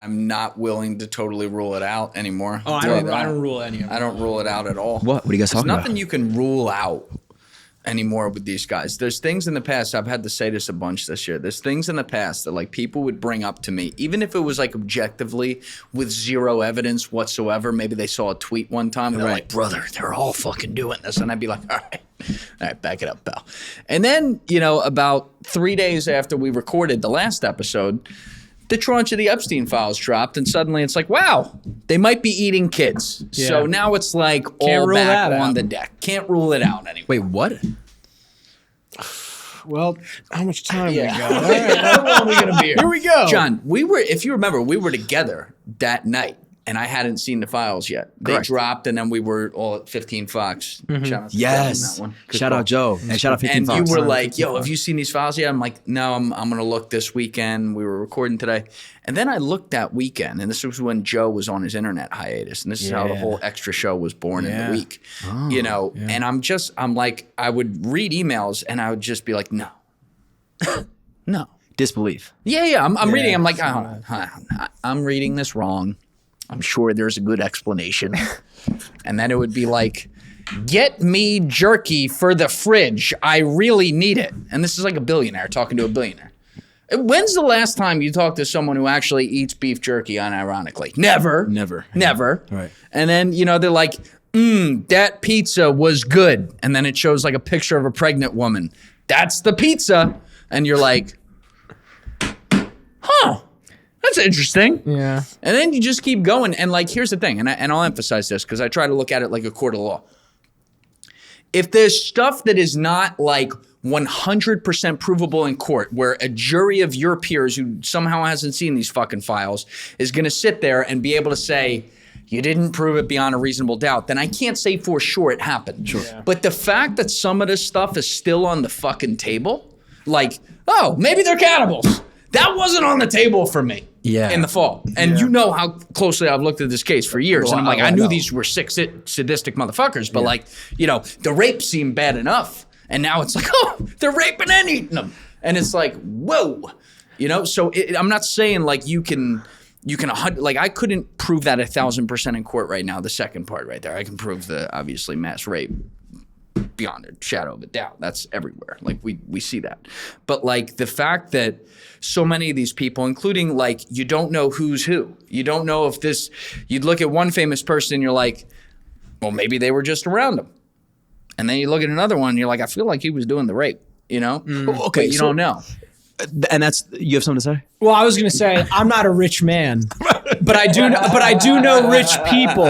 I'm not willing to totally rule it out anymore. Oh, I don't rule any of it. I don't rule it out at all. What are you guys talking about? There's nothing you can rule out anymore with these guys. There's things in the past, I've had to say this a bunch this year. There's things in the past that like people would bring up to me, even if it was like objectively with zero evidence whatsoever. Maybe they saw a tweet one time and they're like, brother, they're all fucking doing this. And I'd be like, all right, back it up, pal. And then, about 3 days after we recorded the last episode, the tranche of the Epstein files dropped, and suddenly it's like, wow, they might be eating kids. Yeah. So now it's like all back on the deck. Can't rule it out anymore. Wait, what? Well, how much time we got? All right, how long are we going to be here? Here we go. John, if you remember, we were together that night, and I hadn't seen the files yet. They dropped, and then we were all at 15 Fox. Mm-hmm. Shout out to yes. Joe on that one. Shout out Joe. And shout out 15 Fox. And you were like, yo, have you seen these files yet? I'm like, no, I'm going to look this weekend. We were recording today. And then I looked that weekend, and this was when Joe was on his internet hiatus. And this is how the whole extra show was born in the week. Oh, and I'm like, I would read emails, and I would just be like, no. No. Disbelief. Yeah. I'm reading. I'm like, I'm reading this wrong. I'm sure there's a good explanation. And then it would be like, get me jerky for the fridge. I really need it. And this is like a billionaire talking to a billionaire. When's the last time you talked to someone who actually eats beef jerky unironically? Never. Right. And then, they're like, that pizza was good. And then it shows like a picture of a pregnant woman. That's the pizza. And you're like, huh. That's interesting. Yeah. And then you just keep going. And like, here's the thing, and I'll emphasize this because I try to look at it like a court of law. If there's stuff that is not like 100% provable in court, where a jury of your peers who somehow hasn't seen these fucking files is going to sit there and be able to say, you didn't prove it beyond a reasonable doubt, then I can't say for sure it happened. Sure. Yeah. But the fact that some of this stuff is still on the fucking table, like, oh, maybe they're cannibals. That wasn't on the table for me in the fall. And you know how closely I've looked at this case for years. Well, and I'm like, I knew these were sick, sadistic motherfuckers. But like, the rape seemed bad enough. And now it's like, oh, they're raping and eating them. And it's like, whoa. So I'm not saying like you can, like I couldn't prove that 1,000% in court right now, the second part right there. I can prove the obviously mass rape beyond a shadow of a doubt. That's everywhere. Like we see that. But like the fact that so many of these people, including like, you don't know who's who. You don't know if you'd look at one famous person and you're like, well, maybe they were just around him. And then you look at another one and you're like, I feel like he was doing the rape, Okay. But you don't know. And you have something to say? Well, I was going to say, I'm not a rich man, but I do know rich people.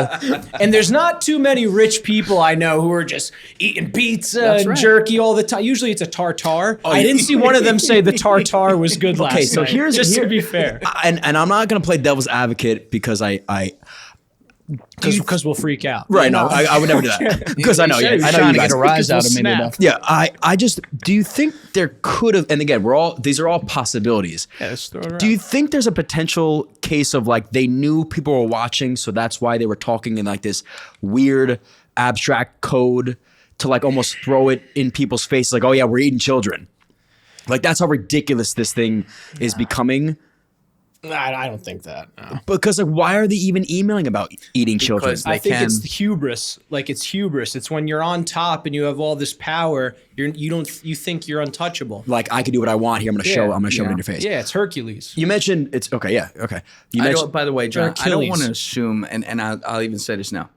And there's not too many rich people I know who are just eating pizza and jerky all the time. Usually it's a tartare. I didn't see one of them say the tartare was good last night. So here's to be fair. And I'm not going to play devil's advocate because because we'll freak out. Right, no, I would never do that. Because I know you're I know trying you to get a rise out of me today. Yeah, I just, do you think there could have, and again, these are all possibilities. Yeah, let's throw it around. Do you think there's a potential case of like they knew people were watching, so that's why they were talking in like this weird abstract code to like almost throw it in people's faces, like, oh yeah, we're eating children. Like that's how ridiculous this thing is becoming. I don't think that. No. Because like, why are they even emailing about eating children? I think it's hubris. Like it's hubris. It's when you're on top and you have all this power. You think you're untouchable. Like I can do what I want here. I'm gonna show it in your face. Yeah, it's Hercules. You mentioned it's okay. Yeah, okay. By the way, John, I don't want to assume, and I'll even say this now.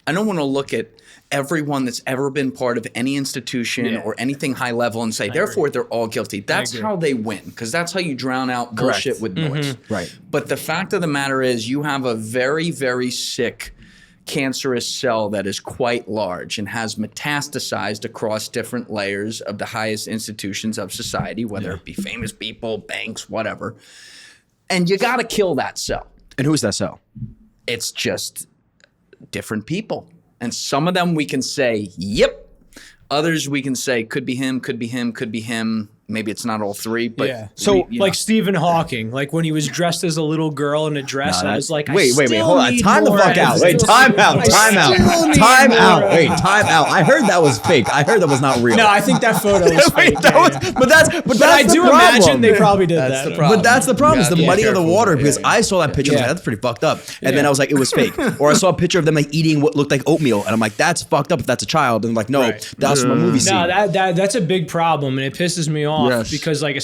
I don't want to look at everyone that's ever been part of any institution or anything high level and say, therefore, they're all guilty. That's how they win, because that's how you drown out bullshit with noise. Right. But the fact of the matter is you have a very, very sick cancerous cell that is quite large and has metastasized across different layers of the highest institutions of society, whether it be famous people, banks, whatever. And you got to kill that cell. And who is that cell? It's just different people. And some of them we can say, yep. Others we can say, could be him, could be him, could be him. maybe it's not all three, but Yeah. So like Stephen Hawking, like when he was dressed as a little girl in a dress, I was like, wait, hold on. Time the fuck out. Wait, time out. Wait, time out. I heard that was fake. I heard that was not real. No, I think that photo was fake. But I do imagine they probably did that. the problem. But that's the problem. Is the muddying of the water, because I saw that picture. I was like, that's pretty fucked up. And then I was like, it was fake. Or I saw a picture of them like eating what looked like oatmeal, and I'm like, that's fucked up if that's a child. And I'm like, no, that's from a movie scene. No, that's a big problem, and it pisses me off because like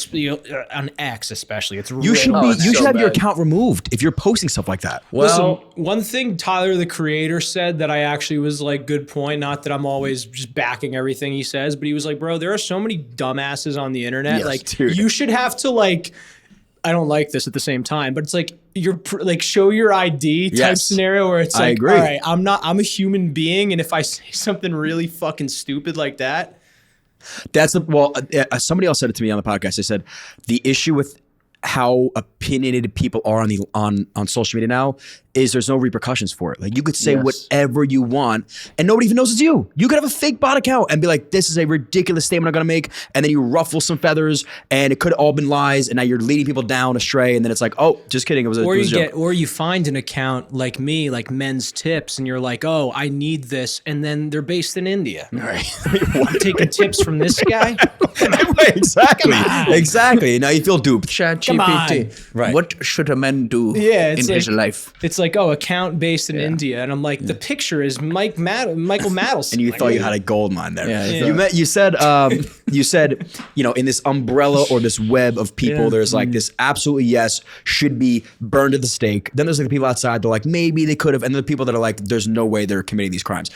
on X especially, it's you should have your account removed if you're posting stuff like that. Well, listen, one thing Tyler the Creator said that I actually was like, good point. Not that I'm always just backing everything he says, but he was like, bro, there are so many dumbasses on the internet. You should have to like. I don't like this at the same time, but it's like you're like show your ID type scenario where it's like, I agree. All right, I'm a human being, and if I say something really fucking stupid like that, somebody else said it to me on the podcast. They said the issue with how opinionated people are on social media now is there's no repercussions for it. Like you could say whatever you want and nobody even knows it's you. You could have a fake bot account and be like, this is a ridiculous statement I'm gonna make, and then you ruffle some feathers and it could have all been lies, and now you're leading people down astray, and then it's like, oh, just kidding, it was a joke. Or you find an account like me, like Men's Tips, and you're like, oh, I need this, and then they're based in India. Right. I'm taking tips from this guy? Exactly. Now you feel duped. ChatGPT. Right. What should a man do in his life? It's like, oh, account based in India, and I'm like, the picture is Michael Maddelson. And you thought you had a gold mine there. You said, in this umbrella or this web of people, there's like this absolutely should be burned at the stake. Then there's like the people outside, they're like, maybe they could have, and then the people that are like, there's no way they're committing these crimes.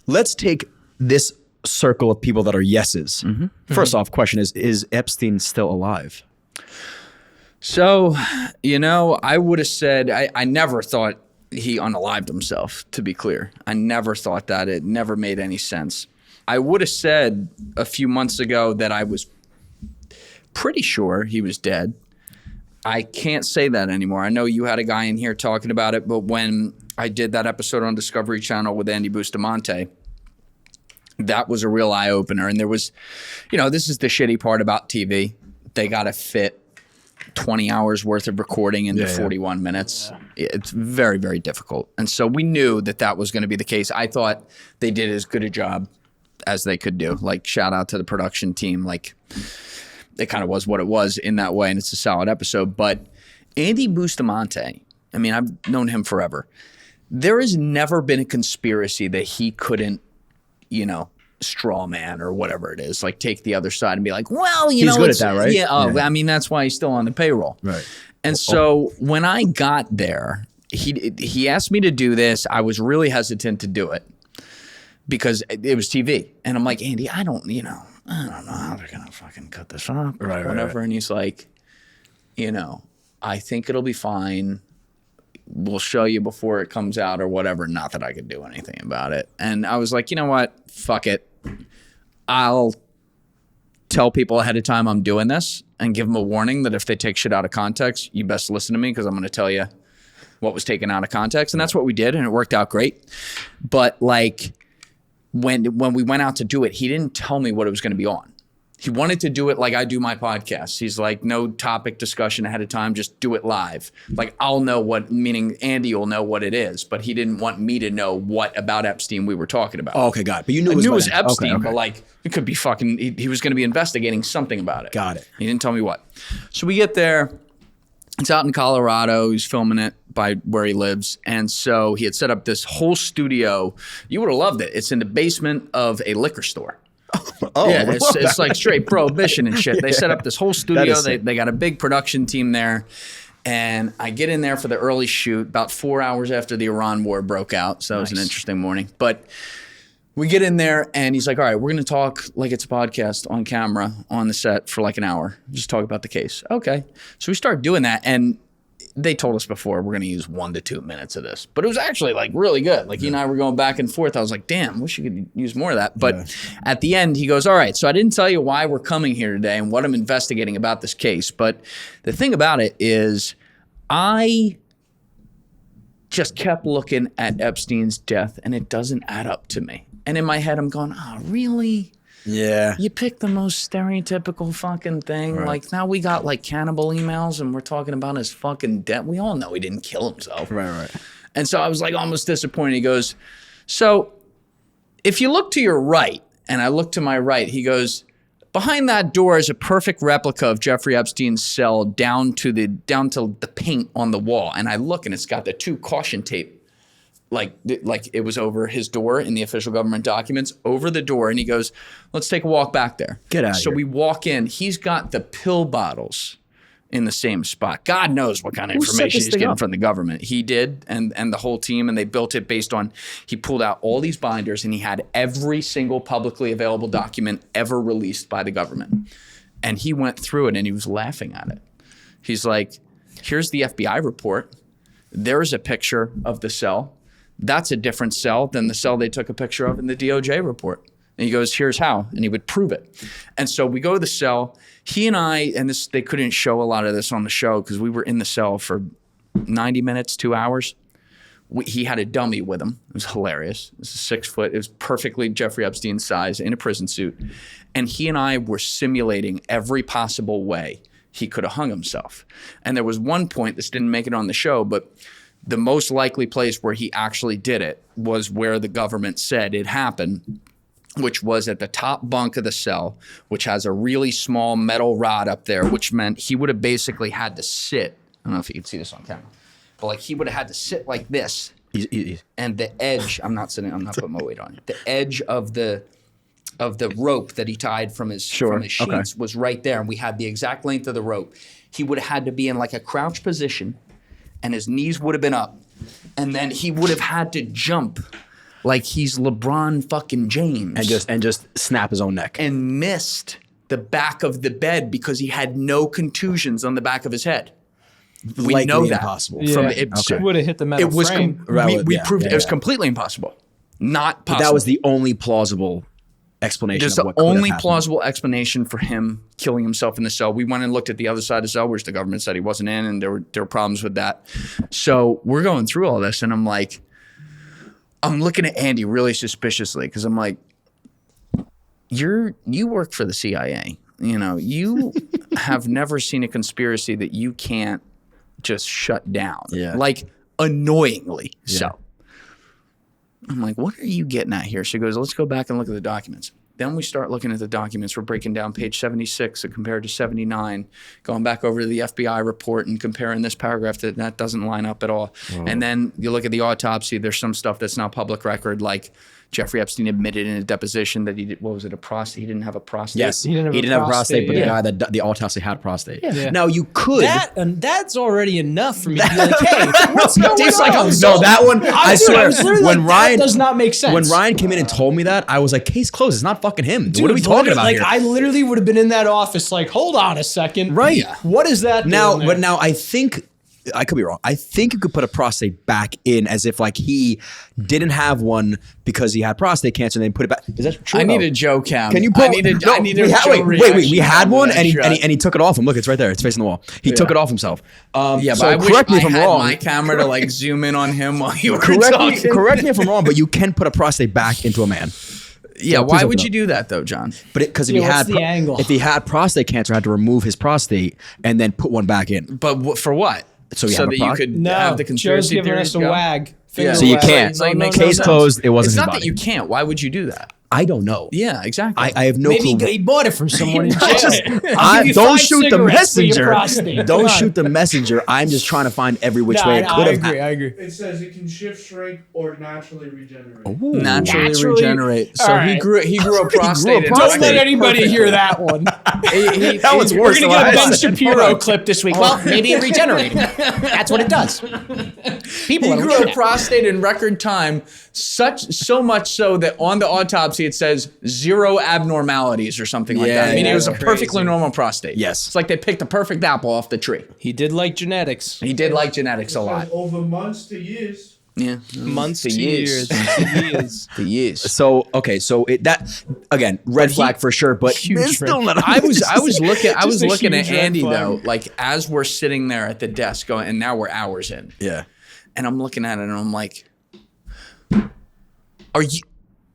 Let's take this circle of people that are yeses. First off, question is Epstein still alive? So, I would have said, I never thought he unalived himself, to be clear. I never thought that. It never made any sense. I would have said a few months ago that I was pretty sure he was dead. I can't say that anymore. I know you had a guy in here talking about it, but when I did that episode on Discovery Channel with Andy Bustamante, that was a real eye-opener. And there was, this is the shitty part about TV. They got to fit 20 hours worth of recording into 41 minutes. It's very, very difficult. And so we knew that was going to be the case. I thought they did as good a job as they could do. Like, shout out to the production team. Like, it kind of was what it was in that way, and it's a solid episode. But Andy Bustamante, I mean, I've known him forever. There has never been a conspiracy that he couldn't, straw man or whatever it is, like take the other side and be like, well, he's good at that, right? Yeah. I mean, that's why he's still on the payroll. Right. And so when I got there, he asked me to do this. I was really hesitant to do it because it was TV. And I'm like, Andy, I don't know how they're going to fucking cut this up or whatever. Right. And he's like, I think it'll be fine. We'll show you before it comes out or whatever. Not that I could do anything about it. And I was like, you know what? Fuck it. I'll tell people ahead of time I'm doing this and give them a warning that if they take shit out of context, you best listen to me because I'm going to tell you what was taken out of context. And that's what we did, and it worked out great. But like when we went out to do it, he didn't tell me what it was going to be on. He wanted to do it like I do my podcast. He's like, no topic discussion ahead of time, just do it live. Like I'll know meaning Andy will know what it is, but he didn't want me to know what about Epstein we were talking about. Oh, okay, got it. But you knew it was Epstein, but like it could be fucking, he was going to be investigating something about it. Got it. He didn't tell me what. So we get there. It's out in Colorado. He's filming it by where he lives. And so he had set up this whole studio. You would have loved it. It's in the basement of a liquor store. Oh, yeah, it's like straight prohibition and shit. They set up this whole studio. They got a big production team there. And I get in there for the early shoot about 4 hours after the Iran war broke out. So that was an interesting morning. But we get in there and he's like, all right, we're going to talk like it's a podcast on camera on the set for like an hour. Just talk about the case. Okay. So we start doing that. And they told us before we're going to use 1 to 2 minutes of this, but it was actually like really good. Like he and I were going back and forth. I was like, damn, wish you could use more of that. But at the end he goes, all right, so I didn't tell you why we're coming here today and what I'm investigating about this case. But the thing about it is I just kept looking at Epstein's death and it doesn't add up to me. And in my head I'm going, oh, really? Yeah. You pick the most stereotypical fucking thing. Right. Like now we got like cannibal emails and we're talking about his fucking death. We all know he didn't kill himself. Right. And so I was like almost disappointed. He goes, so if you look to your right, and I look to my right, he goes, behind that door is a perfect replica of Jeffrey Epstein's cell down to the paint on the wall. And I look and it's got the 2 caution tape. Like it was over his door in the official government documents, over the door. And he goes, let's take a walk back there. Get out of So here. we walk in. He's got the pill bottles in the same spot. God knows what kind of Who set information this he's thing getting up? from the government. He did, and the whole team, and they built it based on, he pulled out all these binders and he had every single publicly available document ever released by the government. And he went through it and he was laughing at it. He's like, here's the FBI report. There's a picture of the cell. That's a different cell than the cell they took a picture of in the DOJ report. And he goes, here's how. And he would prove it. And so we go to the cell. He and I, and this, they couldn't show a lot of this on the show because we were in the cell for 90 minutes, 2 hours. He had a dummy with him. It was hilarious. It was 6 foot. It was perfectly Jeffrey Epstein's size in a prison suit. And he and I were simulating every possible way he could have hung himself. And there was one point, this didn't make it on the show, but the most likely place where he actually did it was where the government said it happened, which was at the top bunk of the cell, which has a really small metal rod up there, which meant he would have basically had to sit. I don't know if you can see this on camera, but like he would have had to sit like this. And the edge, I'm not putting my weight on it. The edge of the rope that he tied from his sheets was right there. And we had the exact length of the rope. He would have had to be in like a crouch position and his knees would have been up. And then he would have had to jump like he's LeBron fucking James. And just snap his own neck. And missed the back of the bed because he had no contusions on the back of his head. We Likely know that. impossible. Yeah. From It would have hit the metal it was frame. we proved it was completely impossible. Not possible. But that was the only plausible explanation. There's of the what could have only happened. plausible explanation for him killing himself in the cell. We went and looked at the other side of the cell, which the government said he wasn't in, and there were problems with that. So we're going through all this, and I'm looking at Andy really suspiciously because I'm like, you work for the CIA. You know, you have never seen a conspiracy that you can't just shut down. Yeah. Like annoyingly so. I'm like, what are you getting at here? She goes, let's go back and look at the documents. Then we start looking at the documents. We're breaking down page 76 compared to 79, going back over to the FBI report and comparing this paragraph that doesn't line up at all. Oh. And then you look at the autopsy. There's some stuff that's not public record, like Jeffrey Epstein admitted in a deposition that he did, what was it, a prostate? He didn't have a prostate. Yes, he didn't have a prostate, but the guy that the autopsy had prostate. Yeah. Now you could. That's already enough for me to be like, hey, what's going on? No, that one, I swear, when Ryan that does not make sense. When Ryan came in and told me that, I was like, case closed. It's not fucking him. Dude, what are we talking about here? I literally would have been in that office like, hold on a second. Right. Yeah. What is that now? doing But now I think. I could be wrong. I think you could put a prostate back in as if like he didn't have one because he had prostate cancer and then put it back. Is that true? I need a Joe cam. Can you put? I need a Joe wait. We had one and he took it off him. Look, it's right there. It's facing the wall. He took it off himself. Yeah, so but correct me if I'm wrong. My camera to like zoom in on him while you were talking. Correct me if I'm wrong, but you can put a prostate back into a man. Yeah, why would you do that though, John? But because if he had prostate cancer, I had to remove his prostate and then put one back in. But for what? So that you could have the conspiracy Joe's giving us a wag. Yeah. So you can't. Case closed. It wasn't his body. It's not that you can't. Why would you do that? I don't know. Yeah, exactly. I have no clue. Maybe he bought it from someone in jail. Don't shoot the messenger. Don't shoot the messenger. I'm just trying to find every which way it could have happened. I agree. It says it can shift, shrink, or naturally regenerate. Ooh. Naturally regenerate. So right. he grew a prostate. Don't let anybody hear that one. That one's worse. We're gonna get a Ben Shapiro clip this week. Well, maybe it regenerated. That's what it does. People He grew a prostate in record time, so much so that on the autopsy it says 0 abnormalities or something like that. I mean, it was a perfectly normal prostate. Yes. It's like they picked a perfect apple off the tree. He did like genetics. He did like genetics a lot. Over months to years. Yeah. Months to years. years. To years. So that again, red flag for sure, but it's still not. I was Just a looking at huge red Andy flag. though, like as we're sitting there at the desk going, and now we're hours in. Yeah. And I'm looking at it and I'm like,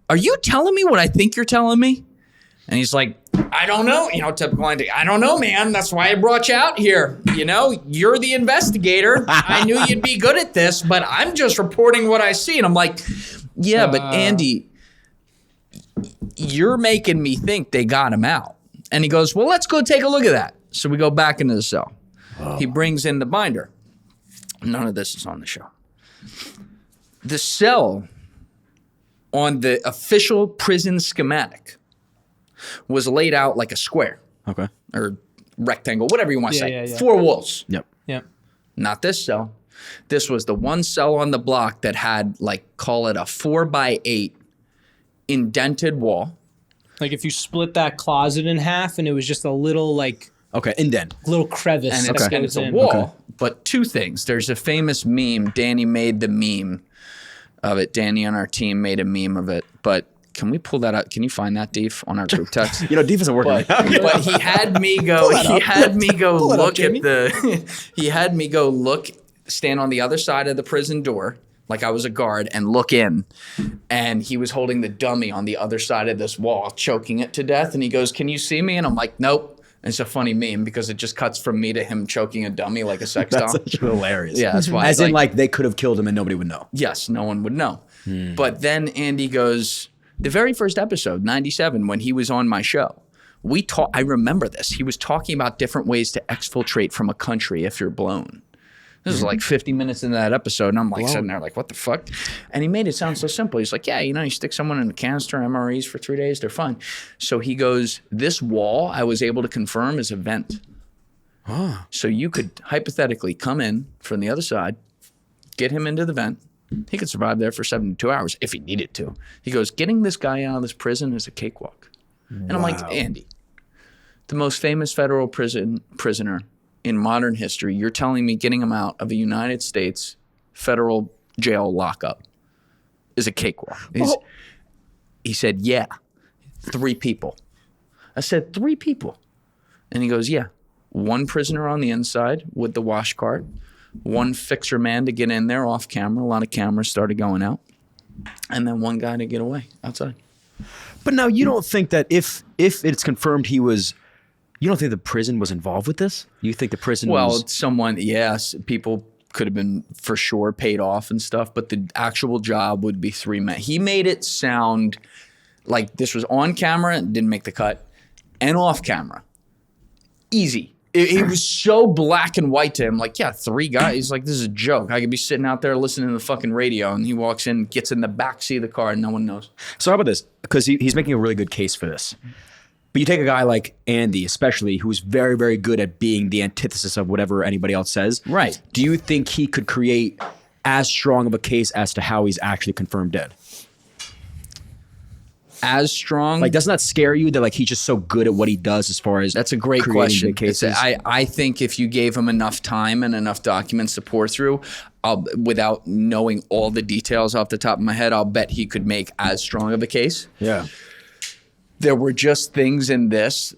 Are you telling me what I think you're telling me? And he's like, I don't know, typical Andy. I don't know, man. That's why I brought you out here. You're the investigator. I knew you'd be good at this, but I'm just reporting what I see. And I'm like, yeah, but Andy, you're making me think they got him out. And he goes, well, let's go take a look at that. So we go back into the cell. Oh. He brings in the binder. None of this is on the show. The cell on the official prison schematic was laid out like a square. Okay. Or rectangle, whatever you want to say. Yeah. 4 walls. Yep. Not this cell. This was the one cell on the block that had, call it a 4x8 indented wall. Like if you split that closet in half and it was just a little Okay, indent. little crevice. And it's a wall. But 2 things. There's a famous meme. Danny made the meme of it. Danny on our team made a meme of it. But can we pull that up? Can you find that, Deef, on our group text? Deef isn't working. But he had me go. He had me go look at the. He had me go look, stand on the other side of the prison door, like I was a guard, and look in. And he was holding the dummy on the other side of this wall, choking it to death. And he goes, "Can you see me?" And I'm like, "Nope." And it's a funny meme because it just cuts from me to him choking a dummy like a sex doll. That's hilarious. Yeah, that's why. As in, they could have killed him and nobody would know. Yes, no one would know. But then Andy goes, the very first episode, 97, when he was on my show, I remember this. He was talking about different ways to exfiltrate from a country if you're blown. This was like 50 minutes into that episode, and I'm sitting there what the fuck? And he made it sound so simple. He's like, yeah, you stick someone in a canister, MREs for 3 days, they're fine. So he goes, this wall I was able to confirm is a vent. So you could hypothetically come in from the other side, get him into the vent. He could survive there for 72 hours if he needed to. He goes, getting this guy out of this prison is a cakewalk. And I'm like, Andy, the most famous federal prisoner in modern history, you're telling me getting him out of a United States federal jail lockup is a cakewalk. He said, yeah, 3 people. I said, 3 people. And he goes, yeah, 1 prisoner on the inside with the wash cart, 1 fixer man to get in there off camera. A lot of cameras started going out. And then 1 guy to get away outside. But now you don't think that if it's confirmed he was... You don't think the prison was involved with this? You think the prison was... Well, yes, people could have been for sure paid off and stuff, but the actual job would be 3 men. He made it sound like this was on camera and didn't make the cut, and off camera. Easy. It was so black and white to him. 3 guys. He's like, this is a joke. I could be sitting out there listening to the fucking radio, and he walks in, gets in the backseat of the car, and no one knows. So how about this? Because he's making a really good case for this. But you take a guy like Andy, especially, who's very, very good at being the antithesis of whatever anybody else says. Right. Do you think he could create as strong of a case as to how he's actually confirmed dead? As strong? Doesn't that scare you that he's just so good at what he does as far as That's a great question. Cases? I think if you gave him enough time and enough documents to pour through, without knowing all the details off the top of my head, I'll bet he could make as strong of a case. Yeah. There were just things in this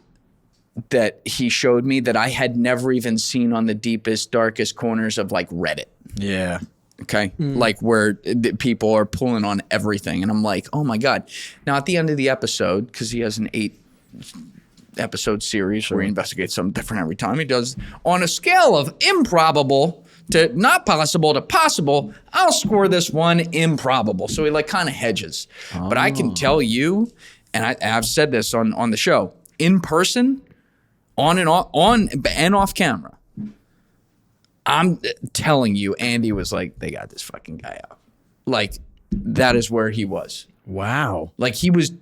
that he showed me that I had never even seen on the deepest, darkest corners of Reddit. Yeah. Okay. Where people are pulling on everything. And I'm like, oh my God. Now at the end of the episode, because he has an 8-episode series where he investigates something different every time, he does on a scale of improbable to not possible to possible, I'll score this one improbable. So he kind of hedges. But I can tell you, and I've said this on the show, in person, on and off camera, I'm telling you, Andy was like, they got this fucking guy out. That is where he was. Wow. He was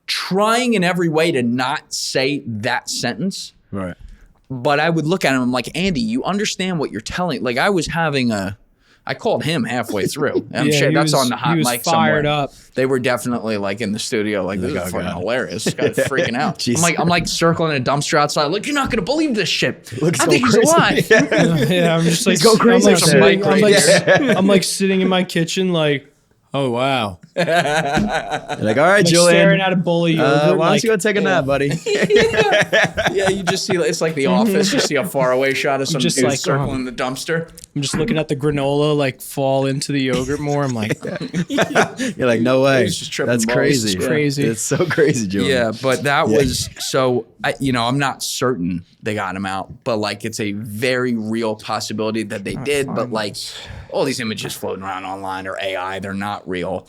trying in every way to not say that sentence. Right. But I would look at him, I'm like, Andy, you understand what you're telling. I was having I called him halfway through. I'm sure that's on the hot mic fired somewhere. Up. They were definitely in the studio, this is fucking hilarious. This guy's freaking out. I'm circling a dumpster outside. You're not gonna believe this shit. I think he's alive. Yeah, I'm just go crazy. I'm sitting in my kitchen Oh, wow. You're like, all right, Like Julian. staring at a bowl of yogurt. Why don't you go take a nap, buddy? Yeah, you just see it's like The Office. You see a faraway shot of some Just dude like, circling the dumpster. I'm just looking at the granola like fall into the yogurt more. I'm like, You're like, no way. He's just tripping That's balls. crazy. It's crazy. It's so crazy, Julian. Yeah, but that was so. I'm not certain they got him out, but like it's a very real possibility that they did. But like all these images floating around online are AI. They're not real.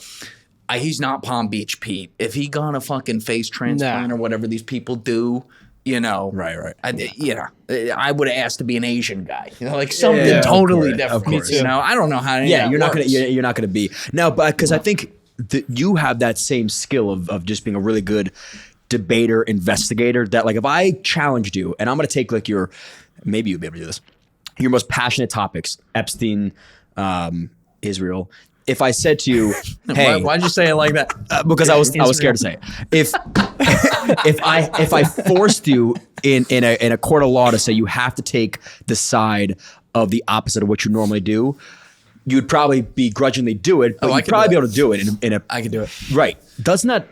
He's not Palm Beach Pete. If he got a fucking face transplant or whatever these people do, Right. I would have asked to be an Asian guy, like something totally different. Of course. I don't know how. You're not gonna be no, but because I think that you have that same skill of just being a really good debater, investigator. That like if I challenged you, and I'm gonna take like maybe you'd be able to do this, your most passionate topics, Epstein, Israel. If I said to you, "Hey," why'd you say it like that? Because I was scared to say it. If I forced you in a court of law to say you have to take the side of the opposite of what you normally do, you'd probably begrudgingly do it, but you'd probably be able to do it in a. I could do it. Right? Doesn't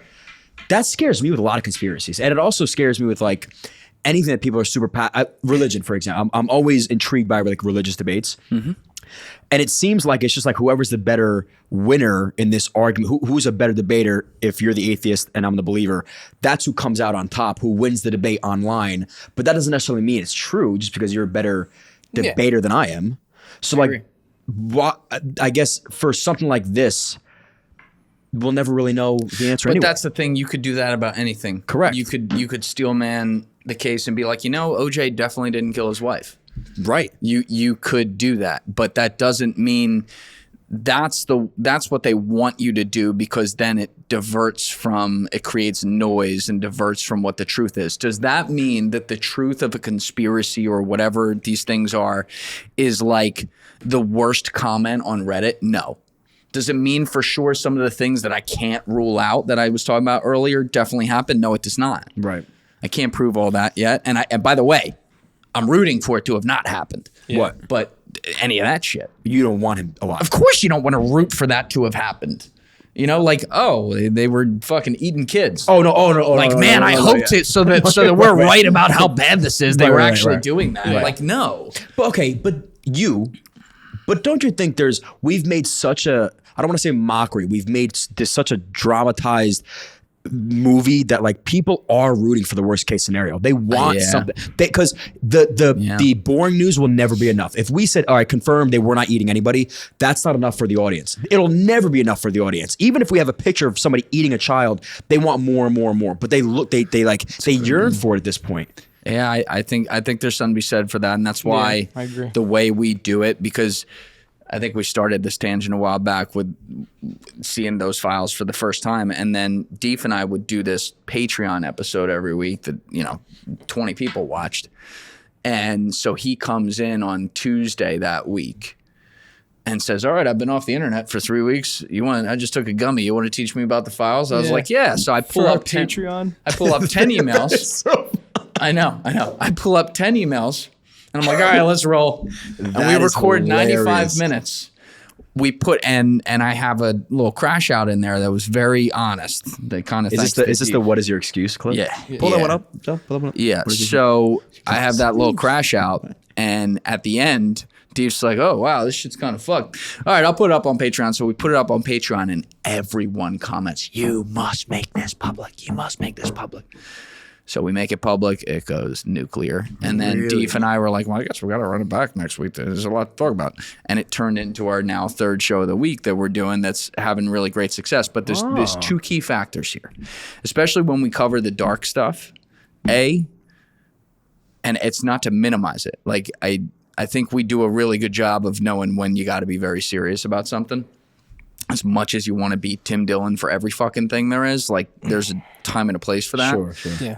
that scares me with a lot of conspiracies, and it also scares me with like anything that people are super religion, for example. I'm always intrigued by like religious debates. Mm-hmm. And it seems like it's just like whoever's the better winner in this argument, who's a better debater, if you're the atheist and I'm the believer, that's who comes out on top, who wins the debate online. But that doesn't necessarily mean it's true just because you're a better debater than I am. So I guess for something like this, we'll never really know the answer anyway. But that's the thing. You could do that about anything. Correct. You could steel man the case and be like, OJ definitely didn't kill his wife. Right. You could do that, but that doesn't mean that's what they want you to do, because then it creates noise and diverts from what the truth is. Does that mean that the truth of a conspiracy or whatever these things are is like the worst comment on Reddit? No. Does it mean for sure some of the things that I can't rule out that I was talking about earlier definitely happened? No, it does not. Right. I can't prove all that yet. And by the way, I'm rooting for it to have not happened. Yeah. What? But any of that shit. You don't want him alive. Of course you don't want to root for that to have happened. Like, they were fucking eating kids. Oh, no. Like, man, I hoped it so that we're right about how bad this is. They were actually doing that. Right. Like, no. But don't you think we've made such a, I don't want to say mockery, we've made this such a dramatized movie that like people are rooting for the worst case scenario. They want something, because the boring news will never be enough. If we said, all right, confirmed they were not eating anybody, that's not enough for the audience. It'll never be enough for the audience. Even if we have a picture of somebody eating a child, they want more and more and more. But they yearn for it at this point. Yeah, I think there's something to be said for that, and that's why I agree. The way we do it, because I think we started this tangent a while back with seeing those files for the first time, and then Deef and I would do this Patreon episode every week that 20 people watched, and so he comes in on Tuesday that week and says, "All right, I've been off the internet for 3 weeks. I just took a gummy. You want to teach me about the files?" I was like, "Yeah." So I pull up Patreon. I pull up 10 emails. I know. I pull up 10 emails. And I'm like, all right, let's roll. And we record 95 minutes. We put and I have a little crash out in there that was very honest. They kind of is this the what is your excuse clip? Yeah. Pull that one up. Pull that one up. Yeah. So I have that little crash out, and at the end, Deef's like, "Oh wow, this shit's kind of fucked. All right, I'll put it up on Patreon." So we put it up on Patreon, and everyone comments, "You must make this public. You must make this public." So we make it public, it goes nuclear. And then Deef and I were like, well, I guess we got to run it back next week. There's a lot to talk about. And it turned into our now third show of the week that we're doing that's having really great success. But there's two key factors here, especially when we cover the dark stuff. And it's not to minimize it. Like, I think we do a really good job of knowing when you got to be very serious about something. As much as you want to be Tim Dillon for every fucking thing there is, like there's a time and a place for that. Sure.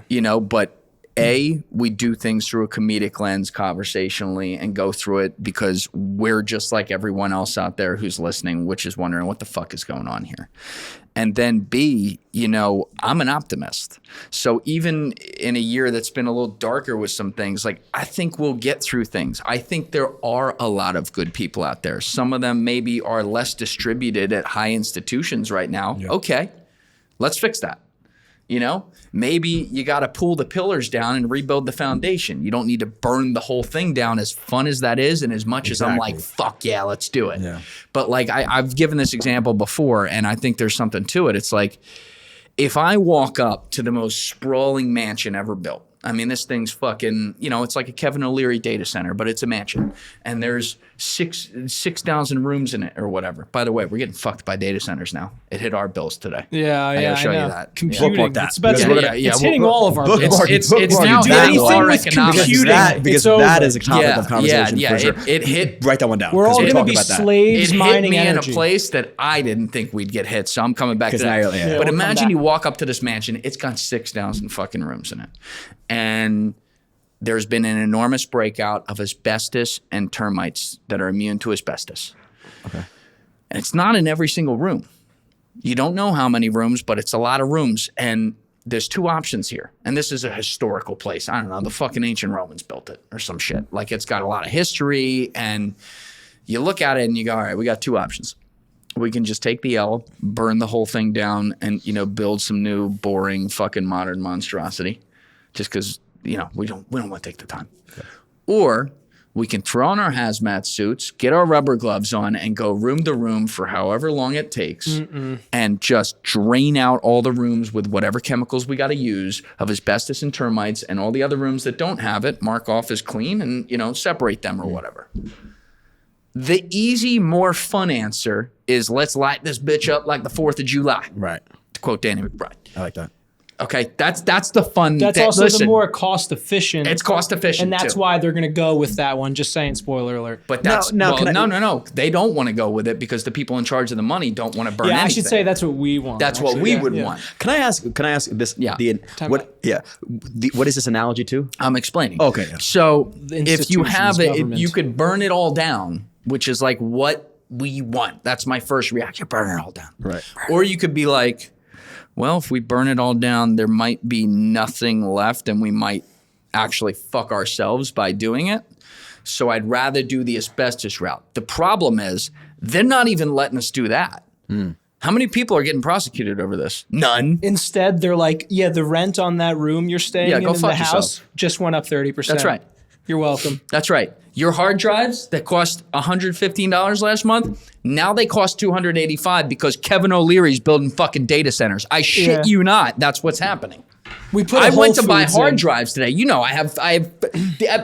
Yeah. But we do things through a comedic lens conversationally and go through it because we're just like everyone else out there who's listening, which is wondering what the fuck is going on here. And then B, I'm an optimist. So even in a year that's been a little darker with some things, like I think we'll get through things. I think there are a lot of good people out there. Some of them maybe are less distributed at high institutions right now. Yeah. Okay, let's fix that. Maybe you got to pull the pillars down and rebuild the foundation. You don't need to burn the whole thing down, as fun as that is, and as much as I'm like, fuck yeah, let's do it. Yeah. But like I've given this example before, and I think there's something to it. It's like if I walk up to the most sprawling mansion ever built, I mean, this thing's fucking, it's like a Kevin O'Leary data center, but it's a mansion. And there's 6,000 rooms in it or whatever. By the way, we're getting fucked by data centers now. It hit our bills today. Yeah, I gotta show you that. Computing. That. It's hitting all of our bills. It's now anything with computing. Because that is a topic of conversation. Yeah, for sure. It hit. Write that one down. We're all going to be slaves mining energy. It hit me in a place that I didn't think we'd get hit. So I'm coming back to that. But imagine you walk up to this mansion. It's got 6,000 fucking rooms in it. And there's been an enormous breakout of asbestos and termites that are immune to asbestos. Okay. And it's not in every single room. You don't know how many rooms, but it's a lot of rooms. And there's two options here. And this is a historical place. I don't know, the fucking ancient Romans built it or some shit. Like it's got a lot of history. And you look at it and you go, all right, we got two options. We can just take the L, burn the whole thing down and, build some new boring fucking modern monstrosity. Just because, we don't want to take the time. Okay. Or we can throw on our hazmat suits, get our rubber gloves on, and go room to room for however long it takes and just drain out all the rooms with whatever chemicals we got to use of asbestos and termites, and all the other rooms that don't have it, mark off as clean and, separate them or whatever. The easy, more fun answer is let's light this bitch up like the 4th of July. Right. To quote Danny McBride. I like that. Okay, that's the fun. That's also the more cost efficient. It's cost efficient, and that's why they're going to go with that one. Just saying, spoiler alert. But that's no. They don't want to go with it because the people in charge of the money don't want to burn. I should say that's what we want. That's what we would want. Can I ask this? Yeah. What is this analogy to? I'm explaining. Okay. So if you have it, you could burn it all down, which is like what we want. That's my first reaction. Burn it all down. Right. Or you could be like, well, if we burn it all down, there might be nothing left and we might actually fuck ourselves by doing it. So I'd rather do the asbestos route. The problem is they're not even letting us do that. How many people are getting prosecuted over this? None. Instead, they're like, the rent on that room you're staying in the house just went up 30%. That's right. You're welcome. That's right. Your hard drives that cost $115 last month, now they cost $285 because Kevin O'Leary's building fucking data centers. I shit you not. That's what's happening. I went to buy hard drives today.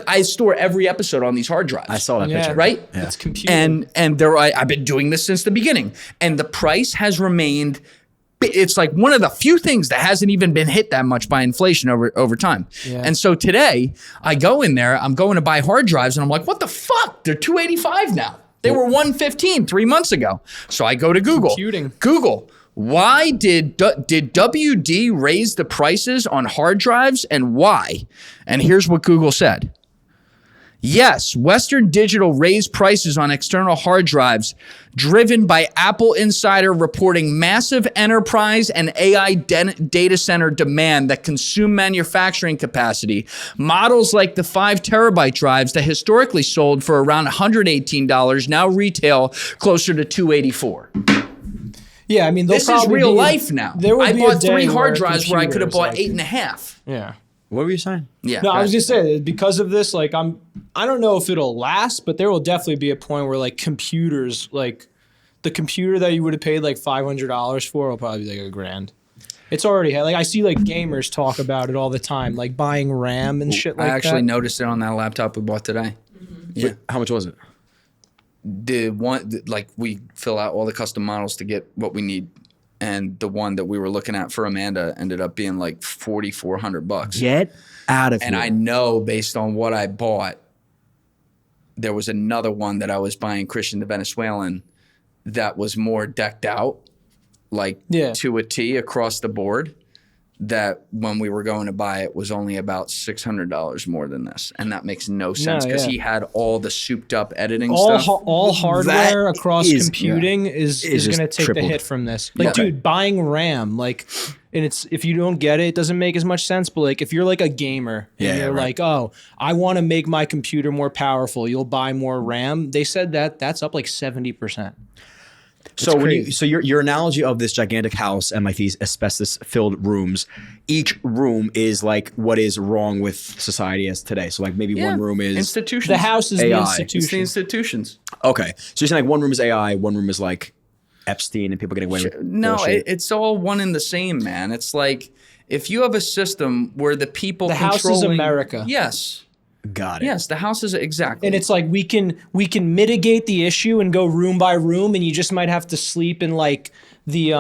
I store every episode on these hard drives. I saw that picture. Right? Yeah. It's computing. And I've been doing this since the beginning. And the price has remained. It's like one of the few things that hasn't even been hit that much by inflation over time. Yeah. And so today I go in there, I'm going to buy hard drives and I'm like, what the fuck? They're $285 now. They were $115 3 months ago. So I go to Google. Computing. Google. Why did WD raise the prices on hard drives and why? And here's what Google said. Yes, Western Digital raised prices on external hard drives, driven by Apple Insider reporting massive enterprise and AI data center demand that consume manufacturing capacity. Models like the 5 terabyte drives that historically sold for around $118 now retail closer to $284. Yeah, I mean, this is real life now. I bought 3 hard drives where I could have bought 8.5. Yeah. What were you saying? Yeah. No, I was just saying because of this, I don't know if it'll last, but there will definitely be a point where computers, the computer that you would have paid $500 for will probably be $1,000. It's already I see gamers talk about it all the time, buying RAM and shit like that. I actually noticed it on that laptop we bought today. Mm-hmm. Yeah. Wait, how much was it? The one we fill out all the custom models to get what we need. And the one that we were looking at for Amanda ended up being $4,400. Get out of here. And I know based on what I bought, there was another one that I was buying, Christian the Venezuelan, that was more decked out, to a T across the board. that when we were going to buy it was only about $600 more than this, and that makes no sense because he had all the souped up editing stuff. All hardware That across is- computing is going to just take tripled. the hit from this. Like, dude, buying RAM, like, and it's if you don't get it, it doesn't make as much sense. But like, if you're like a gamer and you're like, oh, I want to make my computer more powerful, you'll buy more RAM. They said that's up like 70%. So your analogy of this gigantic house and like these asbestos-filled rooms, each room is like what is wrong with society as today. So like maybe one room is institutions. The house is AI. the It's the institution. institutions. okay. So you're saying like one room is AI, one room is like Epstein and people getting away with No, bullshit. it's all one and the same, man. It's like if you have a system where the people The house is controlling- America. Yes. Got it. Yes, the house is exactly. And it's like we can mitigate the issue and go room by room, and you just might have to sleep in like the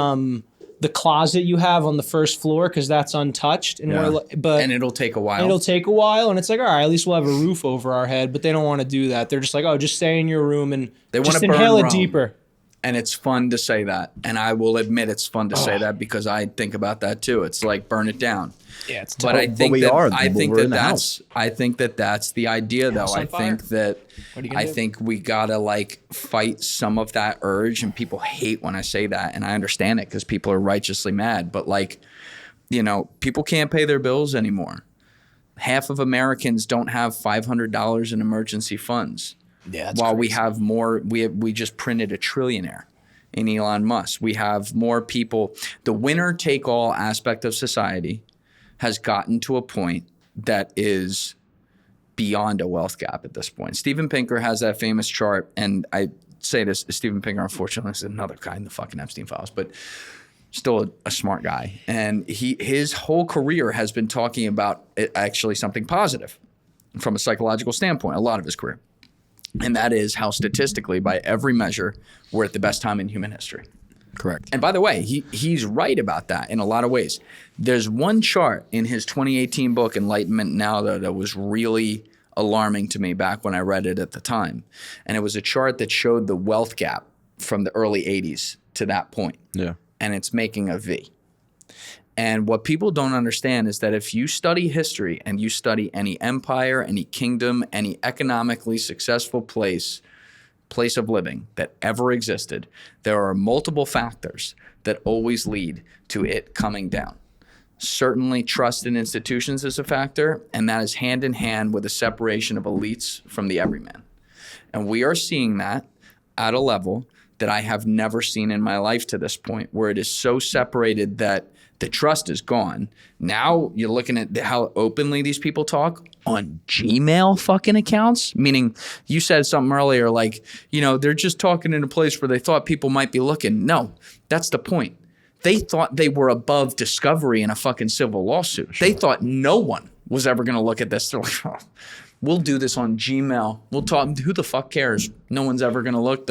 closet you have on the first floor because that's untouched. And and it'll take a while. it'll take a while, and it's like, all right, at least we'll have a roof over our head. But they don't want to do that. They're just like, oh, just stay in your room and They just wanna burn inhale it Rome. deeper. And it's fun to say that. And I will admit it's fun to say that because I think about that too. It's like burn it down. Yeah, it's But I think we that are. I think We're that in the that's house. I think that that's the idea though. House on I fire. think that What are you gonna I do? think we gotta like fight some of that urge, and people hate when I say that, and I understand it because people are righteously mad. But like, you know, people can't pay their bills anymore. Half of Americans don't have $500 in emergency funds. Yeah, that's While we crazy. have more, we just printed a trillionaire in Elon Musk. We have more people. The winner take all aspect of society has gotten to a point that is beyond a wealth gap at this point. Steven Pinker has that famous chart, and I say this, Steven Pinker, unfortunately, is another guy in the fucking Epstein files, but still a smart guy. And his whole career has been talking about it, actually something positive from a psychological standpoint, a lot of his career. And that is how statistically, by every measure, we're at the best time in human history. Correct. And by the way, he's right about that in a lot of ways. There's one chart in his 2018 book, Enlightenment Now, that was really alarming to me back when I read it at the time. And it was a chart that showed the wealth gap from the early 80s to that point. Yeah. And it's making a V. And what people don't understand is that if you study history and you study any empire, any kingdom, any economically successful place of living that ever existed, there are multiple factors that always lead to it coming down. Certainly trust in institutions is a factor, and that is hand in hand with the separation of elites from the everyman. And we are seeing that at a level that I have never seen in my life to this point, where it is so separated that the trust is gone. Now you're looking at how openly these people talk on Gmail fucking accounts, meaning you said something earlier like, you know, they're just talking in a place where they thought people might be looking. No, that's the point. They thought they were above discovery in a fucking civil lawsuit. They thought no one was ever going to look at this. They're like, oh, we'll do this on Gmail. We'll talk. Who the fuck cares? No one's ever going to look.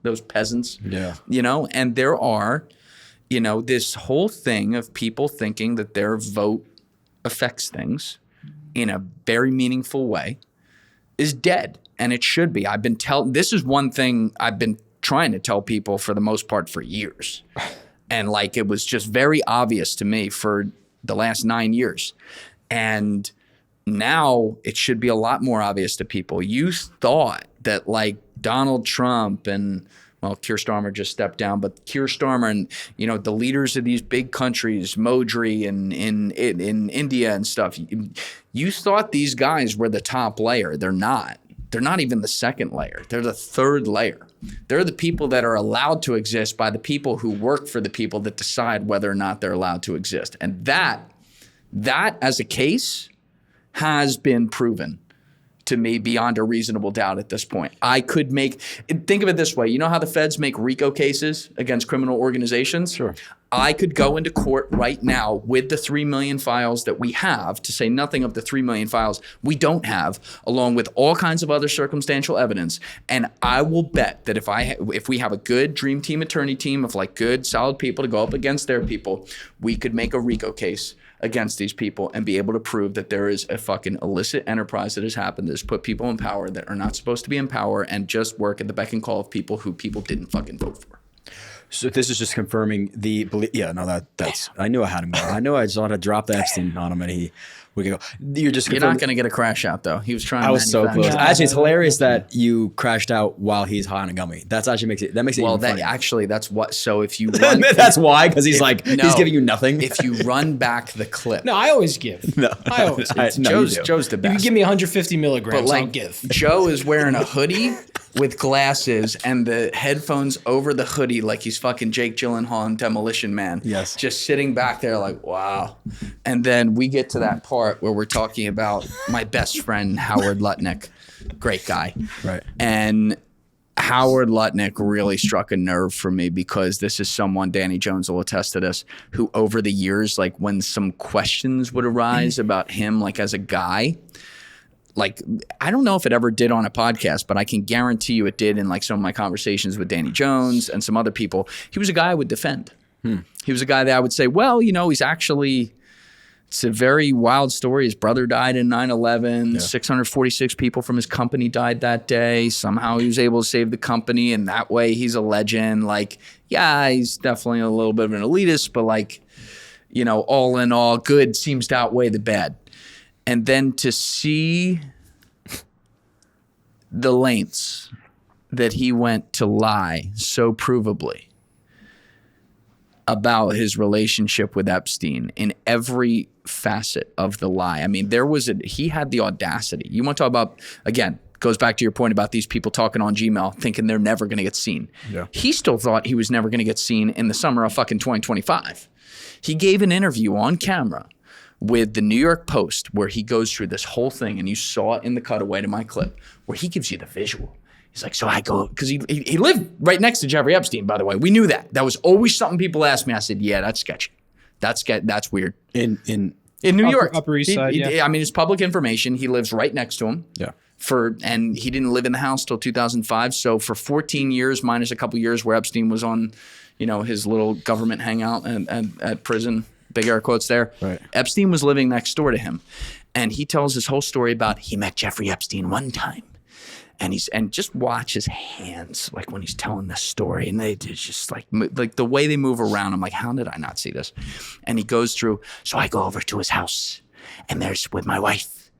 Those peasants. Yeah. You know, and there are, you know, this whole thing of people thinking that their vote affects things in a very meaningful way is dead. And it should be. This is one thing I've been trying to tell people for the most part for years. And like, it was just very obvious to me for the last 9 years. And now it should be a lot more obvious to people. You thought that like Donald Trump and, well, Keir Starmer just stepped down, but Keir Starmer and, you know, the leaders of these big countries, Modri and in India and stuff, you thought these guys were the top layer. They're not. They're not even the second layer. They're the third layer. They're the people that are allowed to exist by the people who work for the people that decide whether or not they're allowed to exist. And that as a case has been proven to me beyond a reasonable doubt at this point. I could think of it this way. You know how the feds make RICO cases against criminal organizations? Sure. I could go into court right now with the 3 million files that we have, to say nothing of the 3 million files we don't have, along with all kinds of other circumstantial evidence. And I will bet that if we have a good dream team attorney team of like good, solid people to go up against their people, we could make a RICO case against these people and be able to prove that there is a fucking illicit enterprise that has happened that has put people in power that are not supposed to be in power and just work at the beck and call of people who people didn't fucking vote for. So this is just confirming the belief. Yeah, no, that's. I knew I had him. I knew I just wanted to drop the Epstein on him, and we could go. You're not going to get a crash out though. He was trying. I was so close. Yeah. Actually, it's hilarious that you crashed out while he's high on a gummy. That's actually makes it. That makes it. Well, even funnier. that's what. So if you run, that's why, because he's he's giving you nothing. If you run back the clip, No, I always give. No. I always give. No, Joe's the You best. can give me 150 milligrams, But I'll like give. Joe is wearing a hoodie with glasses and the headphones over the hoodie like he's fucking Jake Gyllenhaal in Demolition Man. Yes. Just sitting back there like, wow. And then we get to that part where we're talking about my best friend, Howard Lutnick. Great guy. Right. And Howard Lutnick really struck a nerve for me because this is someone, Danny Jones will attest to this, who over the years, like when some questions would arise about him, like as a guy, like, I don't know if it ever did on a podcast, but I can guarantee you it did in like some of my conversations with Danny Jones and some other people. He was a guy I would defend. He was a guy that I would say, well, he's actually, it's a very wild story. His brother died in 9/11. 646 people from his company died that day. Somehow he was able to save the company, and that way he's a legend. Like, yeah, he's definitely a little bit of an elitist, but like, all in all, good seems to outweigh the bad. And then to see the lengths that he went to lie so provably about his relationship with Epstein in every facet of the lie. I mean, he had the audacity. You want to talk about, again, goes back to your point about these people talking on Gmail, thinking they're never going to get seen. Yeah. He still thought he was never going to get seen in the summer of fucking 2025. He gave an interview on camera with the New York Post where he goes through this whole thing, and you saw it in the cutaway to my clip, where he gives you the visual. He's like, so I go, because he lived right next to Jeffrey Epstein, by the way. We knew that. That was always something people asked me. I said, yeah, that's sketchy. That's weird. In New York. Upper East Side, yeah. I mean, it's public information. He lives right next to him. Yeah. And he didn't live in the house till 2005. So for 14 years, minus a couple years where Epstein was on, his little government hangout at prison, big air quotes there. Right. Epstein was living next door to him. And he tells his whole story about he met Jeffrey Epstein one time. And just watch his hands, like when he's telling this story, and they just like the way they move around. I'm like, how did I not see this? And he goes through. So I go over to his house, and there's with my wife.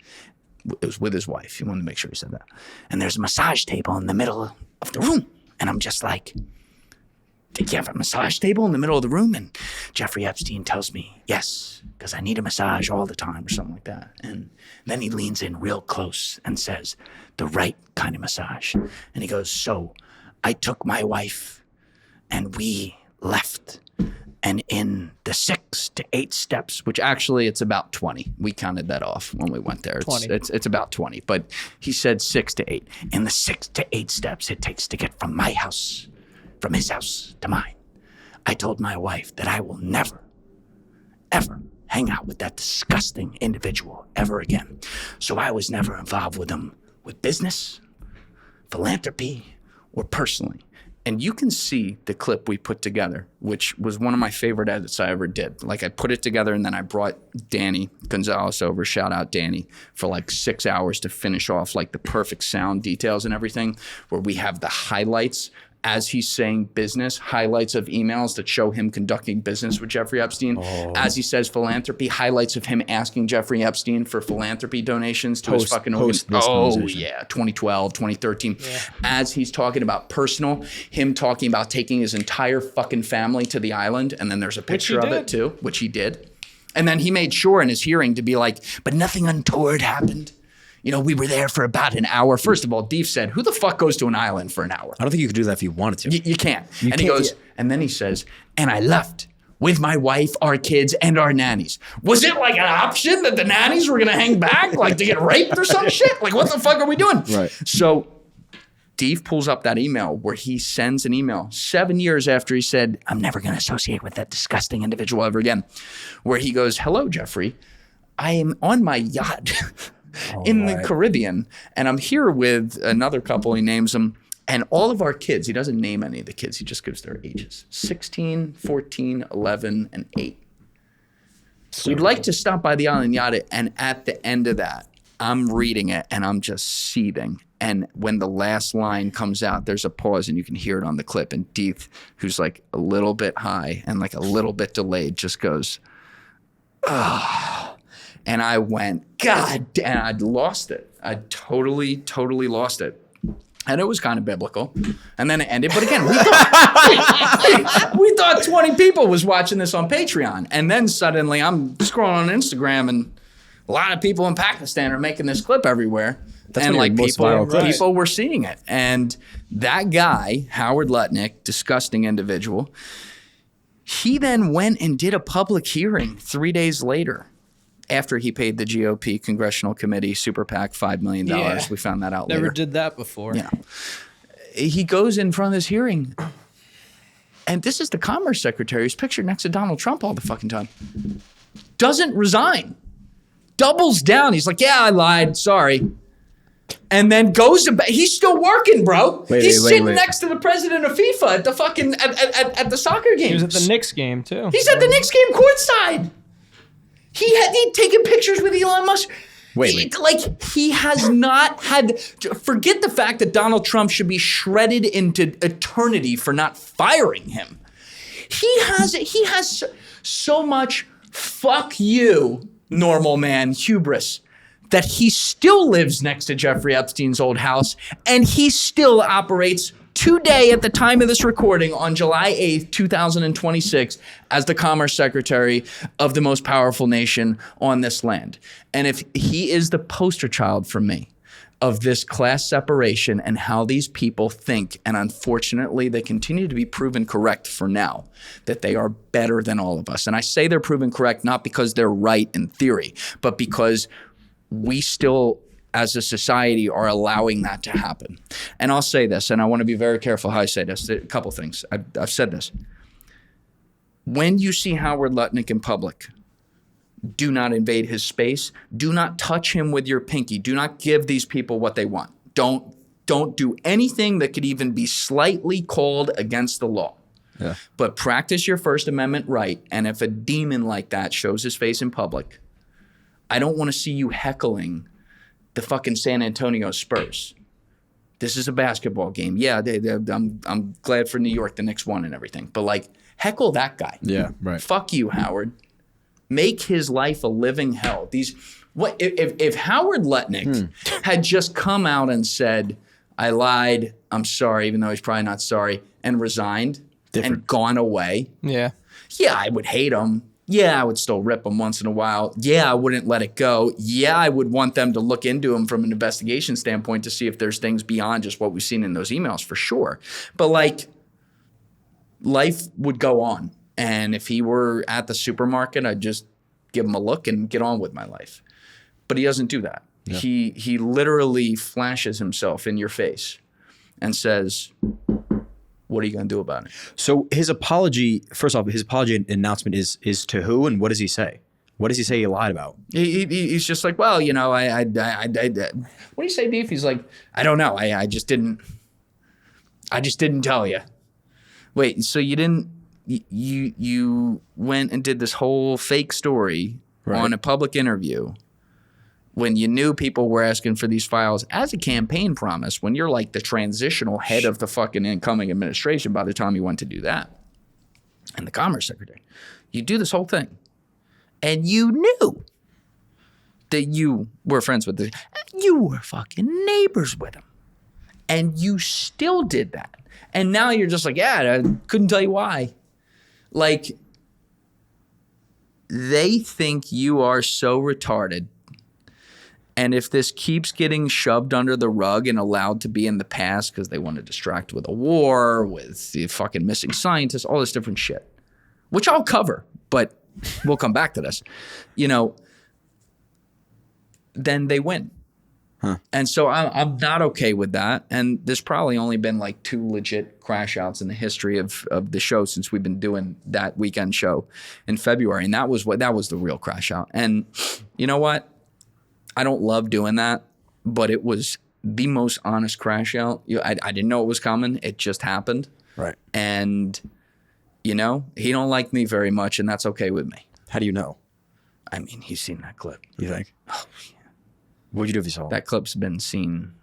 It was with his wife. He wanted to make sure he said that. And there's a massage table in the middle of the room, and I'm just like, did you have a massage table in the middle of the room? And Jeffrey Epstein tells me, yes, because I need a massage all the time or something like that. And then he leans in real close and says, the right kind of massage. And he goes, so I took my wife and we left. And in the 6 to 8 steps, which actually it's about 20. We counted that off when we went there. 20. It's about 20. But he said 6 to 8. In the 6 to 8 steps it takes to get from my house, from his house to mine, I told my wife that I will never, ever hang out with that disgusting individual ever again. So I was never involved with him with business, philanthropy, or personally. And you can see the clip we put together, which was one of my favorite edits I ever did. Like I put it together and then I brought Danny Gonzalez over, shout out Danny, for like 6 hours to finish off like the perfect sound details and everything, where we have the highlights as he's saying business, highlights of emails that show him conducting business with Jeffrey Epstein. As he says philanthropy, highlights of him asking Jeffrey Epstein for philanthropy donations to his fucking organization. 2012, 2013. Yeah. As he's talking about personal, him talking about taking his entire fucking family to the island, and then there's a picture of it too, which he did. And then he made sure in his hearing to be like, but nothing untoward happened. We were there for about an hour. First of all, Deef said, who the fuck goes to an island for an hour? I don't think you could do that if you wanted to. You can't. He goes, and then he says, and I left with my wife, our kids, and our nannies. Was it like an option that the nannies were going to hang back, like to get raped or some shit? Like, what the fuck are we doing? Right. So Deef pulls up that email where he sends an email 7 years after he said, I'm never going to associate with that disgusting individual ever again, where he goes, hello, Jeffrey. I am on my yacht in the Caribbean, and I'm here with another couple. He names them, and all of our kids. He doesn't name any of the kids. He just gives their ages: 16, 14, 11, and 8. So we'd like to stop by the island yacht, and at the end of that, I'm reading it, and I'm just seething. And when the last line comes out, there's a pause and you can hear it on the clip. And Deef, who's like a little bit high and like a little bit delayed, just goes, "Ah." And I went, God damn, I'd lost it. I totally lost it. And it was kind of biblical. And then it ended. But again, we thought 20 people was watching this on Patreon. And then suddenly I'm scrolling on Instagram and a lot of people in Pakistan are making this clip everywhere. That's and one of your most viral clips. people were seeing it. And that guy, Howard Lutnick, disgusting individual, he then went and did a public hearing 3 days later after he paid the GOP Congressional Committee Super PAC $5 million. Yeah. We found that out later. Never did that before. Yeah. He goes in front of this hearing, and this is the Commerce Secretary who's pictured next to Donald Trump all the fucking time. Doesn't resign. Doubles down. He's like, yeah, I lied. Sorry. And then goes to bed. He's still working, bro. He's sitting next to the president of FIFA at the fucking at the soccer games. He was at the Knicks game, too. He's at the Knicks game courtside. He'd taken pictures with Elon Musk. Like, he has not had, forget the fact that Donald Trump should be shredded into eternity for not firing him. He has so much fuck you, normal man, hubris, that he still lives next to Jeffrey Epstein's old house, and he still operates today, at the time of this recording, on July 8th, 2026, as the Commerce Secretary of the most powerful nation on this land. And if he is the poster child for me of this class separation and how these people think, and unfortunately they continue to be proven correct for now, that they are better than all of us. And I say they're proven correct not because they're right in theory, but because we still, as a society, are allowing that to happen. And I'll say this, and I want to be very careful how I say this. A couple things. I've said this. When you see Howard Lutnick in public, do not invade his space. Do not touch him with your pinky. Do not give these people what they want. Don't do anything that could even be slightly called against the law. Yeah. But practice your First Amendment right. And if a demon like that shows his face in public, I don't want to see you heckling the fucking San Antonio Spurs. This is a basketball game. Yeah, I'm glad for New York the Knicks won and everything. But like, heckle that guy. Yeah, right. Fuck you, Howard. Make his life a living hell. If Howard Lutnick had just come out and said, I lied, I'm sorry, even though he's probably not sorry, and resigned and gone away. Yeah, I would hate him. Yeah, I would still rip him once in a while. Yeah, I wouldn't let it go. Yeah, I would want them to look into him from an investigation standpoint to see if there's things beyond just what we've seen in those emails, for sure. But like, life would go on. And if he were at the supermarket, I'd just give him a look and get on with my life. But he doesn't do that. Yeah. He literally flashes himself in your face and says, what are you going to do about it? So his apology, first off, his apology announcement is to who, and what does he say? What does he say he lied about? He's just like, well, you know, I what do you say, Deef? He's like, I don't know. I just didn't tell you. Wait, so you didn't, you went and did this whole fake story on a public interview when you knew people were asking for these files as a campaign promise, when you're like the transitional head of the fucking incoming administration by the time you went to do that, and the Commerce Secretary. You do this whole thing, and you knew that you were friends with you were fucking neighbors with him, and you still did that. And now you're just like, yeah, I couldn't tell you why. Like, they think you are so retarded. And if this keeps getting shoved under the rug and allowed to be in the past because they want to distract with a war, with the fucking missing scientists, all this different shit, which I'll cover, but we'll come back to this, you know, then they win. Huh. And so I'm not okay with that. And there's probably only been like 2 legit crash outs in the history of the show since we've been doing that weekend show in February. And that was the real crash out. And you know what? I don't love doing that, but it was the most honest crash out. I didn't know it was coming. It just happened. Right. And, you know, he don't like me very much, and that's okay with me. How do you know? I mean, he's seen that clip. You think? Oh, yeah. What'd you do if you saw it? That clip's been seen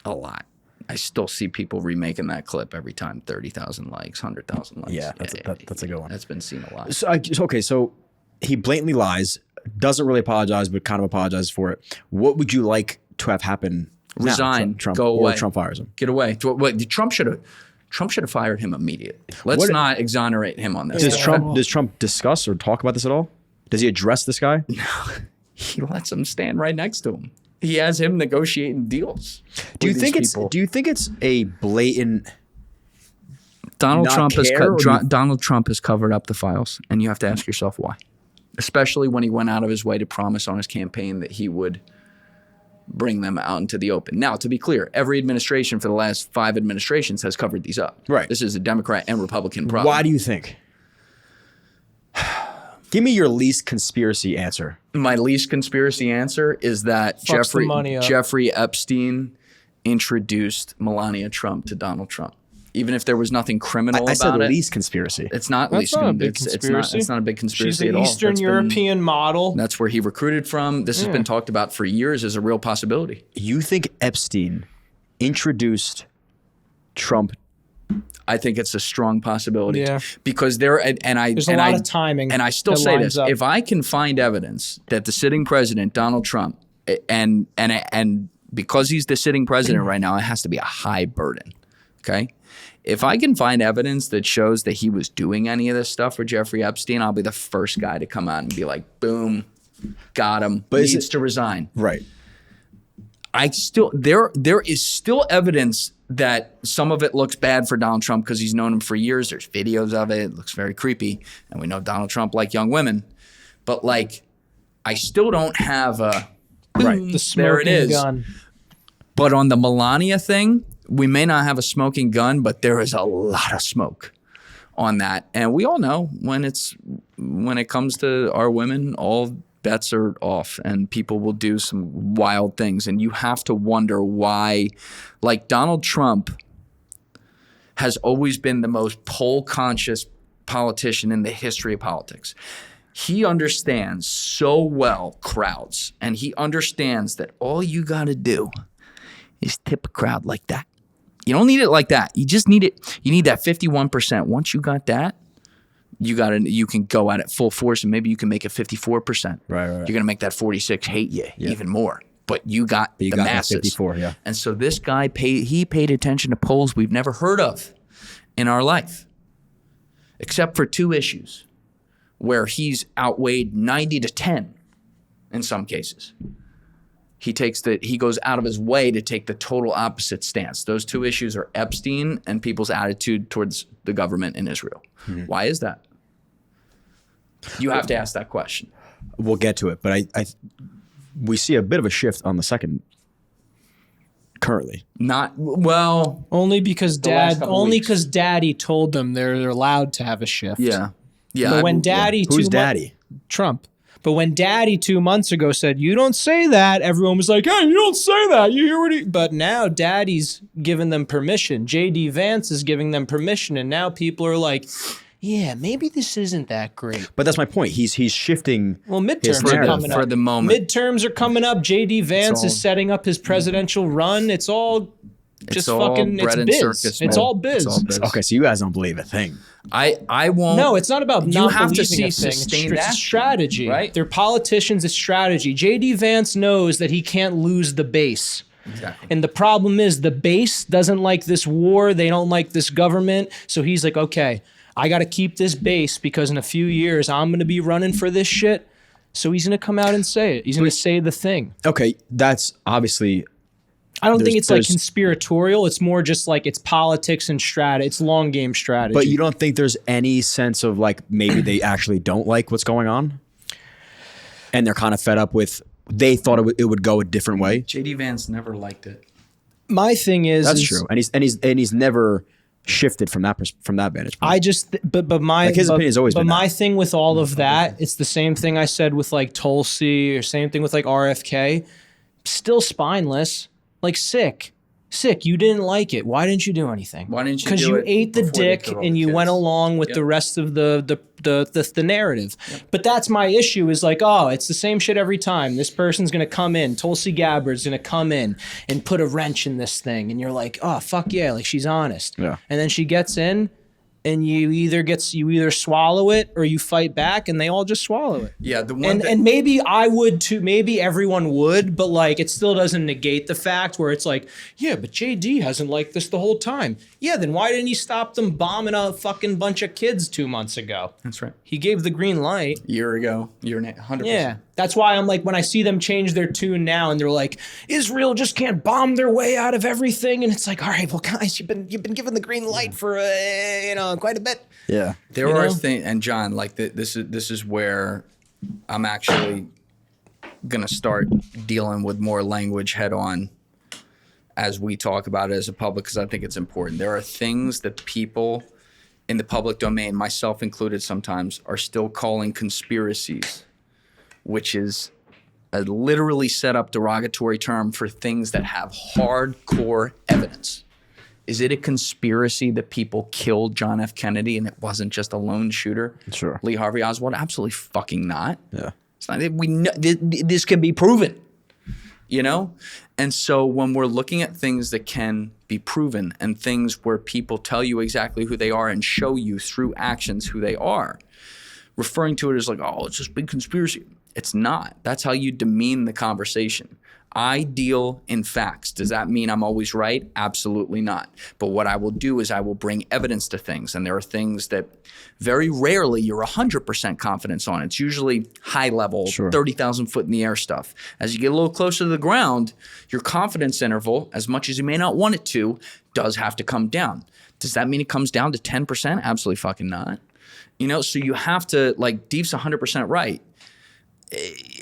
a lot. I still see people remaking that clip every time. 30,000 likes, 100,000 likes. Yeah, that's a good one. That's been seen a lot. So he blatantly lies, doesn't really apologize, but kind of apologizes for it. What would you like to have happen? Resign, Trump, go away. Or Trump fires him. Get away. Trump should have fired him immediately. Let's not exonerate him on this. Does Trump discuss or talk about this at all? Does he address this guy? No, he lets him stand right next to him. He has him negotiating deals. Do you think it's a blatant? Donald Trump has covered up the files, and you have to ask yourself why. Especially when he went out of his way to promise on his campaign that he would bring them out into the open. Now, to be clear, every administration for the last 5 administrations has covered these up. Right. This is a Democrat and Republican problem. Why do you think? Give me your least conspiracy answer. My least conspiracy answer is that Jeffrey Epstein introduced Melania Trump to Donald Trump. Even if there was nothing criminal about it. I said least conspiracy. It's not That's least not a big conspiracy. It's not a big conspiracy at all. She's an Eastern European model. That's where he recruited from. This has been talked about for years as a real possibility. You think Epstein introduced Trump? I think it's a strong possibility. Yeah. Because there's a lot of timing. And I still say this: if I can find evidence that the sitting president, Donald Trump, and because he's the sitting president right now, it has to be a high burden. Okay. If I can find evidence that shows that he was doing any of this stuff for Jeffrey Epstein, I'll be the first guy to come out and be like, boom, got him, but needs to resign. Right. There is still evidence that some of it looks bad for Donald Trump because he's known him for years. There's videos of it. It looks very creepy. And we know Donald Trump like young women. But like, I still don't have a, the smoking there it is. gun. But on the Melania thing, we may not have a smoking gun, but there is a lot of smoke on that. And we all know when it comes to our women, all bets are off and people will do some wild things. And you have to wonder why, like Donald Trump has always been the most poll conscious politician in the history of politics. He understands so well crowds, and he understands that all you got to do is tip a crowd like that. You don't need it like that. You just need it. You need that 51%. Once you got that, you can go at it full force, and maybe you can make it 54%. Right. You're going to make that 46 hate you even more. But you got the masses. 54, yeah. And so this guy paid attention to polls we've never heard of in our life, except for 2 issues where he's outweighed 90-10 in some cases. He goes out of his way to take the total opposite stance. Those 2 issues are Epstein and people's attitude towards the government in Israel. Mm-hmm. Why is that? You have to ask that question. We'll get to it, but we see a bit of a shift on the second currently. Not well, only because Daddy told them they're allowed to have a shift. Yeah. But when Daddy, who's Daddy? Trump. But when Daddy 2 months ago said, you don't say that, everyone was like, hey, you don't say that. You hear what he... But now Daddy's giving them permission. J.D. Vance is giving them permission. And now people are like, yeah, maybe this isn't that great. But that's my point. He's shifting. Well, midterms are coming up. For the moment. Midterms are coming up. J.D. Vance is setting up his presidential run. It's all... Just fucking, it's biz. Circus, it's all biz. Okay, so you guys don't believe a thing. I won't. No, it's not about you not have to believing see a thing. sustained It's strategy. Right? They're politicians. It's strategy. J.D. Vance knows that he can't lose the base. Exactly. And the problem is the base doesn't like this war. They don't like this government. So he's like, okay, I got to keep this base because in a few years I'm going to be running for this shit. So he's going to come out and say it. He's going to say the thing. Okay, that's obviously... I don't think it's like conspiratorial. It's more just like it's politics and strategy. It's long game strategy. But you don't think there's any sense of like maybe they actually don't like what's going on? And they're kind of fed up with, they thought it would go a different way? J.D. Vance never liked it. My thing is... That's true. And he's never shifted from that vantage point. But my... his opinion's always been my that. thing with all of that, it's the same thing I said with like Tulsi or same thing with like RFK. Still spineless. Like sick. Sick, you didn't like it. Why didn't you do anything? Why didn't you Because do you it ate the before they dick killed all and the you kids? went along with Yep. the rest of the narrative. Yep. But that's my issue is like, oh, it's the same shit every time. This person's going to come in. Tulsi Gabbard's going to come in and put a wrench in this thing. And you're like, oh, fuck yeah. Like, she's honest. Yeah. And then she gets in and you either swallow it or you fight back, and they all just swallow it. Yeah, the one And maybe I would too. Maybe everyone would, but like it still doesn't negate the fact where it's like, yeah, but JD hasn't liked this the whole time. Yeah, then why didn't he stop them bombing a fucking bunch of kids 2 months ago? That's right. He gave the green light. Year ago, 100%. Yeah, that's why I'm like, when I see them change their tune now, and they're like, Israel just can't bomb their way out of everything, and it's like, all right, well, guys, you've been given the green light for quite a bit. Yeah. There are things, and John, like this is where I'm actually gonna start dealing with more language head on as we talk about it as a public, because I think it's important. There are things that people in the public domain, myself included sometimes, are still calling conspiracies, which is a literally set up derogatory term for things that have hardcore evidence. Is it a conspiracy that people killed John F. Kennedy and it wasn't just a lone shooter? Sure. Lee Harvey Oswald? Absolutely fucking not. Yeah. It's not. We know, this can be proven, you know? And so when we're looking at things that can be proven and things where people tell you exactly who they are and show you through actions who they are, referring to it as like, oh, it's just big conspiracy. It's not. That's how you demean the conversation. I deal in facts. Does that mean I'm always right? Absolutely not. But what I will do is I will bring evidence to things. And there are things that very rarely you're 100% confidence on. It's usually high level, 30,000 foot in the air stuff. As you get a little closer to the ground, your confidence interval, as much as you may not want it to, does have to come down. Does that mean it comes down to 10%? Absolutely fucking not. You know, so you have to, like, Deef's 100% right.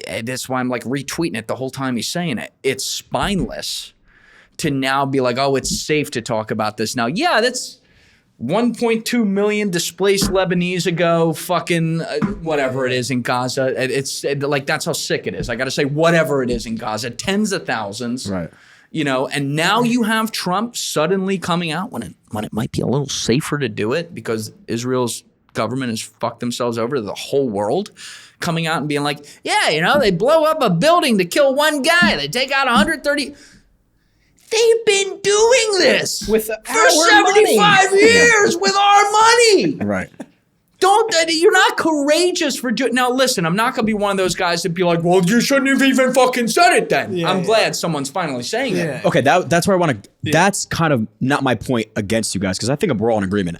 And that's why I'm like retweeting it the whole time he's saying it. It's spineless to now be like, oh, it's safe to talk about this now. Yeah, that's 1.2 million displaced Lebanese ago, fucking whatever it is in Gaza. It's like, that's how sick it is. I got to say, whatever it is in Gaza, tens of thousands. Right. You know, and now you have Trump suddenly coming out when it might be a little safer to do it because Israel's government has fucked themselves over to the whole world, coming out and being like, yeah, you know, they blow up a building to kill one guy. They take out 130. They've been doing this With for our 75 years with our money. Right. You're not courageous for doing. Now, listen, I'm not going to be one of those guys that be like, well, you shouldn't have even fucking said it then. Yeah, I'm glad someone's finally saying it. Okay, that's where I want to. That's kind of not my point against you guys, because I think we're all in agreement.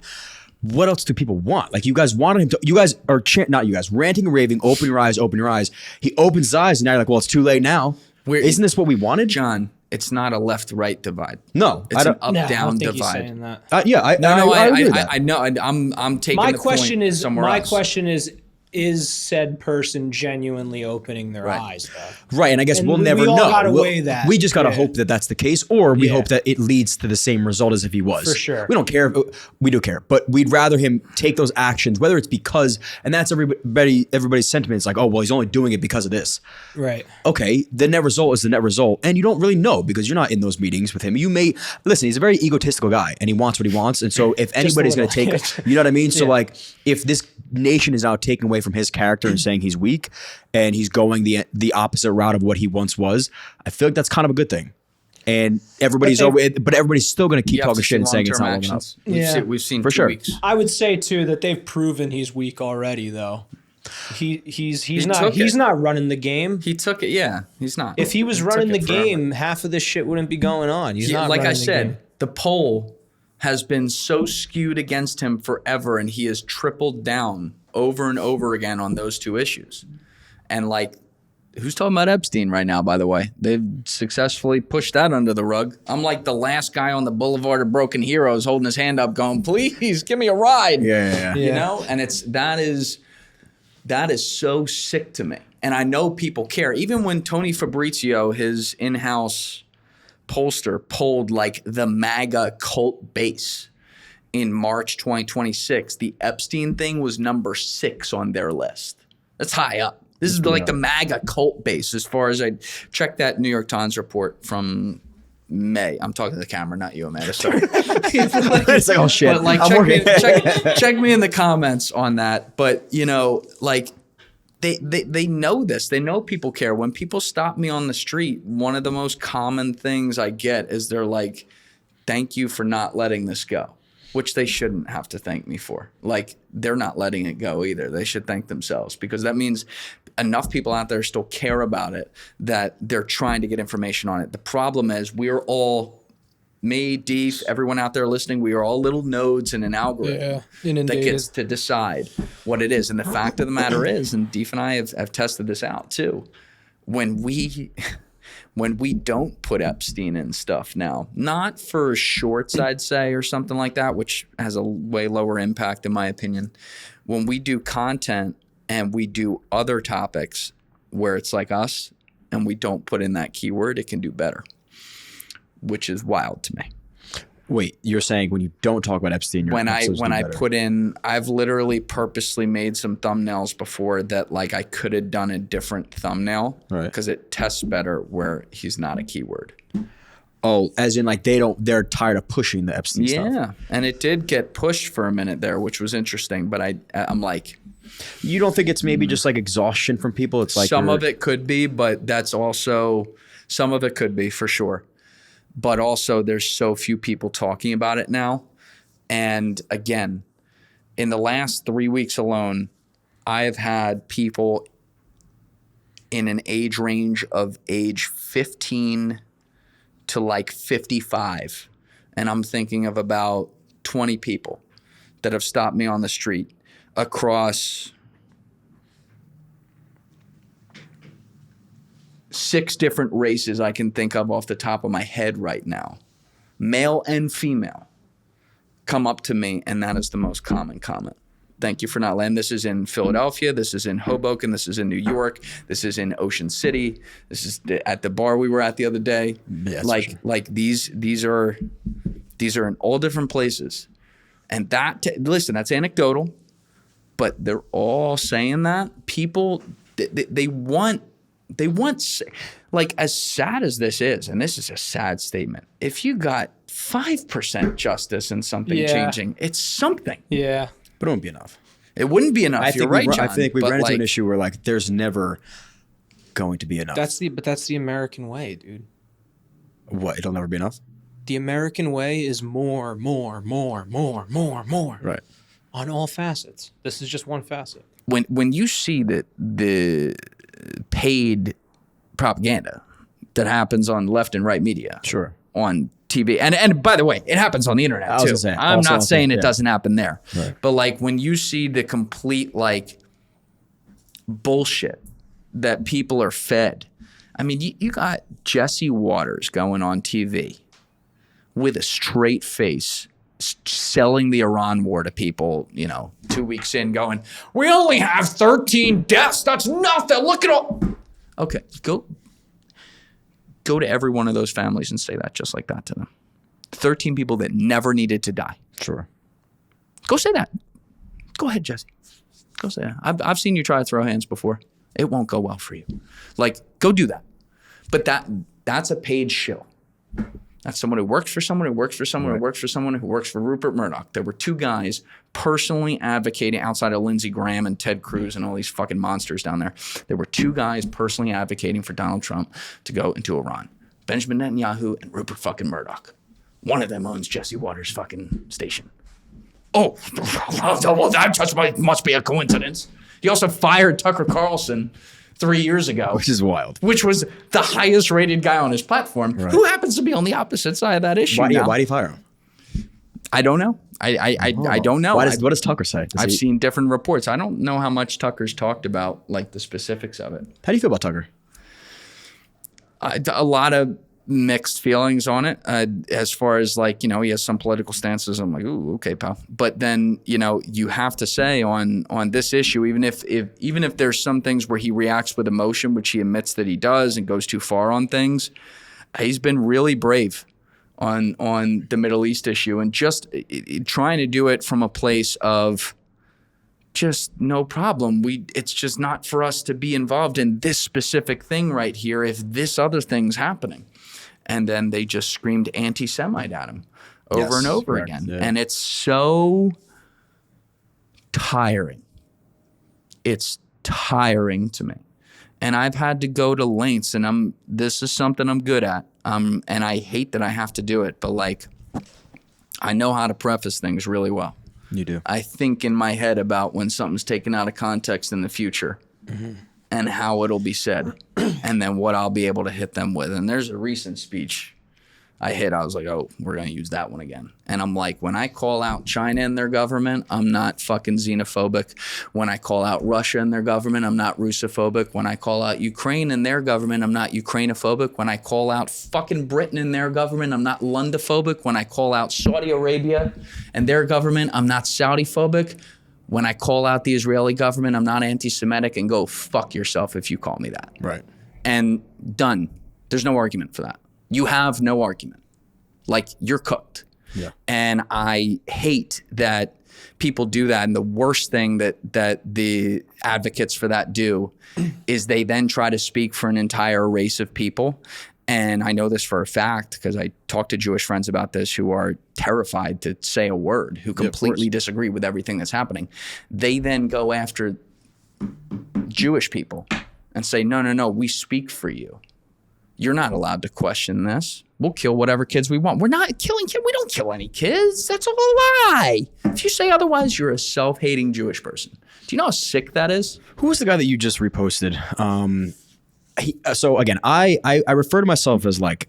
What else do people want? Like, you guys wanted him to. You guys are not you guys ranting and raving. Open your eyes. Open your eyes. He opens his eyes, and now you're like, well, it's too late now. Isn't this what we wanted, John? It's not a left-right divide. No, it's an up-down I don't think divide. He's saying that. I agree with that. I know. I'm taking My the question point is. somewhere My else. question is said person genuinely opening their eyes, though? Right, and I guess And we'll we never all know. gotta weigh that. We just got to Yeah. hope that that's the case, or we Yeah. hope that it leads to the same result as if he was. For sure. We don't care. We do care, but we'd rather him take those actions, whether it's because, and that's everybody's sentiment. It's like, oh, well, he's only doing it because of this. Right. Okay, the net result is the net result, and you don't really know because you're not in those meetings with him. You may listen. He's a very egotistical guy, and he wants what he wants. And so, if anybody's going to little. take, you know what I mean. So, Yeah. like, if this nation is now taken away from his character and saying he's weak, and he's going the opposite route of what he once was, I feel like that's kind of a good thing. And everybody's but everybody's still going to keep You have talking to shit and see saying it's long-term not long enough. actions. We've seen For 2 sure. weeks. I would say too that they've proven he's weak already, though. He's took it. not running the game. He took it. Yeah, he's not. If he was He running took the it forever. game, half of this shit wouldn't be going on. He's not like I running the said, game. the poll has been so skewed against him forever, and he has tripled down over and over again on those 2 issues. And like, who's talking about Epstein right now, by the way? They've successfully pushed that under the rug. I'm like the last guy on the Boulevard of Broken Heroes holding his hand up going, please give me a ride. Yeah. You know? And that is so sick to me. And I know people care. Even when Tony Fabrizio, his in-house pollster, polled like the MAGA cult base in March 2026, the Epstein thing was number 6 on their list. That's high up. This is like the MAGA cult base as far as I checked that New York Times report from May. I'm talking to the camera, not you, Amanda. Sorry. It's like, oh shit. But like, check me in the comments on that. But you know, like, they know this. They know people care. When people stop me on the street, one of the most common things I get is they're like, "Thank you for not letting this go," which they shouldn't have to thank me for. Like, they're not letting it go either. They should thank themselves, because that means enough people out there still care about it that they're trying to get information on it. The problem is we're all, me, Deef, everyone out there listening, we are all little nodes in an algorithm that gets to decide what it is. And the fact of the matter is, and Deef and I have tested this out too, when we don't put Epstein in stuff now, not for shorts, I'd say, or something like that, which has a way lower impact in my opinion. When we do content and we do other topics where it's like us and we don't put in that keyword, it can do better, which is wild to me. Wait, you're saying when you don't talk about Epstein, when I put in, I've literally purposely made some thumbnails before that, like, I could have done a different thumbnail because it tests better where he's not a keyword. Oh, as in like they're tired of pushing the Epstein stuff. Yeah, and it did get pushed for a minute there, which was interesting. But I'm like, you don't think it's maybe just like exhaustion from people? It's like some of it could be, but that's also some of it could be for sure. But also there's so few people talking about it now. And again, in the last 3 weeks alone, I have had people in an age range of age 15 to like 55. And I'm thinking of about 20 people that have stopped me on the street across 6 different races I can think of off the top of my head right now, male and female, come up to me, and that is the most common comment. Thank you for not letting. This is in Philadelphia. This is in Hoboken. This is in New York. This is in Ocean City. This is at the bar we were at the other day. Yes, like these are in all different places, and listen, that's anecdotal, but they're all saying that people they want, like, as sad as this is, and this is a sad statement, if you got 5% justice in something changing, it's something. Yeah. But it won't be enough. It wouldn't be enough. You're right, John. I think we but ran into an issue where like there's never going to be enough. That's the American way, dude. What? It'll never be enough? The American way is more. Right. On all facets. This is just one facet. When you see that the paid propaganda that happens on left and right media, Sure, on TV, and by the way, it happens on the internet too. I'm not saying it doesn't happen there, right. But like when you see the complete like bullshit that people are fed. I mean, you got Jesse Waters going on TV with a straight face, selling the Iran war to people, 2 weeks in, going, we only have 13 deaths. That's nothing. Look at all. Okay, go to every one of those families and say that just like that to them. 13 people that never needed to die. Sure. Go say that. Go ahead, Jesse. Go say that. I've seen you try to throw hands before. It won't go well for you. Like, go do that. But that's a paid shill. That's someone who works for someone who works for someone who works for someone who works for Rupert Murdoch. There were 2 guys personally advocating outside of Lindsey Graham and Ted Cruz and all these fucking monsters down there. There were 2 guys personally advocating for Donald Trump to go into Iran. Benjamin Netanyahu and Rupert fucking Murdoch. One of them owns Jesse Waters' fucking station. Oh, well, that just must be a coincidence. He also fired Tucker Carlson 3 years ago. Which is wild. Which was the highest rated guy on his platform, who happens to be on the opposite side of that issue. Why did he fire him? I don't know. I don't know. What does Tucker say? I've seen different reports. I don't know how much Tucker's talked about, like the specifics of it. How do you feel about Tucker? A lot of mixed feelings on it. As far as like, he has some political stances. I'm like, ooh, okay, pal. But then, you have to say on this issue, even if there's some things where he reacts with emotion, which he admits that he does and goes too far on things, he's been really brave on the Middle East issue and just trying to do it from a place of just no problem. It's just not for us to be involved in this specific thing right here if this other thing's happening. and then they just screamed anti-Semite at him over and over again. Yeah. And it's so tiring. It's tiring to me. And I've had to go to lengths, and this is something I'm good at. And I hate that I have to do it, but like, I know how to preface things really well. You do. I think in my head about when something's taken out of context in the future and how it'll be said and then what I'll be able to hit them with. And there's a recent speech I was like, oh, we're going to use that one again. And I'm like, when I call out China and their government, I'm not fucking xenophobic. When I call out Russia and their government, I'm not Russophobic. When I call out Ukraine and their government, I'm not Ukrainophobic. When I call out fucking Britain and their government, I'm not Londophobic. When I call out Saudi Arabia and their government, I'm not Saudi-phobic. When I call out the Israeli government, I'm not anti-Semitic, and go fuck yourself if you call me that. Right. And done. There's no argument for that. You have no argument. Like, you're cooked. Yeah. And I hate that people do that. And the worst thing that the advocates for that do is they then try to speak for an entire race of people. And I know this for a fact because I talk to Jewish friends about this who are terrified to say a word, who completely disagree with everything that's happening. They then go after Jewish people and say, no, we speak for you. You're not allowed to question this. We'll kill whatever kids we want. We're not killing kids. We don't kill any kids. That's a lie. If you say otherwise, you're a self-hating Jewish person. Do you know how sick that is? Who was the guy that you just reposted? So again, I refer to myself as like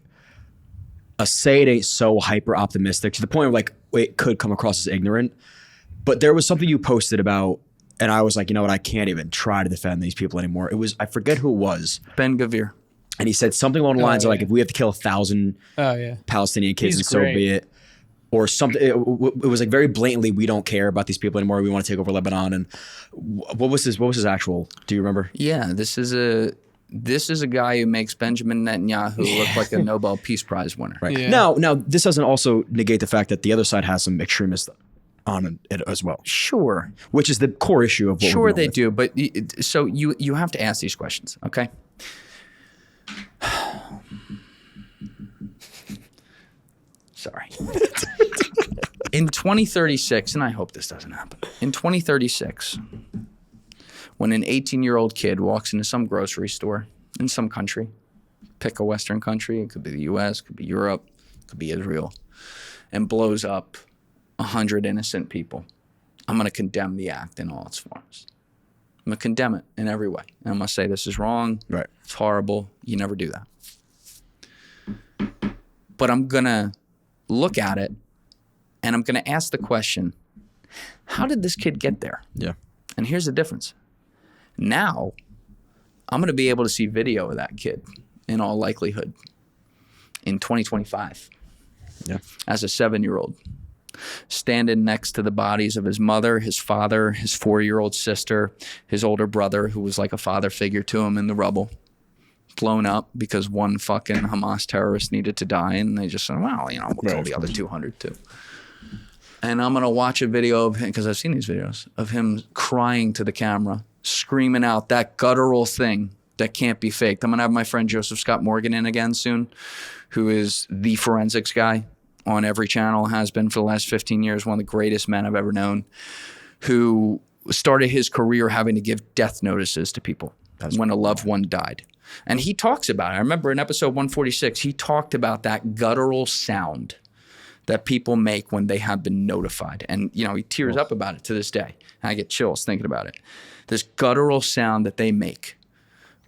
a say it ain't so hyper optimistic to the point where like it could come across as ignorant. But there was something you posted about, and I was like, you know what? I can't even try to defend these people anymore. It was, I forget who it was. Ben Gavir. And he said something along the lines of like, if we have to kill 1,000 Palestinian kids, and so be it. Or something. It was like very blatantly, we don't care about these people anymore. We want to take over Lebanon. And what was his actual? Do you remember? Yeah, this is a guy who makes Benjamin Netanyahu look like a Nobel Peace Prize winner. Right. Yeah. Now this doesn't also negate the fact that the other side has some extremists on it as well. Sure. Which is the core issue of what Sure they do, but so you have to ask these questions, okay? Sorry. In 2036, and I hope this doesn't happen, in 2036, when an 18-year-old kid walks into some grocery store in some country, pick a Western country, it could be the US, it could be Europe, it could be Israel, and blows up 100 innocent people, I'm going to condemn the act in all its forms. I'm going to condemn it in every way. And I'm going to say this is wrong. Right. It's horrible. You never do that. But I'm going to look at it and I'm going to ask the question, how did this kid get there? Yeah. And here's the difference. Now, I'm going to be able to see video of that kid in all likelihood in 2025. Yeah. As a 7-year-old, standing next to the bodies of his mother, his father, his 4-year-old sister, his older brother, who was like a father figure to him in the rubble, blown up because one fucking Hamas terrorist needed to die. And they just said, well, we'll kill the other 200 too. And I'm going to watch a video of him, because I've seen these videos, of him crying to the camera, screaming out that guttural thing that can't be faked. I'm going to have my friend Joseph Scott Morgan in again soon, who is the forensics guy on every channel, has been for the last 15 years, one of the greatest men I've ever known, who started his career having to give death notices to people when a loved one died. And he talks about it. I remember in episode 146, he talked about that guttural sound that people make when they have been notified. And, he tears up about it to this day. I get chills thinking about it. This guttural sound that they make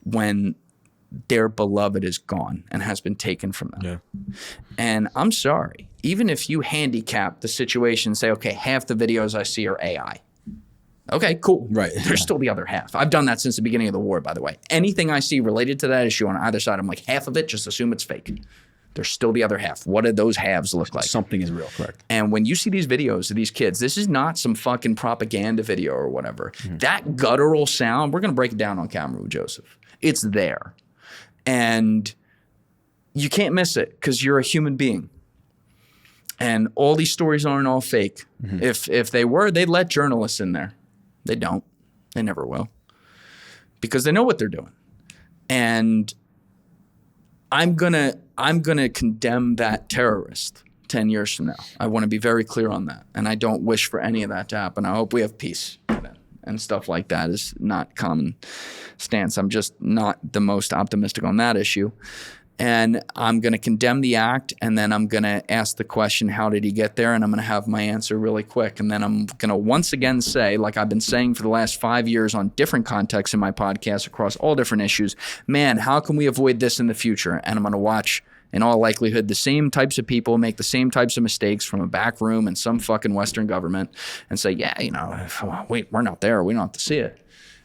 when their beloved is gone and has been taken from them. Yeah. And I'm sorry, even if you handicap the situation and say, okay, half the videos I see are AI. Okay, cool. Right. There's still the other half. I've done that since the beginning of the war, by the way. Anything I see related to that issue on either side, I'm like, half of it, just assume it's fake. There's still the other half. What do those halves look like? Something is real, correct. And when you see these videos of these kids, this is not some fucking propaganda video or whatever. Mm-hmm. That guttural sound, we're going to break it down on camera with Joseph. It's there. And you can't miss it because you're a human being. And all these stories aren't all fake. Mm-hmm. If they were, they'd let journalists in there. They don't. They never will. Because they know what they're doing. And I'm I'm going to condemn that terrorist 10 years from now. I want to be very clear on that. And I don't wish for any of that to happen. I hope we have peace. And stuff like that is not common stance. I'm just not the most optimistic on that issue. And I'm going to condemn the act, and then I'm going to ask the question, how did he get there? And I'm going to have my answer really quick. And then I'm going to once again say, like I've been saying for the last 5 years on different contexts in my podcast across all different issues, man, how can we avoid this in the future? And I'm going to watch, in all likelihood, the same types of people make the same types of mistakes from a back room in some fucking Western government and say, yeah, we're not there. We don't have to see it.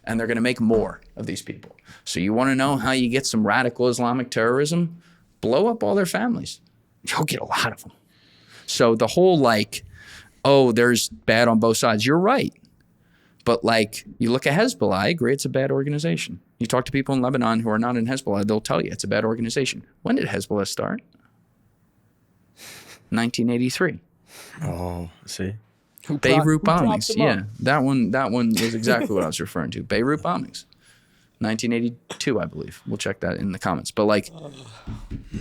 And they're going to make more of these people. So you want to know how you get some radical Islamic terrorism? Blow up all their families. You'll get a lot of them. So the whole there's bad on both sides. You're right. But you look at Hezbollah, I agree it's a bad organization. You talk to people in Lebanon who are not in Hezbollah, they'll tell you it's a bad organization. When did Hezbollah start? 1983. Oh, see? Beirut bombings. Yeah, that one was exactly what I was referring to. Beirut bombings. 1982, I believe. We'll check that in the comments. But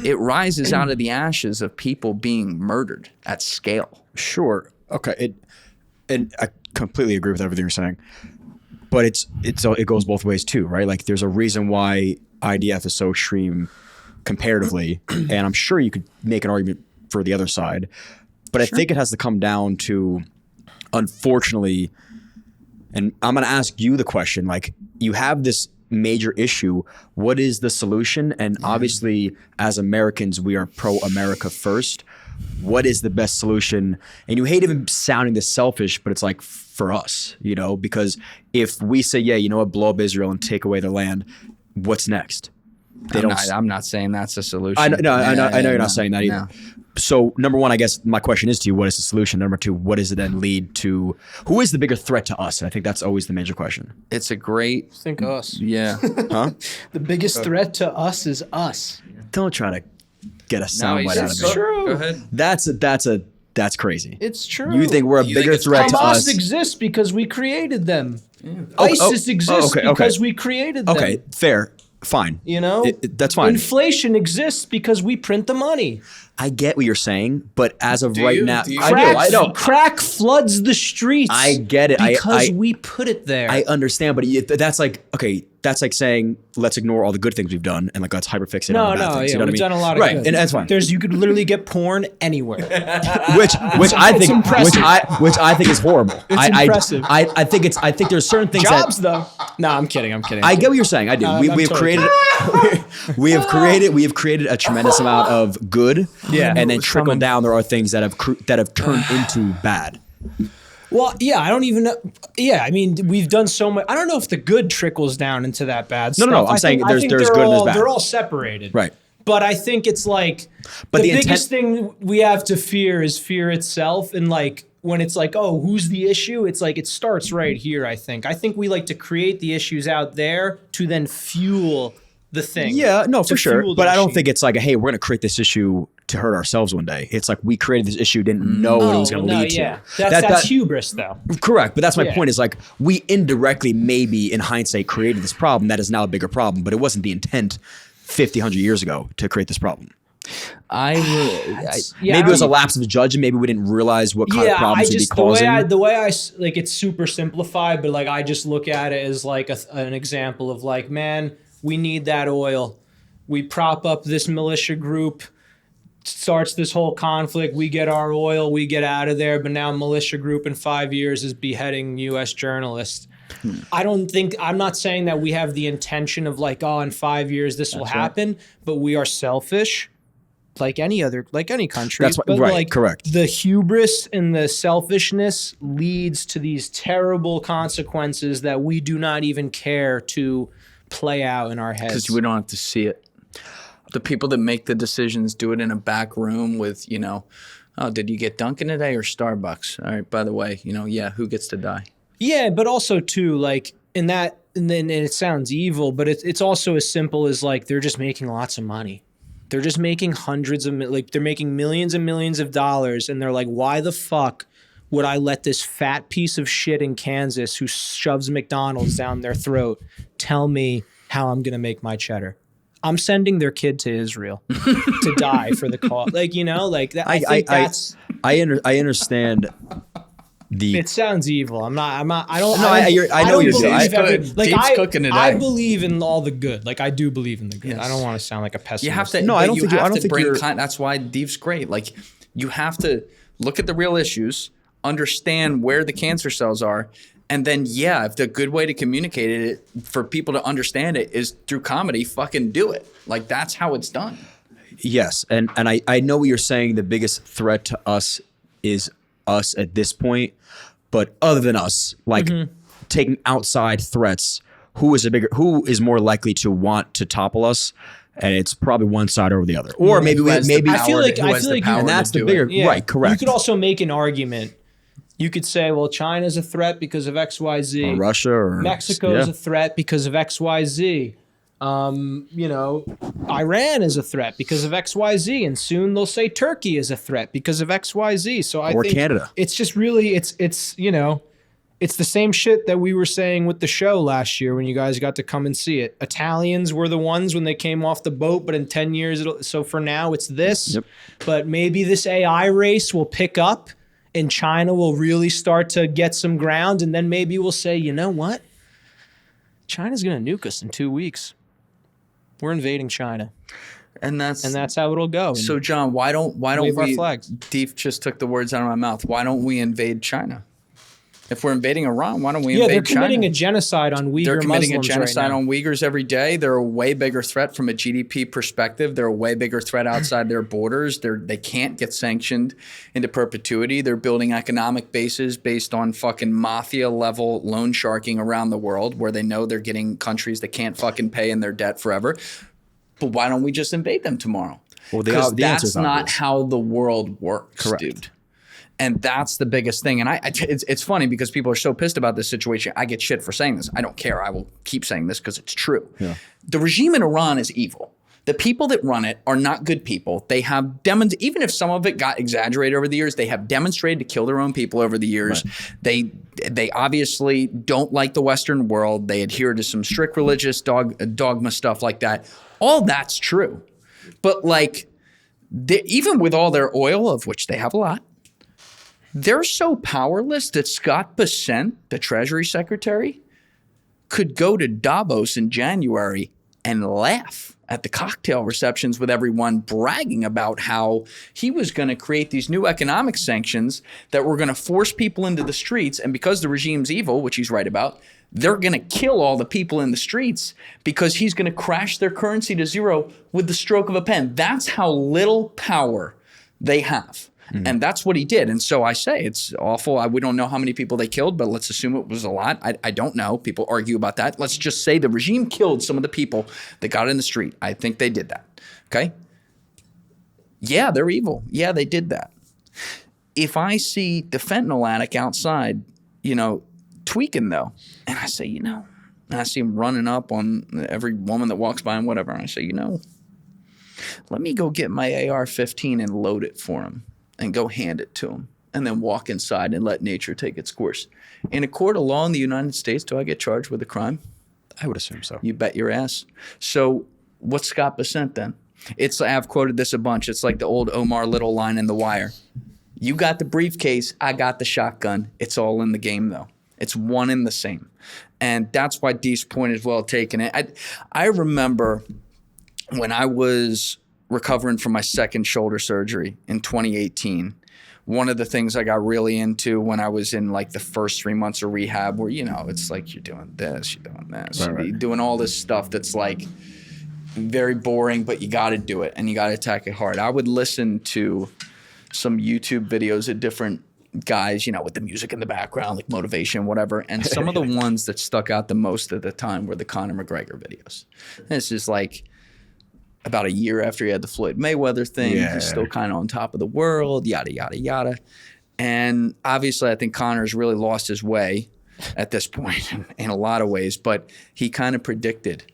it rises out of the ashes of people being murdered at scale. Sure. Okay. And I completely agree with everything you're saying. But it goes both ways too, right? There's a reason why IDF is so extreme comparatively, and I'm sure you could make an argument for the other side. But I think it has to come down to, unfortunately, and I'm going to ask you the question, you have this major issue. What is the solution? And obviously, as Americans, we are pro-America first. What is the best solution? And you hate even sounding this selfish, but it's for us, because if we say, yeah, blow up Israel and take away their land, what's next? I'm not saying that's a solution. I know you're not saying that either. No. So number one, I guess my question is to you, what is the solution? Number two, what does it then lead to? Who is the bigger threat to us? I think that's always the major question. It's a great... Think us. Yeah. Huh? The biggest threat to us is us. Don't try to get a soundbite out of me. It's true. Go ahead. That's crazy. It's true. You think we're a bigger threat to us? Hamas exists because we created them. Yeah. ISIS exists because we created them. Okay, fair. Fine. That's fine. Inflation exists because we print the money. I get what you're saying, but as of right now, I know. Crack floods the streets. I get it. Because we put it there. I understand, but that's that's like saying let's ignore all the good things we've done and let's hyperfixate on the bad things. We've done a lot of good. Right, and that's fine. You could literally get porn anywhere, which I think is horrible. It's impressive. I think there's certain things. Jobs though. No, I'm kidding. I get what you're saying. I do. We have created a tremendous amount of good. Yeah, and then trickle down. There are things that have turned into bad. Well, yeah, I don't even know. Yeah, I mean, we've done so much. I don't know if the good trickles down into that bad stuff. No. I'm saying there's good and there's bad. They're all separated. Right. But I think it's the biggest thing we have to fear is fear itself. And when it's who's the issue? It's it starts right here, I think. I think we like to create the issues out there to then fuel the thing. Yeah, no, for sure. But I don't think it's hey, we're going to create this issue to hurt ourselves one day. It's we created this issue, didn't know what it was going to lead to. That's hubris, though. Correct. But that's my point is we indirectly, maybe in hindsight, created this problem that is now a bigger problem, but it wasn't the intent 50, 100 years ago to create this problem. Maybe it was a lapse of judgment. Maybe we didn't realize what kind of problems we'd be causing. The way I it's super simplified, but I just look at it as an example of man, we need that oil. We prop up this militia group, starts this whole conflict. We get our oil, we get out of there. But now militia group in 5 years is beheading U.S. journalists. I'm not saying that we have the intention of in 5 years this will happen, but we are selfish. Like any country. That's right, correct. The hubris and the selfishness leads to these terrible consequences that we do not even care to play out in our heads. Because we don't have to see it. The people that make the decisions do it in a back room with, oh, did you get Dunkin' today or Starbucks? All right, by the way, who gets to die? Yeah, but also too, in that, and it sounds evil, but it's also as simple as they're just making lots of money. They're just making they're making millions and millions of dollars, and they're why the fuck would I let this fat piece of shit in Kansas who shoves McDonald's down their throat tell me how I'm going to make my cheddar? I'm sending their kid to Israel to die for the cause. Like, you know, like that. I think that's. I understand. It sounds evil. I don't. No, I know you're saying. Deep's cooking today. I believe in all the good. Like I do believe in the good. Yes. I don't want to sound like a pessimist. You have to. No, I don't think. I don't think you're. That's why Deef's great. Like you have to look at the real issues, understand where the cancer cells are, and then if the good way to communicate it for people to understand it is through comedy, fucking do it. Like that's how it's done. Yes, and I know what you're saying. The biggest threat to us is us at this point, but other than us, like taking outside threats, who is more likely to want to topple us? And it's probably one side over the other, or maybe I feel like and that's the bigger right. Correct. You could also make an argument. You could say, well, China's a threat because of XYZ. Or Russia or Mexico is a threat because of XYZ. You know, Iran is a threat because of XYZ, and soon they'll say Turkey is a threat because of XYZ. So I think Canada. It's just really it's you know, it's the same shit that we were saying with the show last year when you guys got to come and see it. Italians were the ones when they came off the boat, but in 10 years so for now it's this. Yep. But maybe this AI race will pick up and China will really start to get some ground, and then maybe we'll say, you know what? China's going to nuke us in 2 weeks. We're invading China, and that's how it'll go. So, John, why don't wave our we? flags. Deef just took the words out of my mouth. Why don't we invade China? If we're invading Iran, why don't we invade China? Yeah, they're committing a genocide on Uyghur Muslims. They're committing a Muslims genocide right on Uyghurs every day. They're a way bigger threat from a GDP perspective. They're a way bigger threat outside their borders. They can't get sanctioned into perpetuity. They're building economic bases based on fucking mafia level loan sharking around the world, where they know they're getting countries that can't fucking pay in their debt forever. But why don't we just invade them tomorrow? Well, because that's answer's not obvious. how the world works, Correct. dude. And that's the biggest thing. And it's funny because people are so pissed about this situation. I get shit for saying this. I don't care. I will keep saying this because it's true. Yeah. The regime in Iran is evil. The people that run it are not good people. They have even if some of it got exaggerated over the years, they have demonstrated to kill their own people over the years. Right. They obviously don't like the Western world. They adhere to some strict religious dogma stuff like that. All that's true. But like, even with all their oil, of which they have a lot, they're so powerless that Scott Bessent, the Treasury Secretary, could go to Davos in January and laugh at the cocktail receptions with everyone, bragging about how he was going to create these new economic sanctions that were going to force people into the streets. And because the regime's evil, which he's right about, they're going to kill all the people in the streets because he's going to crash their currency to zero with the stroke of a pen. That's how little power they have. Mm-hmm. And that's what he did. And so I say it's awful. We don't know how many people they killed, but let's assume it was a lot. I don't know. People argue about that. Let's just say the regime killed some of the people that got in the street. I think they did that. Okay? Yeah, they're evil. Yeah, they did that. If I see the fentanyl addict outside, tweaking though, and I say, and I see him running up on every woman that walks by and whatever, and I say, let me go get my AR-15 and load it for him and go hand it to him and then walk inside and let nature take its course. In a court of law in the United States, do I get charged with a crime? I would assume so. You bet your ass. So what's Scott Bessent then? I've quoted this a bunch. It's like the old Omar Little line in The Wire. You got the briefcase, I got the shotgun. It's all in the game though. It's one and the same. And that's why Deef's point is well taken. I remember when I was recovering from my second shoulder surgery in 2018, one of the things I got really into when I was in like the first 3 months of rehab where, it's like you're doing this, you're doing this, right. You're doing all this stuff that's like very boring, but you got to do it and you got to attack it hard. I would listen to some YouTube videos of different guys, with the music in the background, like motivation, whatever. And some of the ones that stuck out the most at the time were the Conor McGregor videos. This is like about a year after he had the Floyd Mayweather thing. Yeah. He's still kind of on top of the world, yada, yada, yada. And obviously, I think Conor's really lost his way at this point in a lot of ways. But he kind of predicted,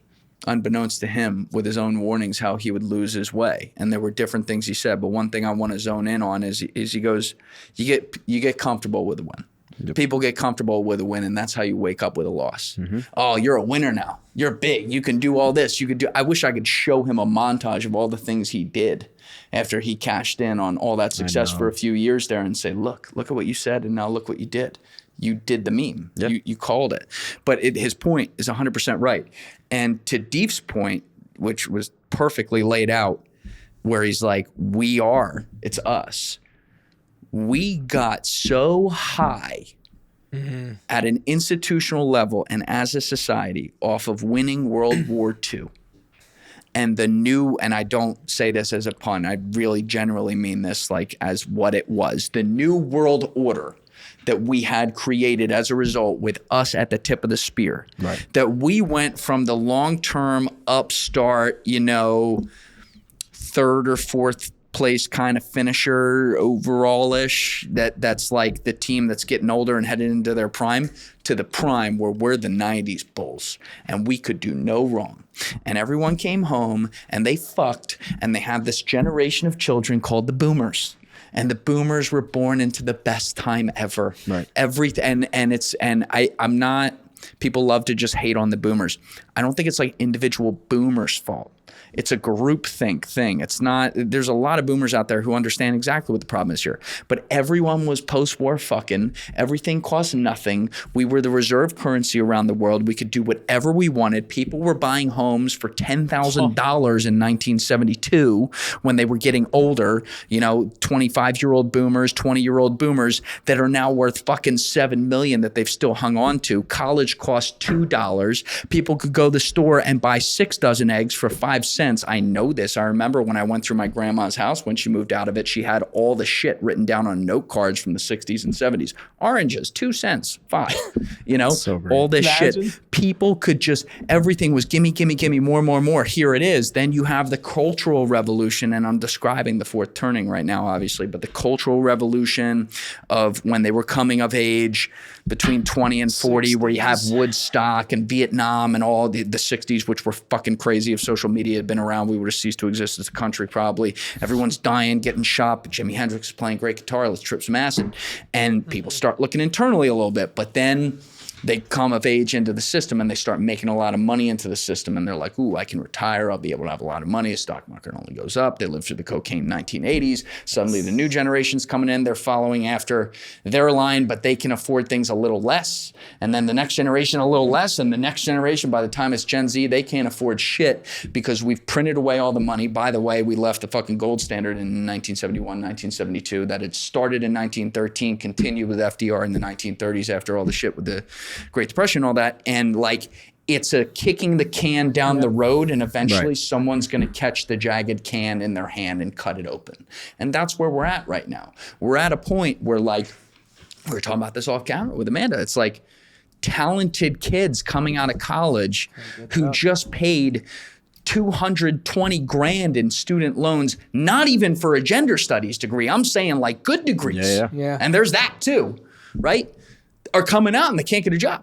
unbeknownst to him, with his own warnings, how he would lose his way. And there were different things he said. But one thing I want to zone in on is he goes, you get comfortable with a win. People get comfortable with a win, and that's how you wake up with a loss. Oh, you're a winner now. You're big. You can do all this. You could do. I wish I could show him a montage of all the things he did after he cashed in on all that success for a few years there, and say, look at what you said, and now look what you did. You did the meme. Yep. You called it. But his point is 100% right. And to Deef's point, which was perfectly laid out, where he's like, it's us. We got so high at an institutional level and as a society off of winning World War II. And and I don't say this as a pun, I really generally mean this like as what it was, the new world order that we had created as a result with us at the tip of the spear. Right. That we went from the long-term upstart, third or fourth place kind of finisher overall-ish, that's like the team that's getting older and headed into their prime, to the prime where we're the 90s Bulls and we could do no wrong. And everyone came home and they fucked, and they have this generation of children called the boomers. And the boomers were born into the best time ever. Right. I'm not, people love to just hate on the boomers. I don't think it's like individual boomers' fault. It's a groupthink thing. It's not, there's a lot of boomers out there who understand exactly what the problem is here. But everyone was post-war fucking. Everything cost nothing. We were the reserve currency around the world. We could do whatever we wanted. People were buying homes for $10,000 in 1972 when they were getting older. 25-year-old boomers, 20-year-old boomers that are now worth fucking $7 million that they've still hung on to. College cost $2. People could go to the store and buy 6 dozen eggs for 5 cents. I know this. I remember when I went through my grandma's house when she moved out of it, she had all the shit written down on note cards from the 60s and 70s. Oranges, 2 cents, 5. So all this shit. People could just, everything was gimme, more. Here it is. Then you have the cultural revolution, and I'm describing the fourth turning right now, obviously, but the cultural revolution of when they were coming of age between 20 and 40, 60s. Where you have Woodstock and Vietnam and all the 60s, which were fucking crazy. If social media had been around, we would have ceased to exist as a country probably. Everyone's dying, getting shot, but Jimi Hendrix is playing great guitar, let's trip some acid. And people start looking internally a little bit, but then they come of age into the system and they start making a lot of money into the system, and they're like, ooh, I can retire, I'll be able to have a lot of money, the stock market only goes up. They lived through the cocaine 1980s. Suddenly the new generation's coming in, they're following after their line, but they can afford things a little less. And then the next generation a little less, and the next generation, by the time it's Gen Z, they can't afford shit because we've printed away all the money. By the way, we left the fucking gold standard in 1971, 1972, that had started in 1913, continued with FDR in the 1930s after all the shit with the Great Depression and all that, and like it's a kicking the can down the road, and eventually someone's going to catch the jagged can in their hand and cut it open. And that's where we're at right now. We're at a point where, like, we were talking about this off camera with Amanda, it's like talented kids coming out of college who just paid $220,000 in student loans, not even for a gender studies degree. I'm saying like good degrees. Yeah. And there's that too, right? Are coming out and they can't get a job.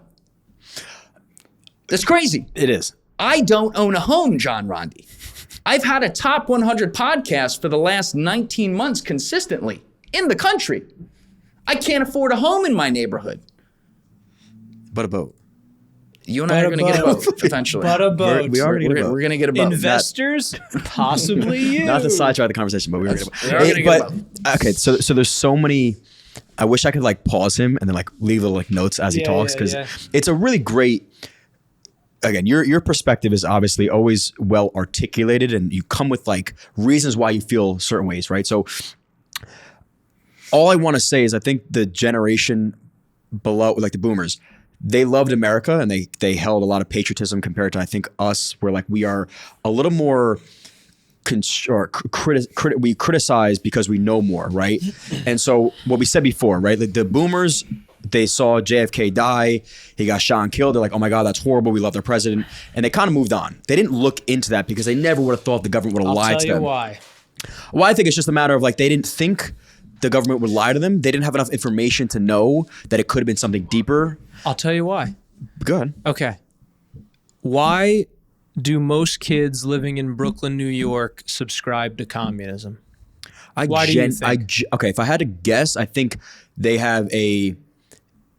That's crazy. It is. I don't own a home, John Rondi. I've had a top 100 podcast for the last 19 months consistently in the country. I can't afford a home in my neighborhood. But a boat. You and I are going to get a boat eventually. But a boat. We are going to get a boat. We're going to get a boat. Investors, possibly you. Not to sidetrack the conversation, but we are going to get a boat. Okay, so there's so many. I wish I could like pause him and then like leave little like notes as he talks, because it's a really great. Again, your perspective is obviously always well articulated, and you come with like reasons why you feel certain ways, right? So all I want to say is I think the generation below, like the boomers, they loved America and they held a lot of patriotism compared to, I think, us, where like we are a little more we criticize because we know more, right? And so what we said before, right? Like the boomers, they saw JFK die, he got shot and killed. They're like, oh my God, that's horrible. We love their president. And they kind of moved on. They didn't look into that because they never would have thought the government would have lied to them. I'll tell you why. Well, I think it's just a matter of like, they didn't think the government would lie to them. They didn't have enough information to know that it could have been something deeper. I'll tell you why. Go ahead. Okay. Why do most kids living in Brooklyn, New York subscribe to communism? Why do you think? Okay, if I had to guess, I think they have a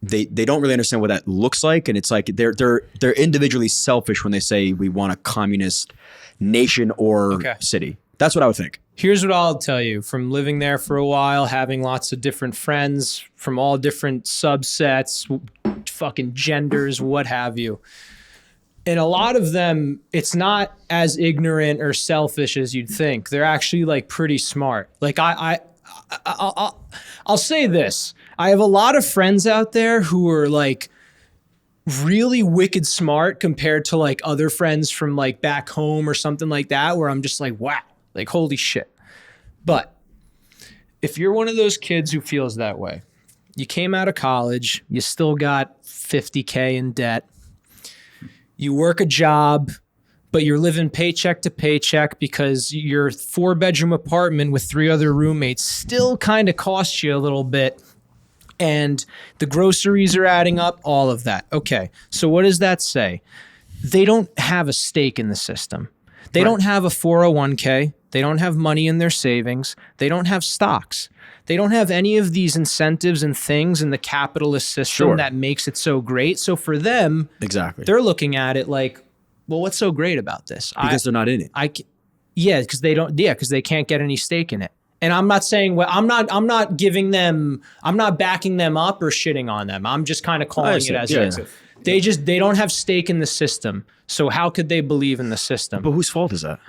they don't really understand what that looks like, and it's like they're individually selfish when they say we want a communist nation or city. That's what I would think. Here's what I'll tell you from living there for a while, having lots of different friends from all different subsets, fucking genders, what have you. And a lot of them, it's not as ignorant or selfish as you'd think. They're actually like pretty smart. Like I'll say this. I have a lot of friends out there who are like really wicked smart compared to like other friends from like back home or something like that, where I'm just like, wow, like holy shit. But if you're one of those kids who feels that way, you came out of college, you still got $50K in debt, you work a job, but you're living paycheck to paycheck because your 4-bedroom apartment with 3 other roommates still kind of costs you a little bit, and the groceries are adding up, all of that. Okay, so what does that say? They don't have a stake in the system. They don't have a 401k. They don't have money in their savings. They don't have stocks. They don't have any of these incentives and things in the capitalist system that makes it so great. So for them, they're looking at it like, well, what's so great about this? Because they're not in it. Because they don't. Yeah, because they can't get any stake in it. And I'm not saying, well, I'm not backing them up or shitting on them. I'm just kind of calling it as it is. They don't have stake in the system. So how could they believe in the system? But whose fault is that?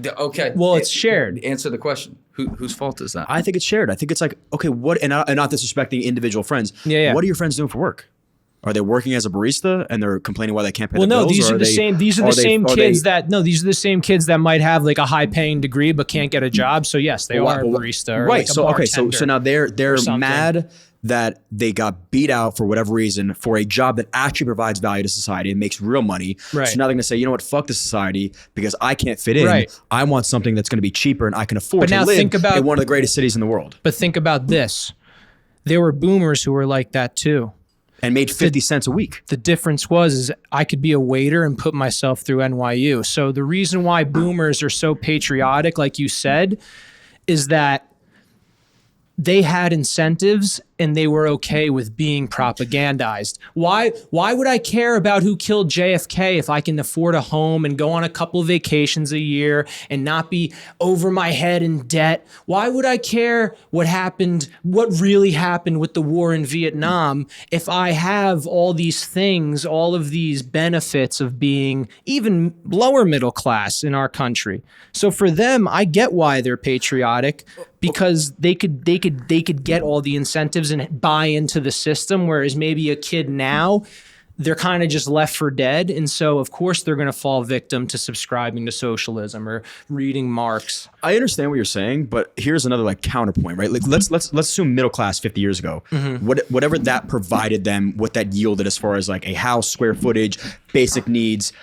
Okay. Well, it's shared. Answer the question. Whose fault is that? I think it's shared. I think it's like, okay, what, and not disrespecting individual friends. Yeah. What are your friends doing for work? Are they working as a barista and they're complaining why they can't pay the bills? These are the same kids that might have like a high paying degree but can't get a job. So yes, they are a barista. Or right. Like so now they're mad that they got beat out for whatever reason for a job that actually provides value to society and makes real money. Right. So now they're going to say, you know what, fuck the society because I can't fit in. Right. I want something that's going to be cheaper and I can afford to live in one of the greatest cities in the world. But think about this. There were boomers who were like that too. And made 50 cents a week. The difference is I could be a waiter and put myself through NYU. So the reason why boomers are so patriotic, like you said, is that they had incentives and they were okay with being propagandized. Why would I care about who killed JFK if I can afford a home and go on a couple of vacations a year and not be over my head in debt? Why would I care what really happened with the war in Vietnam if I have all these things, all of these benefits of being even lower middle class in our country? So for them, I get why they're patriotic, because they could get all the incentives and buy into the system, whereas maybe a kid now, they're kind of just left for dead. And so, of course, they're going to fall victim to subscribing to socialism or reading Marx. I understand what you're saying, but here's another like counterpoint, right? Like let's assume middle class 50 years ago, whatever that provided them, what that yielded as far as like a house, square footage, basic needs,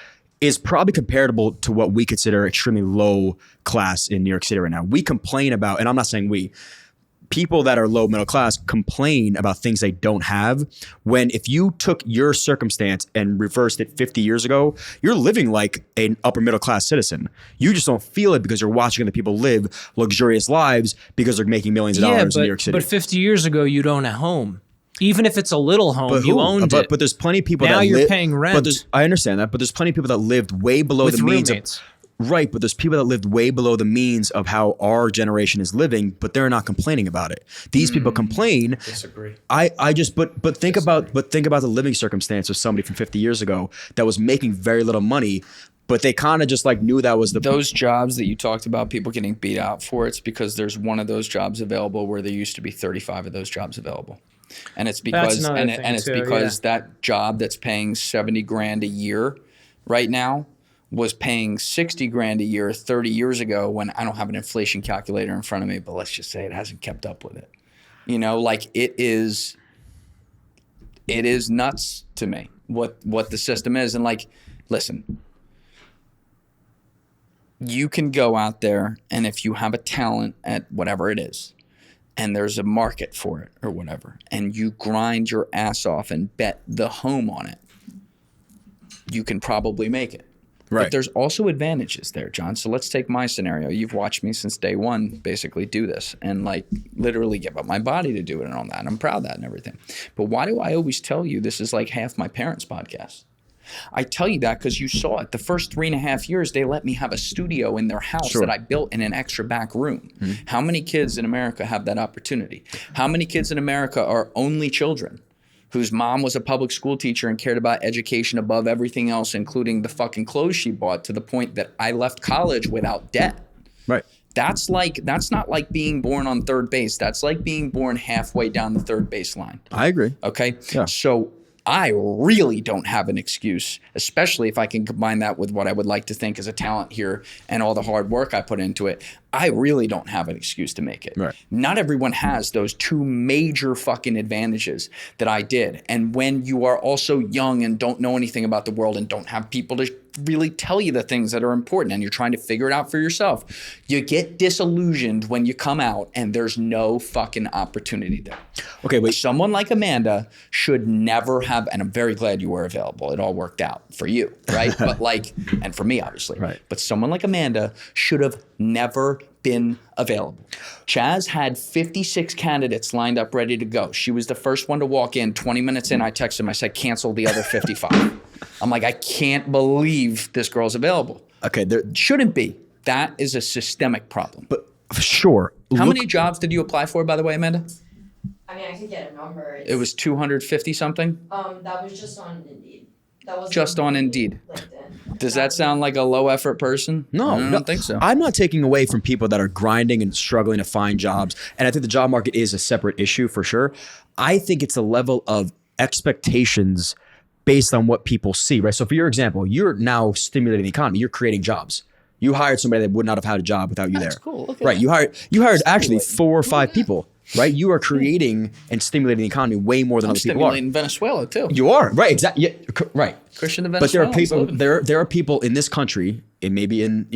is probably comparable to what we consider extremely low class in New York City right now. We complain about, and I'm not saying people that are low middle class complain about things they don't have, when if you took your circumstance and reversed it 50 years ago, you're living like an upper middle class citizen. You just don't feel it because you're watching other people live luxurious lives because they're making millions of dollars in New York City. But 50 years ago, you'd own a home. Even if it's a little home, you owned it. But there's plenty of people now you're paying rent. I understand that, but there's plenty of people that lived way below the means roommates. Right, but there's people that lived way below the means of how our generation is living, but they're not complaining about it. These people complain. Disagree. But think about the living circumstance of somebody from 50 years ago that was making very little money, but they kind of just like knew that was those jobs that you talked about, people getting beat out for. It's because there's one of those jobs available where there used to be 35 of those jobs available. And it's because that job that's paying $70,000 a year right now was paying $60,000 a year 30 years ago, when I don't have an inflation calculator in front of me, but let's just say it hasn't kept up with it. You know, like it is nuts to me what the system is. And like, listen, you can go out there, and if you have a talent at whatever it is, and there's a market for it or whatever, and you grind your ass off and bet the home on it, you can probably make it. Right. But there's also advantages there, John. So let's take my scenario. You've watched me since day one basically do this and like literally give up my body to do it and all that. And I'm proud of that and everything. But why do I always tell you this is like half my parents' podcast? I tell you that because you saw it. The first 3.5 years, they let me have a studio in their house that I built in an extra back room. How many kids in America have that opportunity? How many kids in America are only children whose mom was a public school teacher and cared about education above everything else, including the fucking clothes she bought, to the point that I left college without debt? Right. That's not like being born on third base. That's like being born halfway down the third base line. I agree. Okay? Yeah. So I really don't have an excuse, especially if I can combine that with what I would like to think is a talent here and all the hard work I put into it. I really don't have an excuse to make it. Right. Not everyone has those two major fucking advantages that I did. And when you are also young and don't know anything about the world and don't have people to really tell you the things that are important and you're trying to figure it out for yourself, you get disillusioned when you come out and there's no fucking opportunity there. Okay, wait. Someone like Amanda should never have, and I'm very glad you were available. It all worked out for you, right? But like, and for me, obviously. Right. But someone like Amanda should have never been available. Chaz had 56 candidates lined up ready to go. She was the first one to walk in. 20 minutes in, I texted him. I said, cancel the other 55. I'm like, I can't believe this girl's available. Okay, there Shouldn't be. That is a systemic problem. but sure. How many jobs did you apply for, by the way, Amanda? I mean, I could get a number. It was 250 something? That was just on Indeed. That was Just on Indeed. LinkedIn. Does that sound like a low effort person? No, I don't think so. I'm not taking away from people that are grinding and struggling to find jobs. And I think the job market is a separate issue for sure. I think it's a level of expectations based on what people see, right? So for your example, you're now stimulating the economy. You're creating jobs. You hired somebody that would not have had a job without you there. Cool. Look at Right. that. You hired actually 4 or 5 people, right? You are creating and stimulating the economy way more than other people are. Stimulating Venezuela too. You are, right, exactly. Yeah, right. Christian to But there are Venezuela. people there are people in this country, and maybe in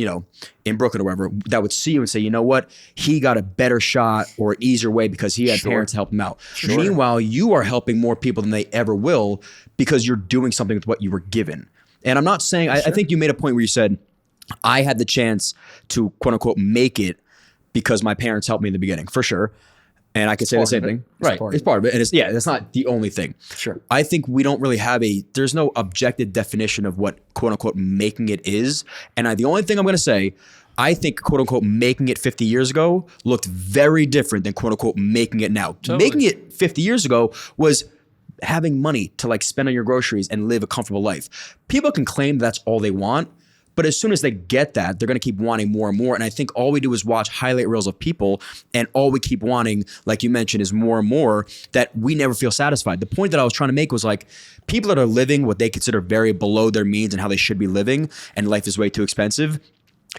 Brooklyn or wherever, that would see you and say, you know what, he got a better shot or an easier way because he had parents to help him out. Meanwhile, you are helping more people than they ever will because you're doing something with what you were given. And I'm not saying I think you made a point where you said I had the chance to quote unquote make it because my parents helped me in the beginning, for sure. And I could say the same thing. Right. It's part of it. And that's not the only thing. Sure. I think we don't really have there's no objective definition of what quote unquote making it is. And the only thing I'm going to say, I think quote unquote making it 50 years ago looked very different than quote unquote making it now. Totally. Making it 50 years ago was having money to like spend on your groceries and live a comfortable life. People can claim that's all they want, but as soon as they get that, they're going to keep wanting more and more. And I think all we do is watch highlight reels of people, and all we keep wanting, like you mentioned, is more and more, that we never feel satisfied. The point that I was trying to make was like, people that are living what they consider very below their means and how they should be living, and life is way too expensive,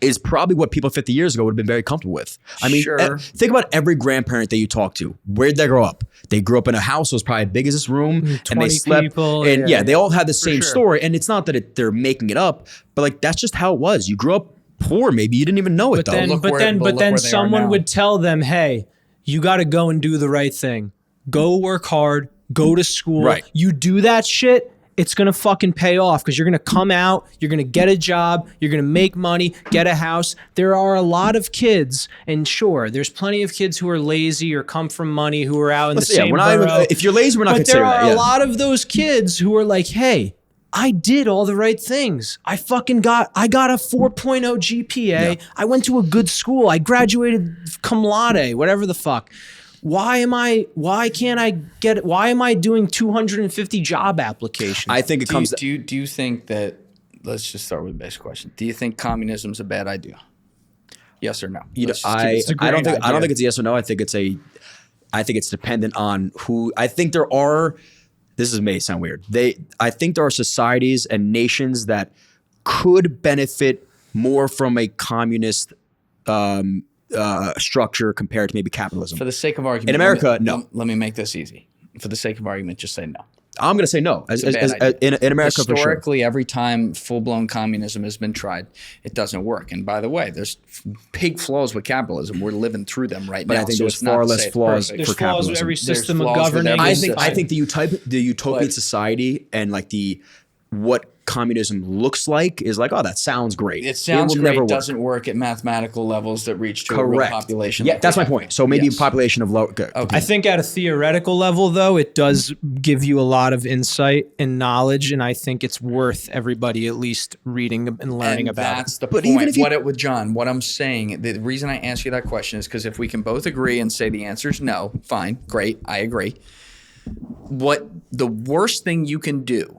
is probably what people 50 years ago would have been very comfortable with. I mean, Sure. Think about every grandparent that you talk to. Where'd they grow up? They grew up in a house that was probably as big as this room, and 20 they slept. people, And yeah. they all had the same story. And it's not that they're making it up, but like that's just how it was. You grew up poor, maybe you didn't even know it though. But look then where they are someone now. would tell them, hey, you got to go and do the right thing. Go work hard, go to school. Right. You do that shit, it's going to fucking pay off because you're going to come out, you're going to get a job, you're going to make money, get a house. There are a lot of kids, and sure, there's plenty of kids who are lazy or come from money who are out in the same borough. If you're lazy, we're not But there considering are that. Yeah. a lot of those kids who are like, hey, I did all the right things. I got a 4.0 GPA. Yeah. I went to a good school. I graduated cum laude, whatever the fuck. Why am I doing 250 job applications? I think it comes. Do you think that? Let's just start with the basic question. Do you think communism's a bad idea? Yes or no? I don't think it's a yes or no. I think it's dependent on who. I think there are. May sound weird. I think there are societies and nations that could benefit more from a communist structure compared to maybe capitalism. For the sake of argument, In America, no. Let me make this easy. For the sake of argument, just say no. I'm going to say no. In America, for sure. Historically, every time full-blown communism has been tried, it doesn't work. And by the way, there's big flaws with capitalism. We're living through them right now. But I think so there's it's not far to less say it's flaws perfect. There's for flaws with capitalism. every There's system of flaws with governance. every I think the utopian But- society and like the what communism looks like is like, oh, that sounds great. It sounds will great. never work. Doesn't work at mathematical levels that reach to a real Correct. population. Yeah, like that's we my have. point. So maybe Yes. a population of low. I think at a theoretical level, though, it does give you a lot of insight and knowledge, and I think it's worth everybody at least reading and learning And about that's it. the But point. even if you- With John, what I'm saying, the reason I ask you that question is because if we can both agree and say the answer is no, fine, great, I agree. What the worst thing you can do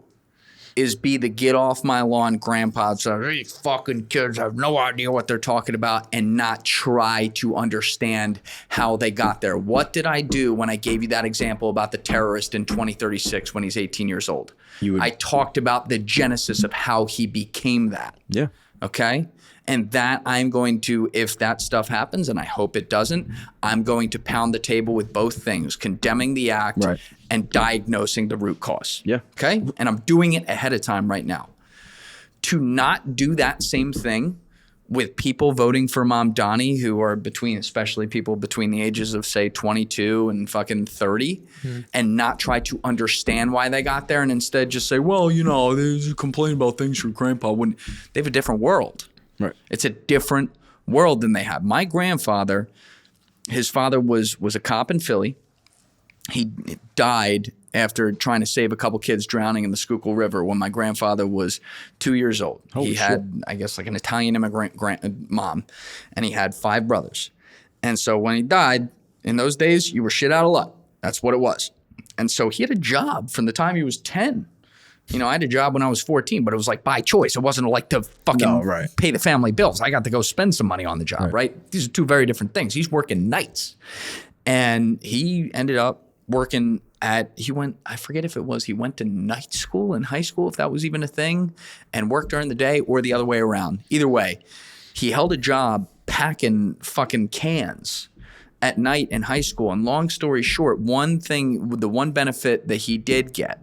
is be the get off my lawn grandpa. So these fucking kids have no idea what they're talking about and not try to understand how they got there. What did I do when I gave you that example about the terrorist in 2036 when he's 18 years old? I talked about the genesis of how he became that. Yeah. Okay? And that I'm going to, if that stuff happens, and I hope it doesn't, I'm going to pound the table with both things, condemning the act Right. and diagnosing the root cause. Yeah. Okay? And I'm doing it ahead of time right now. To not do that same thing with people voting for Mamdani who are especially people between the ages of, say, 22 and fucking 30, and not try to understand why they got there and instead just say, well, they complain about things your grandpa wouldn't. They have a different world. Right. It's a different world than they have. My grandfather, his father was a cop in Philly. He died after trying to save a couple kids drowning in the Schuylkill River when my grandfather was 2 years old. He had, I guess, like an Italian immigrant mom, and he had 5 brothers. And so when he died, in those days, you were shit out of luck. That's what it was. And so he had a job from the time he was 10. I had a job when I was 14, but it was like by choice. It wasn't like to fucking pay the family bills. I got to go spend some money on the job, right? These are two very different things. He's working nights. And he ended up working I forget if it was, he went to night school in high school, if that was even a thing, and worked during the day or the other way around. Either way, he held a job packing fucking cans at night in high school. And long story short, the one benefit that he did get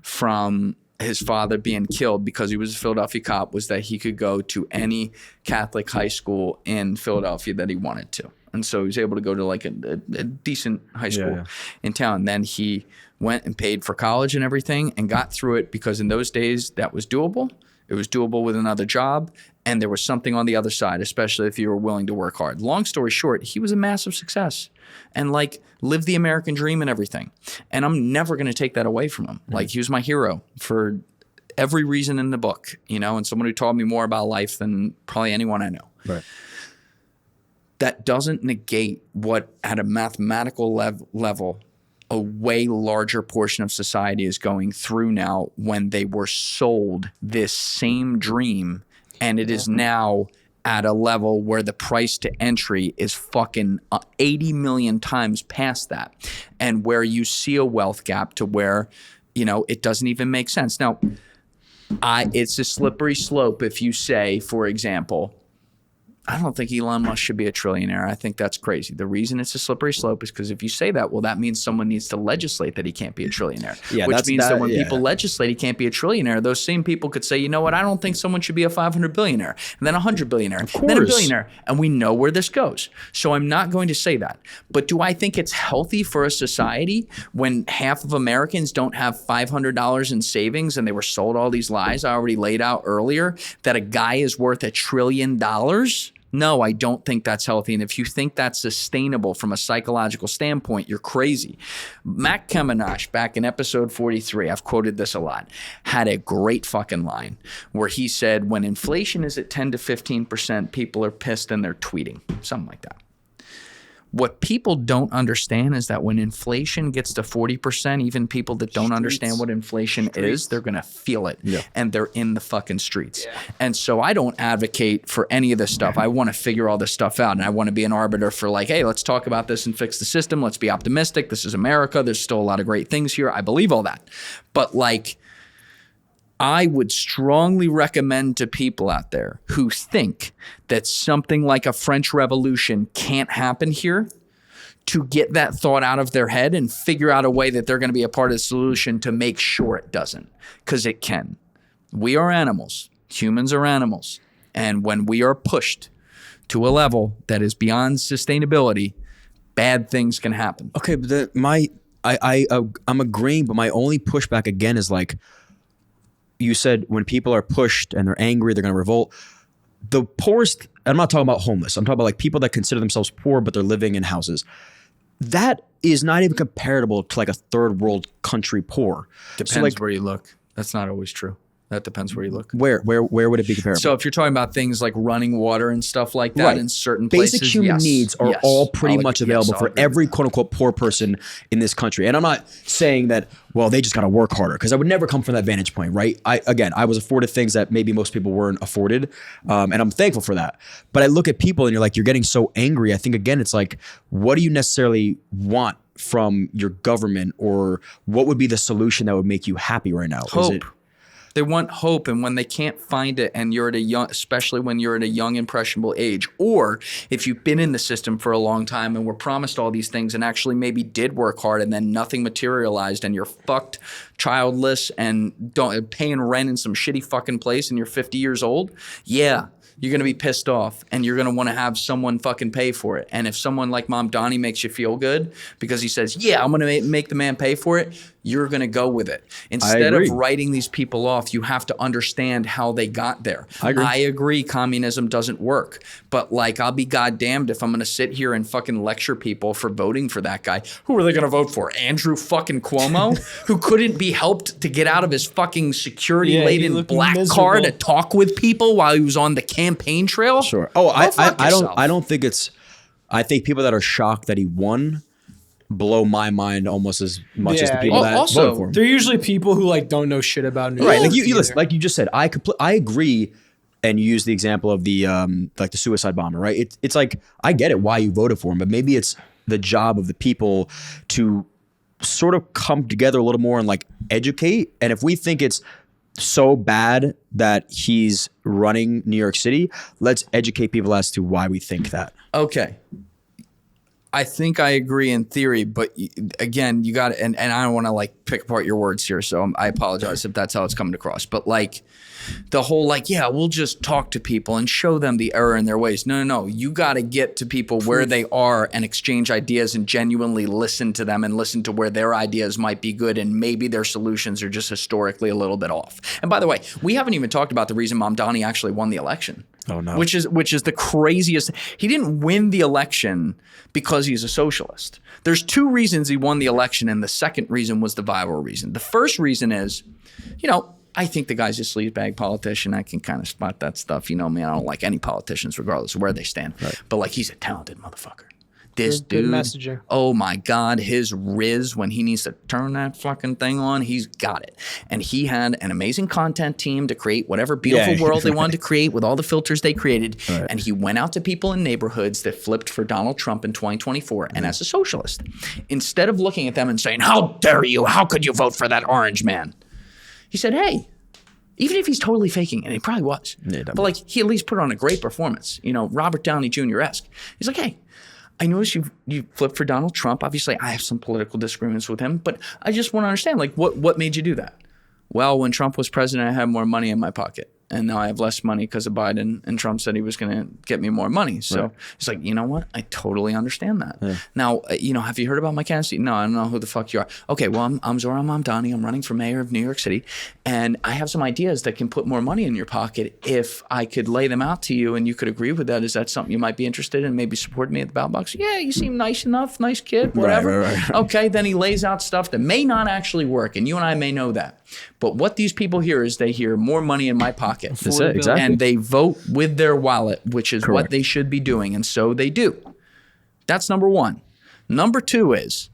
from his father being killed because he was a Philadelphia cop was that he could go to any Catholic high school in Philadelphia that he wanted to. And so he was able to go to like a decent high school in town. Then he went and paid for college and everything and got through it because in those days that was doable. It was doable with another job, and there was something on the other side, especially if you were willing to work hard. Long story short, he was a massive success and lived the American dream and everything. And I'm never going to take that away from him. Like, he was my hero for every reason in the book, and someone who taught me more about life than probably anyone I know. Right. That doesn't negate what, at a mathematical level, a way larger portion of society is going through now when they were sold this same dream, and it is now at a level where the price to entry is fucking 80 million times past that, and where you see a wealth gap to where, it doesn't even make sense. Now, it's a slippery slope if you say, for example, I don't think Elon Musk should be a trillionaire. I think that's crazy. The reason it's a slippery slope is because if you say that, well, that means someone needs to legislate that he can't be a trillionaire. Yeah, which means that when yeah. people legislate he can't be a trillionaire, those same people could say, you know what, I don't think someone should be a 500 billionaire, and then a 100 billionaire, and then a billionaire. And we know where this goes. So I'm not going to say that. But do I think it's healthy for a society when half of Americans don't have $500 in savings and they were sold all these lies I already laid out earlier, that a guy is worth $1 trillion? No, I don't think that's healthy. And if you think that's sustainable from a psychological standpoint, you're crazy. Matt Kemenash, back in episode 43, I've quoted this a lot, had a great fucking line where he said, when inflation is at 10 to 15%, people are pissed and they're tweeting, something like that. What people don't understand is that when inflation gets to 40%, even people that don't understand what inflation is, they're going to feel it. Yeah. And they're in the fucking streets. Yeah. And so I don't advocate for any of this stuff. I want to figure all this stuff out. And I want to be an arbiter for hey, let's talk about this and fix the system. Let's be optimistic. This is America. There's still a lot of great things here. I believe all that. But I would strongly recommend to people out there who think that something like a French Revolution can't happen here to get that thought out of their head and figure out a way that they're going to be a part of the solution to make sure it doesn't, because it can. We are animals. Humans are animals. And when we are pushed to a level that is beyond sustainability, bad things can happen. Okay, but I'm agreeing, but my only pushback again is you said when people are pushed and they're angry, they're going to revolt. The poorest, I'm not talking about homeless. I'm talking about like people that consider themselves poor, but they're living in houses. That is not even comparable to like a third world country poor. Depends where you look. That's not always true. That depends where you look. Where would it be comparable? So if you're talking about things like running water and stuff like that in certain basic places, human needs are all pretty much available for every quote unquote poor person in this country. And I'm not saying that, well, they just got to work harder, because I would never come from that vantage point, right? I was afforded things that maybe most people weren't afforded. And I'm thankful for that. But I look at people and you're like, you're getting so angry. I think, again, it's like, what do you necessarily want from your government, or what would be the solution that would make you happy right now? Hope. They want hope, and when they can't find it, and you're at a young, especially when you're at a young, impressionable age, or if you've been in the system for a long time and were promised all these things and actually maybe did work hard and then nothing materialized, and you're fucked, childless, and paying rent in some shitty fucking place, and you're 50 years old, you're going to be pissed off, and you're going to want to have someone fucking pay for it. And if someone like Mamdani makes you feel good because he says, I'm going to make the man pay for it, you're going to go with it. Instead of writing these people off, you have to understand how they got there. I agree communism doesn't work. But like, I'll be goddamned if I'm going to sit here and fucking lecture people for voting for that guy. Who are they going to vote for? Andrew fucking Cuomo? Who couldn't be helped to get out of his fucking security-laden black car to talk with people while he was on the campaign trail? Sure. Oh, I don't think it's, I think people that are shocked that he won blow my mind almost as much as the people that voted for him. They're usually people who like don't know shit about New York. Right. Like you listen, like you just said, I agree. And you use the example of the like the suicide bomber, right? It's like, I get it why you voted for him, but maybe it's the job of the people to sort of come together a little more and like educate. And if we think it's so bad that he's running New York City, let's educate people as to why we think that. Okay. I think I agree in theory, but again, you got to, and I don't want to like pick apart your words here, so I apologize if that's how it's coming across. But like the whole like, we'll just talk to people and show them the error in their ways. No. You got to get to people where they are and exchange ideas and genuinely listen to them and listen to where their ideas might be good and maybe their solutions are just historically a little bit off. And by the way, we haven't even talked about the reason Mamdani actually won the election. Oh no. Which is the craziest. He didn't win the election because he's a socialist. There's two reasons he won the election, and the second reason was the viral reason. The first reason is, I think the guy's a sleazebag politician. I can kind of spot that stuff. I don't like any politicians regardless of where they stand. Right. But like, he's a talented motherfucker. This dude, messaging. Oh my God, his riz, when he needs to turn that fucking thing on, he's got it. And he had an amazing content team to create whatever beautiful world they wanted to create with all the filters they created. Right. And he went out to people in neighborhoods that flipped for Donald Trump in 2024. And as a socialist, instead of looking at them and saying, how dare you, how could you vote for that orange man? He said, hey, even if he's totally faking, and he probably was, but like he at least put on a great performance, Robert Downey Jr.-esque. He's like, hey, I noticed you flipped for Donald Trump. Obviously, I have some political disagreements with him, but I just want to understand, like, what made you do that? Well, when Trump was president, I had more money in my pocket. And now I have less money because of Biden, and Trump said he was going to get me more money. So it's like, you know what? I totally understand that. Yeah. Now, have you heard about my candidacy? No, I don't know who the fuck you are. Okay, well, I'm Zoran Mamdani. I'm running for mayor of New York City, and I have some ideas that can put more money in your pocket if I could lay them out to you and you could agree with that. Is that something you might be interested in? Maybe support me at the ballot box? Yeah, you seem nice enough, nice kid, whatever. Right. Okay, then he lays out stuff that may not actually work, and you and I may know that. But what these people hear is they hear more money in my pocket. That's it, exactly. And they vote with their wallet, which is what they should be doing. And so they do. That's number one. Number two is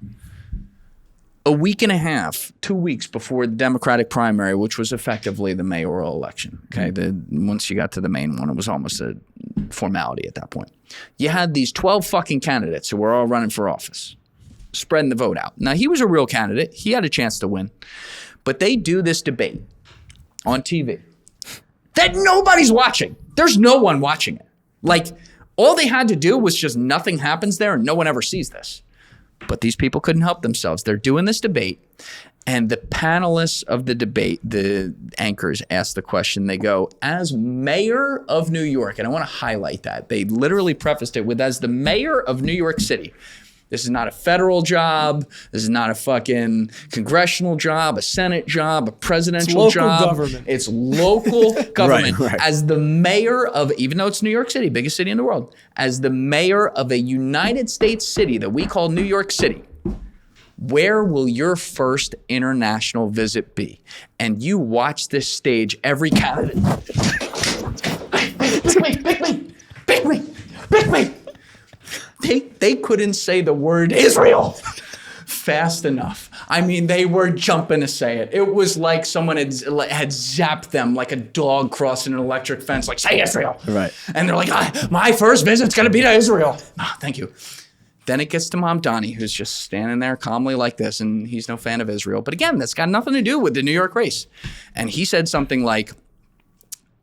a week and a half, 2 weeks before the Democratic primary, which was effectively the mayoral election. Okay, once you got to the main one, it was almost a formality at that point. You had these 12 fucking candidates who were all running for office, spreading the vote out. Now, he was a real candidate. He had a chance to win. But they do this debate on TV that nobody's watching. There's no one watching it. Like, all they had to do was just nothing happens there and no one ever sees this. But these people couldn't help themselves. They're doing this debate, and the panelists of the debate, the anchors, ask the question. They go, as mayor of New York, and I want to highlight that. They literally prefaced it with, as the mayor of New York City, This is not a federal job. This is not a fucking congressional job, a Senate job, a presidential job. Government. It's local government. Right. As the mayor of, even though it's New York City, biggest city in the world, as the mayor of a United States city that we call New York City, where will your first international visit be? And you watch this stage, every candidate. Pick me. They couldn't say the word Israel fast enough. I mean, they were jumping to say it. It was like someone had zapped them like a dog crossing an electric fence, like, say Israel. Right. And they're like, my first visit's going to be to Israel. Oh, thank you. Then it gets to Mamdani, who's just standing there calmly like this, and he's no fan of Israel. But again, that's got nothing to do with the New York race. And he said something like,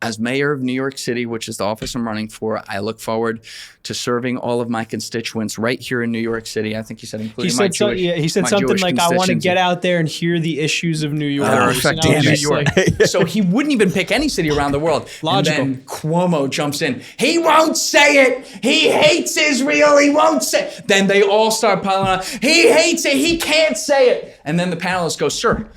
as mayor of New York City, which is the office I'm running for, I look forward to serving all of my constituents right here in New York City. I think he said including my Jewish he said my something Jewish like, I want to constituency. get out there and hear the issues of New York. That are affecting New York. Like, So he wouldn't even pick any city around the world. Logical. And then Cuomo jumps in. He won't say it. He hates Israel. He won't say it. Then they all start piling on. He hates it. He can't say it. And then the panelists go, sir,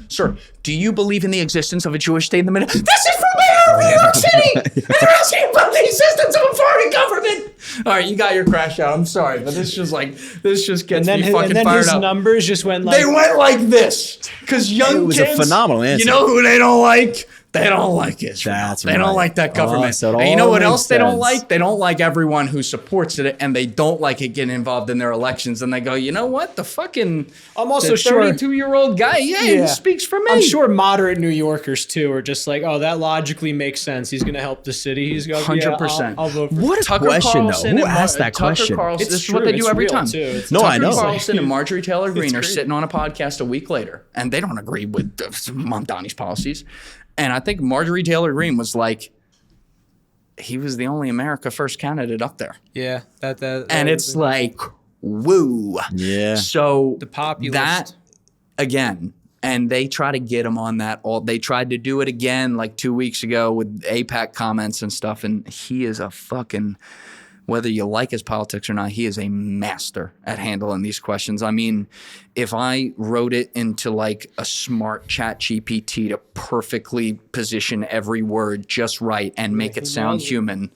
do you believe in the existence of a Jewish state in the middle? This is for mayor of New York City. They're asking about the existence of a foreign government. All right, you got your crash out. I'm sorry, but this just gets me fucking fired his up. numbers just went like, They went like this because young It was kids, a phenomenal answer. You know who they don't like? They don't like Israel. That's they right. don't like that government. So it and you know all what makes else they don't sense. like? They don't like everyone who supports it, and they don't like it getting involved in their elections. And they go, you know what? The fucking I'm also the sure 32-year-old guy, he speaks for me. I'm sure moderate New Yorkers too are just like, oh, that logically makes sense. He's going to help the city. He's going 100%. I'll vote for What a Tucker question, Carlson though. Who and asked that Tucker question? Carlson, It's this is what true. they do It's every real, time. too. It's No, I Tucker know. Carlson and Marjorie Taylor Greene are great. sitting on a podcast a week later, and they don't agree with Mamdani's policies. And I think Marjorie Taylor Greene was like, he was the only America First candidate up there. Yeah, that And it's like, woo. Yeah. So The populist. that, again, and they try to get him on that. They tried to do it again like 2 weeks ago with AIPAC comments and stuff, and he is a fucking, whether you like his politics or not, he is a master at handling these questions. I mean, if I wrote it into like a smart chat GPT to perfectly position every word just right and make it sound human,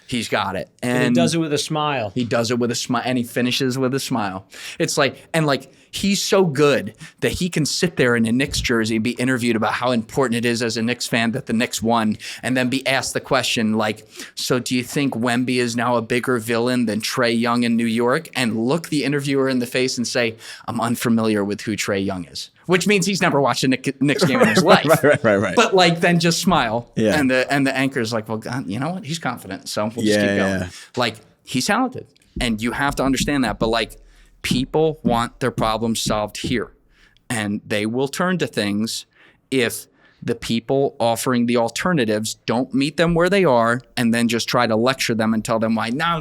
he's got it. and he does it with a smile. He does it with a smile, and he finishes with a smile. It's like, and like, he's so good that he can sit there in a Knicks jersey and be interviewed about how important it is as a Knicks fan that the Knicks won, and then be asked the question like, so do you think Wemby is now a bigger villain than Trae Young in New York? And look the interviewer in the face and say, I'm unfamiliar with who Trae Young is. Which means he's never watched a Knicks game in his life. Right. But like, then just smile. Yeah. And the anchor's like, well, God, you know what? He's confident, so we'll just Yeah, keep going. yeah. Like, he's talented, and you have to understand that. But like, people want their problems solved here, and they will turn to things if the people offering the alternatives don't meet them where they are, and then just try to lecture them and tell them why. No.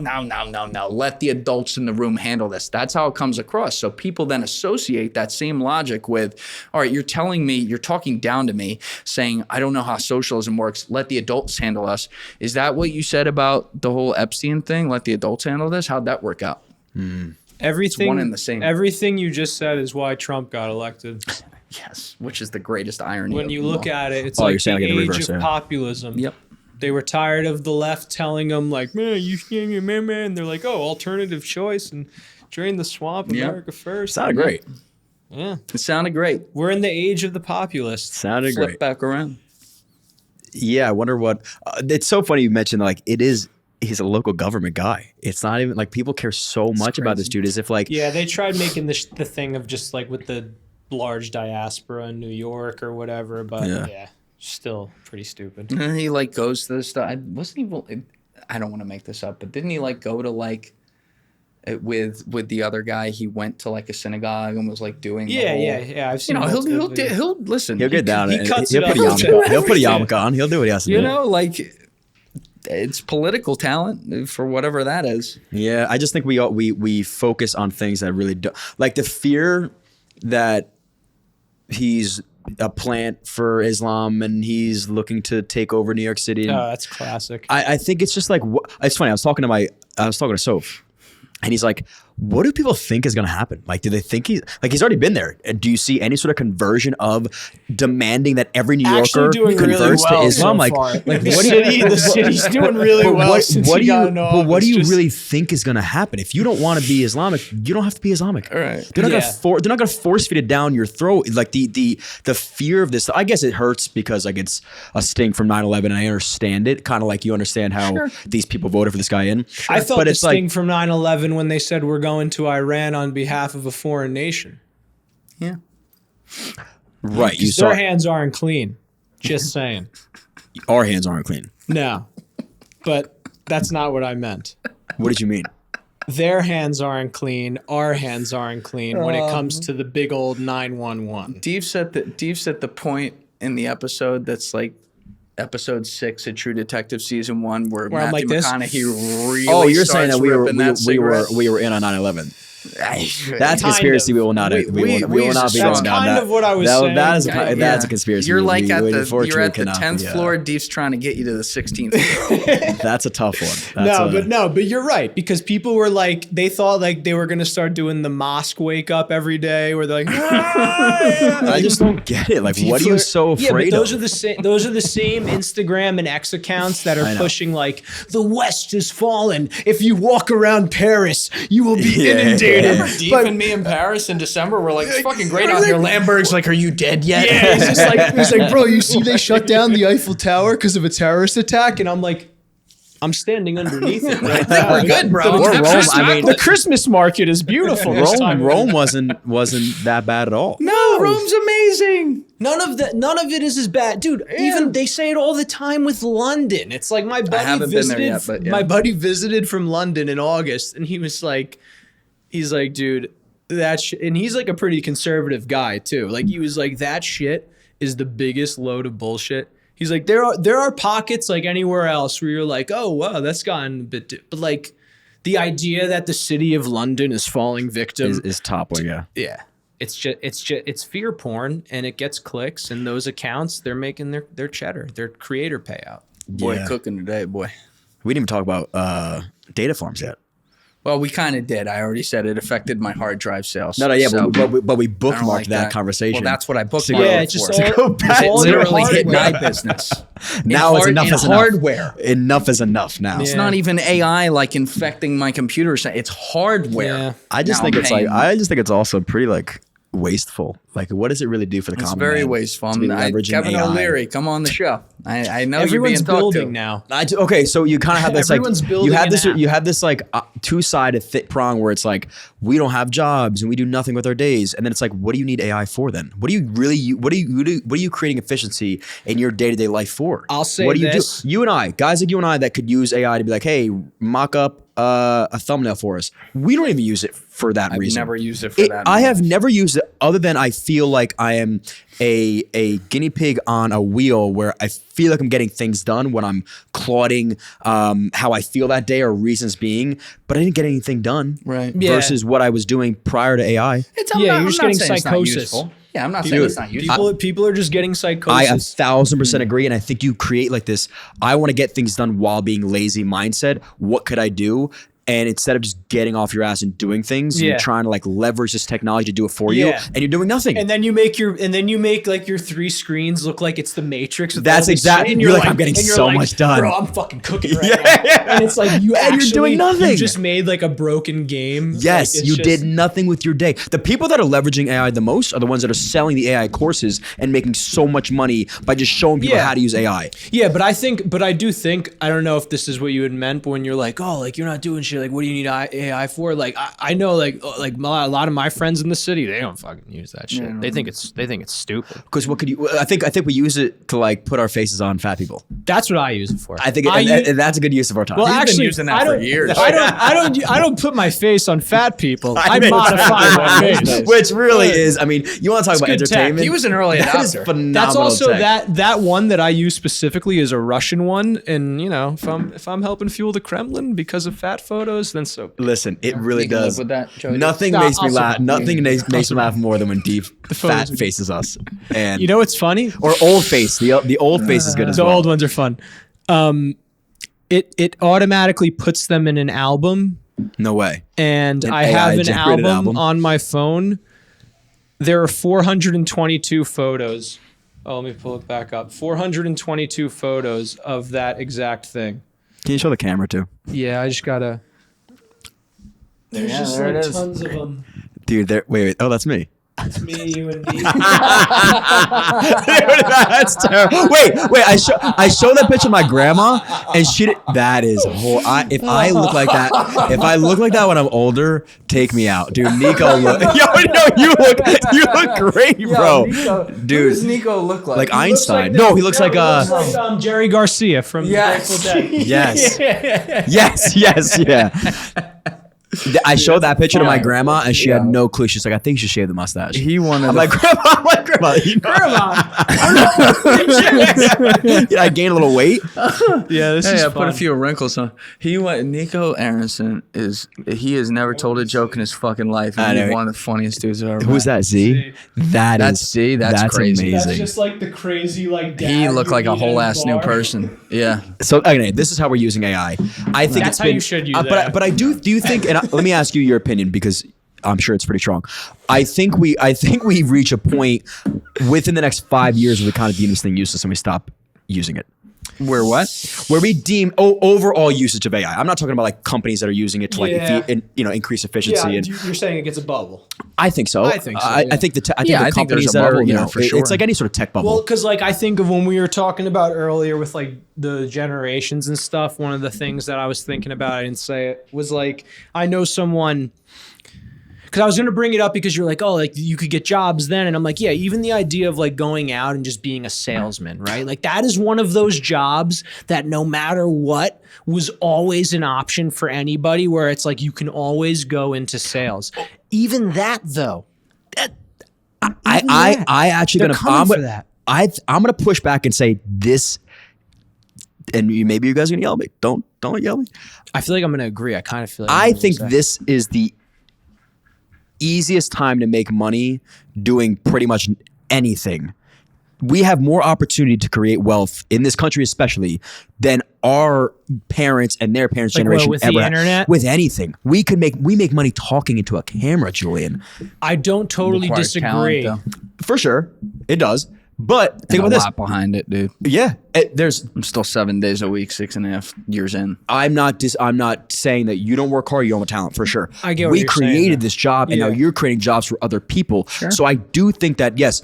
Let the adults in the room handle this. That's how it comes across. So people then associate that same logic with, all right, you're telling me, you're talking down to me, saying, I don't know how socialism works. Let the adults handle us. Is that what you said about the whole Epstein thing? Let the adults handle this? How'd that work out? Everything, one and the same. Everything you just said is why Trump got elected. Yes, which is the greatest irony. When of you them look all. at it, it's Oh, like you're saying the like in the age reverse, of yeah. populism. Yep. They were tired of the left telling them like, man, you can't get man. They're like, oh, alternative choice and drain the swamp, Yep. America first. Sounded great. Yeah. It sounded great. We're in the age of the populists. Sounded Flip great. back around. Yeah, I wonder what. It's so funny you mentioned like he's a local government guy. It's not even like people care so much about this crazy. dude as if like Yeah, they tried making the thing of just like with the large diaspora in New York or whatever, but yeah still pretty stupid. And then he like goes to the stuff. I don't want to make this up, but didn't he like go to like with the other guy? He went to like a synagogue and was like doing. Yeah, the whole, yeah. I've You seen. know, multiple videos. he'll listen. he'll get down. he and cuts he'll it put a up. yarmulke on. He'll put a Everything. yarmulke on. He'll do what he has to You do. know, like it's political talent for whatever that is. Yeah, I just think we focus on things that really don't, like the fear that he's a plant for Islam and he's looking to take over New York City. Oh, that's classic. I think it's just like it's funny. I was talking to Soph, and he's like, what do people think is going to happen? Like, do they think he's already been there? Do you see any sort of conversion of demanding that every New Yorker converts to Islam? The city's doing really well since he got into office. But what do you really think is going to happen? If you don't want to be Islamic, you don't have to be Islamic. All right. They're not going to force feed it down your throat. Like the fear of this. I guess it hurts because like it's a sting from 9/11, and I understand it. Kind of like you understand how these people voted for this guy in. I felt the sting from 9/11 when they said we're going to Iran on behalf of a foreign nation. Yeah. Right. Their hands aren't clean. Just saying. Our hands aren't clean. No, but that's not what I meant. What did you mean? Their hands aren't clean. Our hands aren't clean when it comes to the big old 911. Deef's at the point in the episode that's like episode 6 of True Detective season 1 where Matthew I'm like this? McConaughey really Oh, you're saying that we were in on 9/11. That's a conspiracy. We will not. We will not be That's going down kind that. of what I was saying. That's a conspiracy. You're like you're at the 10th floor. Deef's trying to get you to the 16th floor. That's a tough one. But you're right, because people were like, they thought like they were gonna start doing the mosque wake up every day, where they're like, I just don't get it. Like, what are you so afraid those of? Those are the same Instagram and X accounts that are pushing like the West is fallen. If you walk around Paris, you will be inundated. Remember Deef and me in Paris in December? We're like, it's fucking great out here. Lamberg's like, are you dead yet? Yeah, he's like, bro, you see they shut down the Eiffel Tower because of a terrorist attack, and I'm like, I'm standing underneath it right now. We're good, bro. The Christmas market is beautiful. Rome wasn't that bad at all. No, Rome's amazing. None of it is as bad, dude. Yeah. Even they say it all the time with London. It's like my buddy visited. My buddy visited from London in August, and he's like, dude, and he's like a pretty conservative guy too. Like he was like, that shit is the biggest load of bullshit. He's like, there are pockets like anywhere else where you're like, oh wow, that's gotten a bit, but like the idea that the city of London is falling victim is toppling. Yeah. It's fear porn, and it gets clicks, and those accounts, they're making their cheddar, their creator payout. Boy, cooking today, boy. We didn't even talk about data farms yet. Well, we kind of did. I already said it affected my hard drive sales. But we bookmarked that conversation. Well, that's what I bookmarked. Yeah, it's just all literally hit my business. Now it's enough is hardware. Enough is enough now. It's not even AI like infecting my computer. It's hardware. Yeah. I just think it's also pretty like wasteful. Like, what does it really do for the common man? It's very wasteful. Kevin AI. O'Leary, come on the show. I know everyone's you're being building now. Okay, so you kind of have this like building you have this like two-sided thick prong where it's like we don't have jobs and we do nothing with our days, and then it's like, what do you need AI for then? What are you creating efficiency in your day-to-day life for? I'll say what do this. You and I, guys like you and I, that could use AI to be like, hey, mock up a thumbnail for us. We don't even use it for that reason. I've never used it for that. I have never used it other than I feel like I am a guinea pig on a wheel where I feel like I'm getting things done when I'm clotting how I feel that day or reasons being, but I didn't get anything done. Right. Versus what I was doing prior to AI. You're just getting psychosis. Yeah, I'm not saying it's not useful. People are just getting psychosis. I 1,000% agree, and I think you create like this, I want to get things done while being lazy mindset. What could I do? And instead of just getting off your ass and doing things, you're trying to like leverage this technology to do it for you, and you're doing nothing. And then you make like your 3 screens look like it's the Matrix. That's exactly. You're like, I'm getting so much done. Bro, I'm fucking cooking right now. And it's like you're doing nothing. You just made like a broken game. Yes, you did nothing with your day. The people that are leveraging AI the most are the ones that are selling the AI courses and making so much money by just showing people how to use AI. Yeah, but I do think, I don't know if this is what you had meant, but when you're like, oh, like you're not doing shit. Like, what do you need AI for? Like, I know, like a lot of my friends in the city, they don't fucking use that shit. Yeah, they think it's stupid. Because what could you? I think we use it to like put our faces on fat people. That's what I use it for. I think that's a good use of our time. Well, He's been using that for years. I don't put my face on fat people. I modify my face, which really is. I mean, you want to talk about entertainment? He was an early adopter. That's also that one that I use specifically is a Russian one, and you know, if I'm helping fuel the Kremlin because of fat photos, then so. Listen, it really does. With that, nothing makes me laugh. Nothing makes me laugh more than when Deef fat faces us. And you know what's funny? Or old face. The old face is good as well. The old ones are fun. It automatically puts them in an album No way. and An I AI have an generated album on my phone. There are 422 photos. Oh, let me pull it back up. 422 photos of that exact thing. Can you show the camera too? Yeah, I just gotta. There's just there it like is. tons of them. Dude, wait. Oh, that's me. It's me, you, and Deef. That's terrible. Wait. I show that picture of my grandma, and she. That is if I look like that when I'm older, take me out, dude. Nico, you look great, bro. Nico, Dude, who does Nico look like? like He looks Einstein. like No, he looks like Jerry Garcia from Yes. The Grateful Dead. yes, yeah. I showed that picture to my grandma, and she had no clue. She's like, I think you should shave the mustache. He wanted. I'm like, grandma. You know? Yeah, I gained a little weight. Yeah, this Hey, is I fun. put a few wrinkles on. Nico Aronson he has never told a joke in his fucking life. And I know. he's one of the funniest dudes I've ever met. Who's that? Z? That's crazy. amazing. That's just like the crazy like. Dad He looked like a you meet whole at ass new bar. person. Yeah. So okay, this is how we're using AI. I think That's it's how been, you should use but AI. but I do you think? And let me ask you your opinion because I'm sure it's pretty strong. I think we reach a point within the next 5 years where we kind of deem this thing useless and we stop using it. Where what? Where we deem overall usage of AI. I'm not talking about like companies that are using it to like Yeah. increase efficiency. Yeah, And you're saying it gets a bubble. I think so. I think so, I yeah. think the I the think companies there's a that are bubble there for sure. it's like any sort of tech bubble. Well, because like I think of when we were talking about earlier with like the generations and stuff. One of the things that I was thinking about, I didn't say it, was like I know someone. Because I was going to bring it up because you're like, oh, like you could get jobs then. And I'm like, yeah, even the idea of like going out and just being a salesman, right? Like that is one of those jobs that no matter what was always an option for anybody where it's like you can always go into sales. Even that though, I actually they're gonna coming for that. I'm gonna push back and say this, and maybe you guys are gonna yell at me. Don't yell at me. I feel like I'm going to agree. I kind of feel like I think this is the easiest time to make money doing pretty much anything. We have more opportunity to create wealth in this country, especially than our parents and their parents' Like, generation with the ever had. internet? With anything, we make money talking into a camera, Julian. I don't totally Requires disagree. talent, For sure, it does. But think and about a this. lot behind it, dude. Yeah, there's. I'm still 7 days a week, 6.5 years in. I'm not saying that you don't work hard, you don't have talent for sure. I get what we you're saying, created though. this job, and now Yeah. you're creating jobs for other people. So I do think that yes,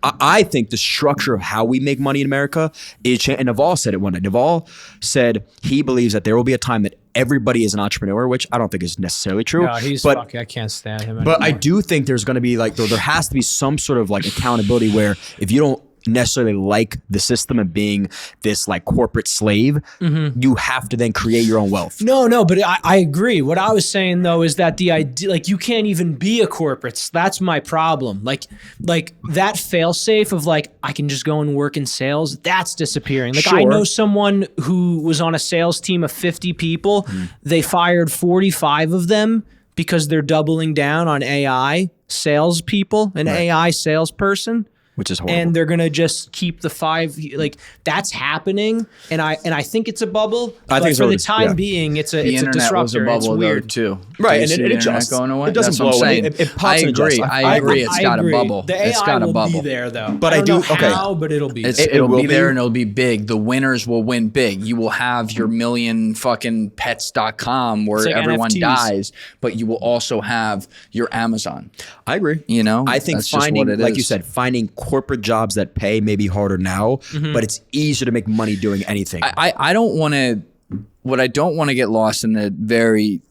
I think the structure of how we make money in America is. And Naval said it one day. Naval said he believes that there will be a time that everybody is an entrepreneur, which I don't think is necessarily true. No, he's but fucking, I can't stand him but I anymore. do think there's going to be like there has to be some sort of like accountability where if you don't necessarily like the system and being this like corporate slave, you have to then create your own wealth. No, but I agree. What I was saying though is that the idea, like you can't even be a corporate. That's my problem. Like that fail safe of like I can just go and work in sales. That's disappearing. Like I Sure. know someone who was on a sales team of 50 people. They fired 45 of them because they're doubling down on AI salespeople, an AI salesperson. Which is horrible. And they're gonna just keep the 5. Like that's happening, and I think it's a bubble. I think but it's for what the it is, time yeah. being, it's a The internet disruptor. was a bubble it's though weird. too. Right, Do you and see it the internet adjusts. going away. It doesn't That's what I'm blow away. saying. It pops I and agree. adjusts. I agree. It's got a agree. bubble. The AI It's got a will bubble. be there though. But I I don't do- know okay. how, but it'll be. It's, there. it'll will be there be. and it'll be big. The winners will win big. You will have your million fucking pets.com where like everyone NFTs. dies, but you will also have your Amazon. I agree. You know? I think That's just finding, what it like you is. said, finding corporate jobs that pay may be harder now, but it's easier to make money doing anything. I don't want to, what I don't want to get lost in the very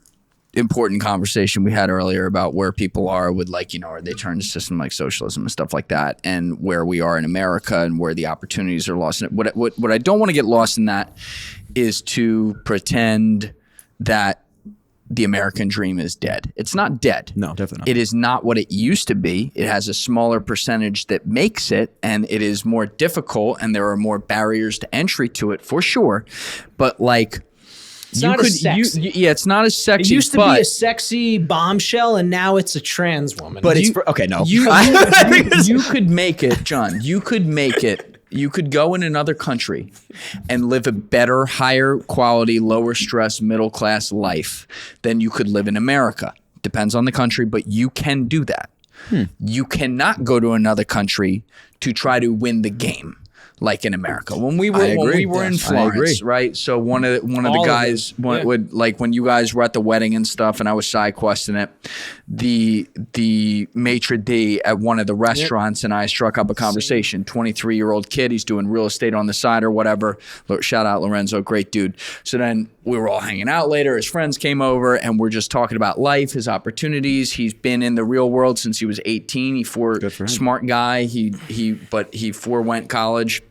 important conversation we had earlier about where people are with like, you know, are they turn to system like socialism and stuff like that, and where we are in America and where the opportunities are lost in it. What I don't want to get lost in that is to pretend that the American dream is dead. It's not dead. No, definitely not. It is not what it used to be. It has a smaller percentage that makes it, and it is more difficult, and there are more barriers to entry to it for sure. But like, It's not as sexy. yeah, it's not as It sexy. used to but be a sexy bombshell, and now it's a trans woman. but it's you- okay, no. you could make it, John. You could make it You could go in another country and live a better, higher quality, lower stress, middle class life than you could live in America. Depends on the country, but you can do that. You cannot go to another country to try to win the game like in America. When we were in Florence, right? So one of the guys would, like, when you guys were at the wedding and stuff, and I was side questing it, the maitre d' at one of the restaurants and I struck up a conversation. 23-year-old kid, he's doing real estate on the side or whatever. Shout out Lorenzo, great dude. So then we were all hanging out later. His friends came over and we're just talking about life, his opportunities. He's been in the real world since he was 18. He smart guy. He forewent college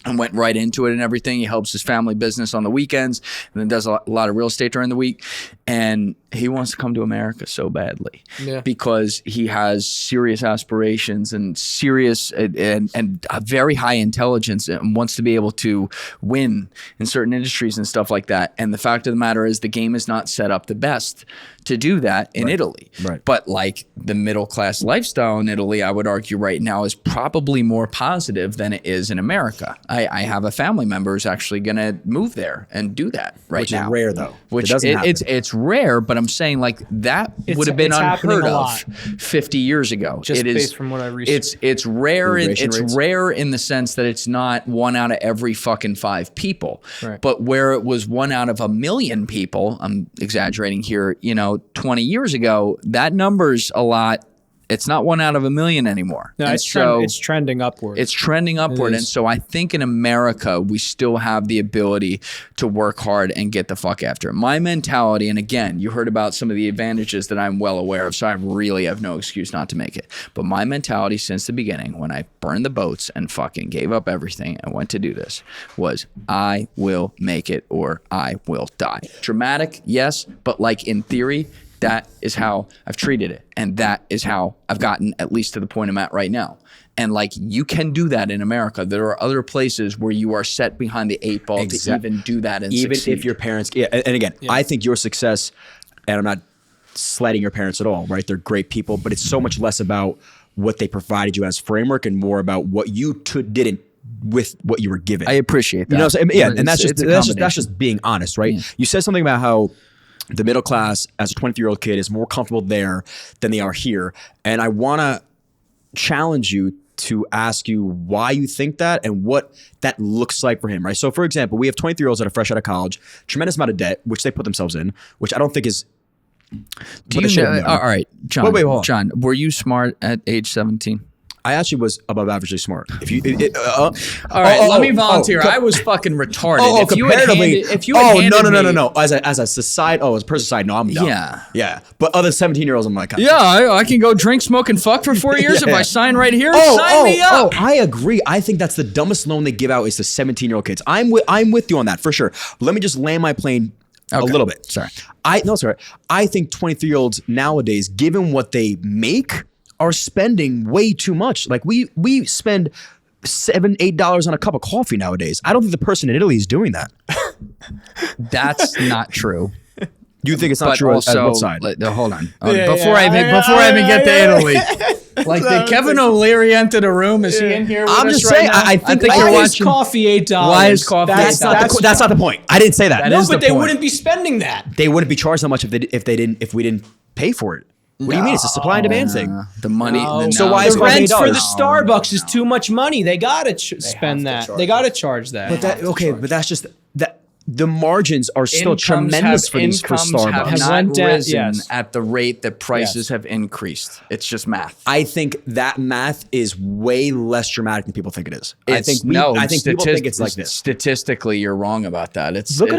and went right into it and everything. He helps his family business on the weekends and then does a lot of real estate during the week. And he wants to come to America so badly because he has serious aspirations and serious and a very high intelligence and wants to be able to win in certain industries and stuff like that. And the fact of the matter is the game is not set up the best to do that in Italy. Right. But like the middle class lifestyle in Italy, I would argue right now is probably more positive than it is in America. I have a family member who's actually going to move there and do that right now. Which is rare though. Which it's rare, but I'm saying like that would have been unheard of 50 years ago. Just based from what I researched. It's rare. It's rare in the sense that it's not 1 out of every fucking 5 people. Right. But where it was 1 out of a million people, I'm exaggerating here, 20 years ago, that number's a lot. It's not 1 out of a million anymore. No, it's trending upward. It's trending upward. And so I think in America, we still have the ability to work hard and get the fuck after it. My mentality, and again, you heard about some of the advantages that I'm well aware of, so I really have no excuse not to make it. But my mentality since the beginning, when I burned the boats and fucking gave up everything and went to do this, was I will make it or I will die. Dramatic, yes, but like in theory, that is how I've treated it. And that is how I've gotten at least to the point I'm at right now. And like you can do that in America. There are other places where you are set behind the 8 ball to even do that and even succeed. If your parents, and again, I think your success, and I'm not slighting your parents at all, right? They're great people, but it's so much less about what they provided you as framework and more about what you didn't with what you were given. I appreciate that. And that's just being honest, right? Yeah. You said something about how the middle class as a 23-year-old kid is more comfortable there than they are here. And I want to challenge you to ask you why you think that and what that looks like for him, right? So for example, we have 23-year-olds that are fresh out of college, tremendous amount of debt, which they put themselves in, which I don't think is... Do you know, all right, John, John, were you smart at age 17? I actually was above averagely smart. If you, all right, let me volunteer. I was fucking retarded. Comparatively. No. As a society, as a person side, no, I'm dumb. Yeah. But other 17-year-olds, I'm like, I can go drink, smoke, and fuck for 4 years if I sign right here. Sign me up. I agree. I think that's the dumbest loan they give out is to 17-year-old kids. I'm with you on that for sure. But let me just land my plane a little bit. Sorry. I think 23-year-olds nowadays, given what they make, are spending way too much. Like we spend $7, $8 on a cup of coffee nowadays. I don't think the person in Italy is doing that. That's not true. You think it's not true on what side? Hold on. Before I even get to Italy. Like, did Kevin O'Leary enter the room? Is he in here with us saying, right now? I think you're watching. Coffee $8? Why is coffee $8? That's not the point. I didn't say that. No, but they wouldn't be spending that. They wouldn't be charged that much if we didn't pay for it. What do you mean? It's a supply and demand thing. The money. So why is the rent for the Starbucks is too much money? They gotta spend that. They gotta charge that. But that's just that. The margins are still tremendous for Starbucks. Have not risen at the rate that prices have increased. It's just math. I think that math is way less dramatic than people think it is. I think people think it's like this. Statistically, you're wrong about that. Look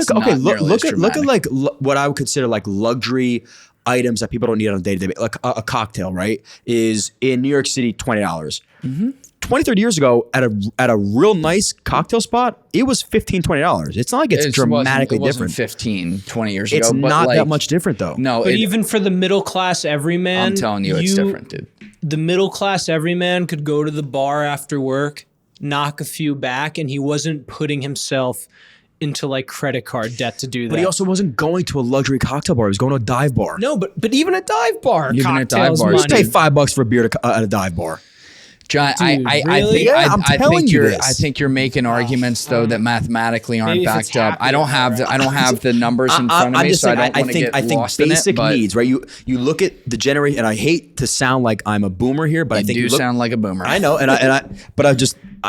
at like what I would consider like luxury items that people don't need on a day-to-day basis. Like a cocktail, right, is in New York City $20. Mm-hmm. 20, 30 years ago, at a real nice cocktail spot, it was $15, $20. It's not like it's dramatically different. 15, 20 years ago. It's not that much different, though. No, but even for the middle class everyman, I'm telling you, it's different, dude. The middle class everyman could go to the bar after work, knock a few back, and he wasn't putting himself into like credit card debt to do that. But he also wasn't going to a luxury cocktail bar. He was going to a dive bar. No, but even a dive bar, even cocktails a dive bar, just pay $5 for a beer at a dive bar. John, Dude, I really? think Yeah, I'm telling think you you're this. I think you're making arguments though that mathematically aren't maybe if it's backed up. I don't have happening, I don't have the numbers in front of I'm me, just so saying, I don't want to get I think lost in basic it. But needs, right? You look at the generation, and I hate to sound like I'm a boomer here, but I think you you look, sound like a boomer. I know, but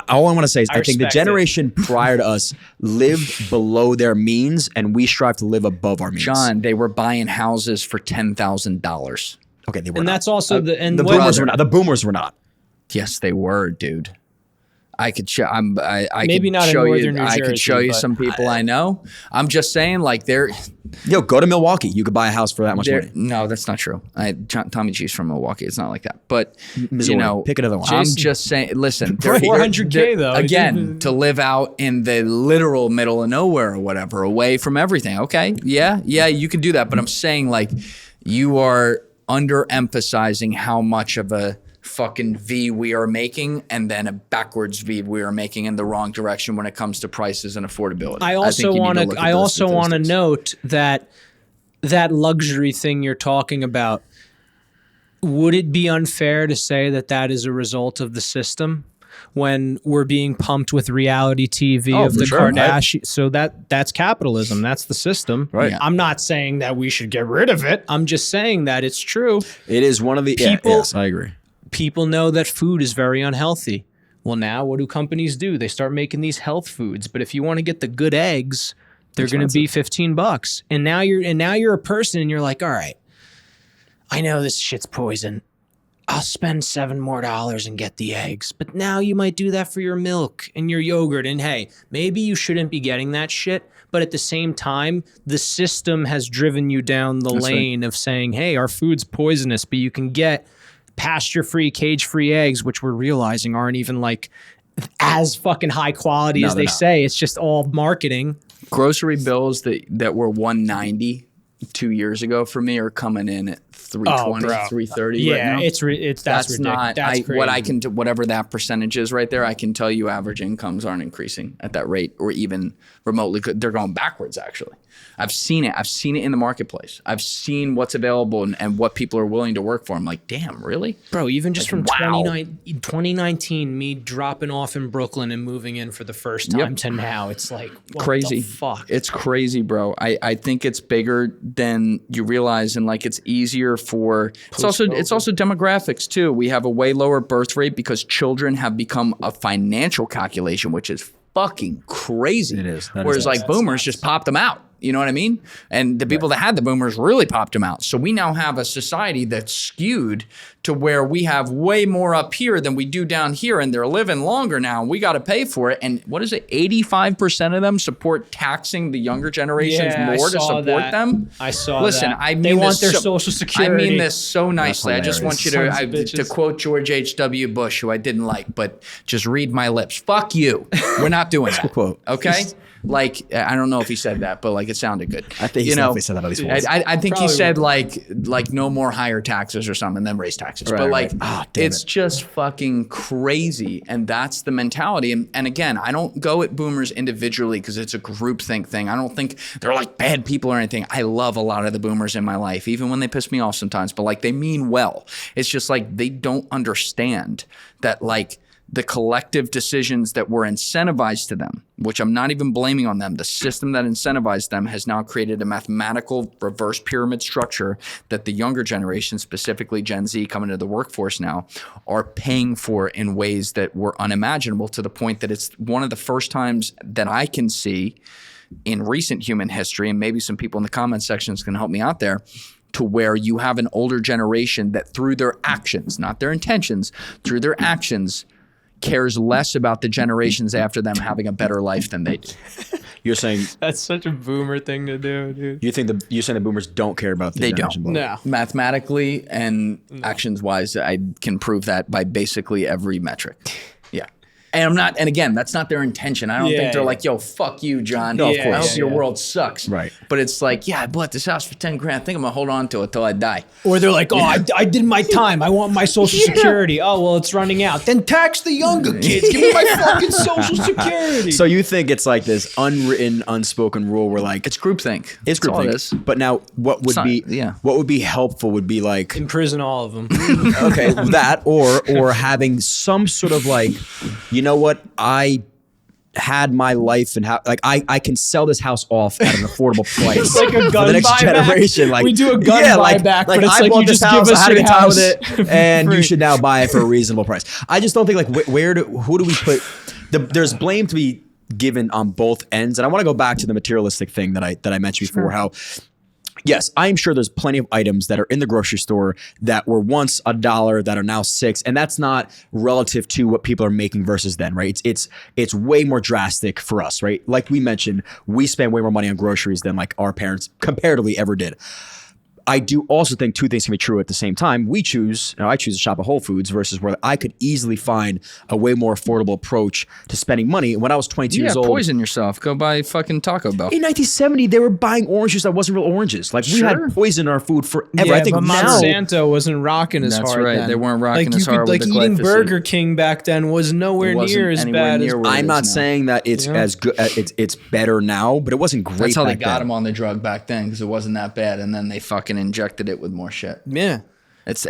all I want to say is I think the respect it. generation prior to us lived below their means, and we strive to live above our means. John, they were buying houses for $10,000. Okay, they were And not. that's also the the boomers were not. The boomers were not. Yes, they were, dude. I could show. I Maybe could not in show you. northern New I could Jersey, show you but some people I know. I'm just saying, like they're. Yo, go to Milwaukee. You could buy a house for that much money. No, that's not true. Tommy G's from Milwaukee. It's not like that. But Missouri. you know, Pick another one. I'm Jason- just saying. Listen, For $400K though. Again, to live out in the literal middle of nowhere or whatever, away from everything. Okay, yeah, you can do that. But I'm saying, like, you are underemphasizing how much of a fucking V we are making, and then a backwards V we are making in the wrong direction when it comes to prices and affordability. I also want to. I also want to note that that luxury thing you're talking about. Would it be unfair to say that that is a result of the system when we're being pumped with reality TV of for the sure, Kardashians? So that's capitalism. That's the system. Right. Yeah. I'm not saying that we should get rid of it. I'm just saying that it's true. It is one of the People- yes, I agree. People know that food is very unhealthy. Well, now what do companies do? They start making these health foods. But if you want to get the good eggs, they're going to be $15. And now you're a person and you're like, all right, I know this shit's poison. I'll spend $7 more and get the eggs. But now you might do that for your milk and your yogurt. And hey, maybe you shouldn't be getting that shit. But at the same time, the system has driven you down the lane of saying, hey, our food's poisonous, but you can get pasture-free, cage-free eggs, which we're realizing aren't even like as fucking high quality as they say. It's just all marketing. grocery bills that were $190 2 years ago for me are coming in at $320, $330 right now. It's that's ridiculous. Not That's crazy. what I can do. Whatever that percentage is right there, I can tell you average incomes aren't increasing at that rate, or even remotely. They're going backwards. Actually, I've seen it. I've seen it in the marketplace. I've seen what's available and what people are willing to work for. I'm like, damn, really, Bro, even just from wow. 2019, me dropping off in Brooklyn and moving in for the first time to now, it's like what crazy. the fuck? It's crazy, bro. I think it's bigger than you realize, and like it's easier for. It's also demographics too. We have a way lower birth rate because children have become a financial calculation, which is fucking crazy. It is. That is Whereas nuts. like boomers just popped them out. You know what I mean? And the people that had the boomers really popped them out. So we now have a society that's skewed to where we have way more up here than we do down here, and they're living longer now, and we got to pay for it. And what is it? 85% of them support taxing the younger generations Yeah, I more to saw support that. them. I saw Listen, that. I mean They want this their Social Security. I mean this so nicely. I just hilarious. want you Sons of to bitches. quote George H.W. Bush, who I didn't like, but just read my lips. Fuck you. We're not doing that. quote. Okay? Like, I don't know if he said that, but like it sounded good. I think he's definitely said that at least once. I think he Probably said like no more higher taxes or something, then raise taxes. But Right, like, right. Oh, damn it's it. just fucking crazy, and that's the mentality. And again, I don't go at boomers individually because it's a groupthink thing. I don't think they're like bad people or anything. I love a lot of the boomers in my life, even when they piss me off sometimes. But like, they mean well. It's just like they don't understand that like. The collective decisions that were incentivized to them, which I'm not even blaming on them, the system that incentivized them has now created a mathematical reverse pyramid structure that the younger generation, specifically Gen Z coming into the workforce now, are paying for in ways that were unimaginable, to the point that it's one of the first times that I can see in recent human history, and maybe some people in the comment sections can help me out there, to where you have an older generation that through their actions, not their intentions, through their actions, cares less about the generations after them having a better life than they do. You're saying That's such a boomer thing to do, dude. you're saying the boomers don't care about the They generation don't. below. No. Mathematically and actions-wise, I can prove that by basically every metric. Yeah. And I'm not, and again, that's not their intention. I don't Yeah, think they're yeah. like, yo, fuck you, John. No, of I course. hope your Yeah. world sucks. Right. But it's like, yeah, I bought this house for 10 grand. I think I'm gonna hold on to it till I die. Or they're like, oh, I did my time. I want my Social Security. Oh, well, it's running out. Then tax the younger kids. Give me my fucking Social Security. So you think it's like this unwritten, unspoken rule where like It's groupthink. it's That's all it groupthink. is. But now, what would not- be yeah. what would be helpful would be like Imprison all of them. okay that or having some sort of like, you know what, I had my life and how like I can sell this house off at an affordable price It's like a for gun the next buyback. generation. Like We do a gun buyback, but it's I like bought you this just house, give us I had a your good time with house it, and free. you should now buy it for a reasonable price. I just don't think like who do we put there's blame to be given on both ends, and I want to go back to the materialistic thing that I mentioned before. How yes, I'm sure there's plenty of items that are in the grocery store that were once $1 that are now $6, and that's not relative to what people are making versus then, right? It's way more drastic for us, right? Like we mentioned, we spend way more money on groceries than like our parents comparatively ever did. I do also think two things can be true at the same time. I choose to shop at Whole Foods versus where I could easily find a way more affordable approach to spending money. When I was 22 years old, Poison yourself. Go buy fucking Taco Bell. in 1970, they were buying orange juice that wasn't real oranges. Like we Sure. had poison in our food forever. Yeah, I think but now Monsanto wasn't rocking as That's hard right. then. They weren't rocking like as hard with Like the eating glyphosate. Burger King back then was nowhere It wasn't near as anywhere bad as. near where it I'm is not now. saying that it's as good. It's better now, but it wasn't great. That's how they back got then. him on the drug back then because it wasn't that bad, and then they fucking injected it with more shit. Yeah. That's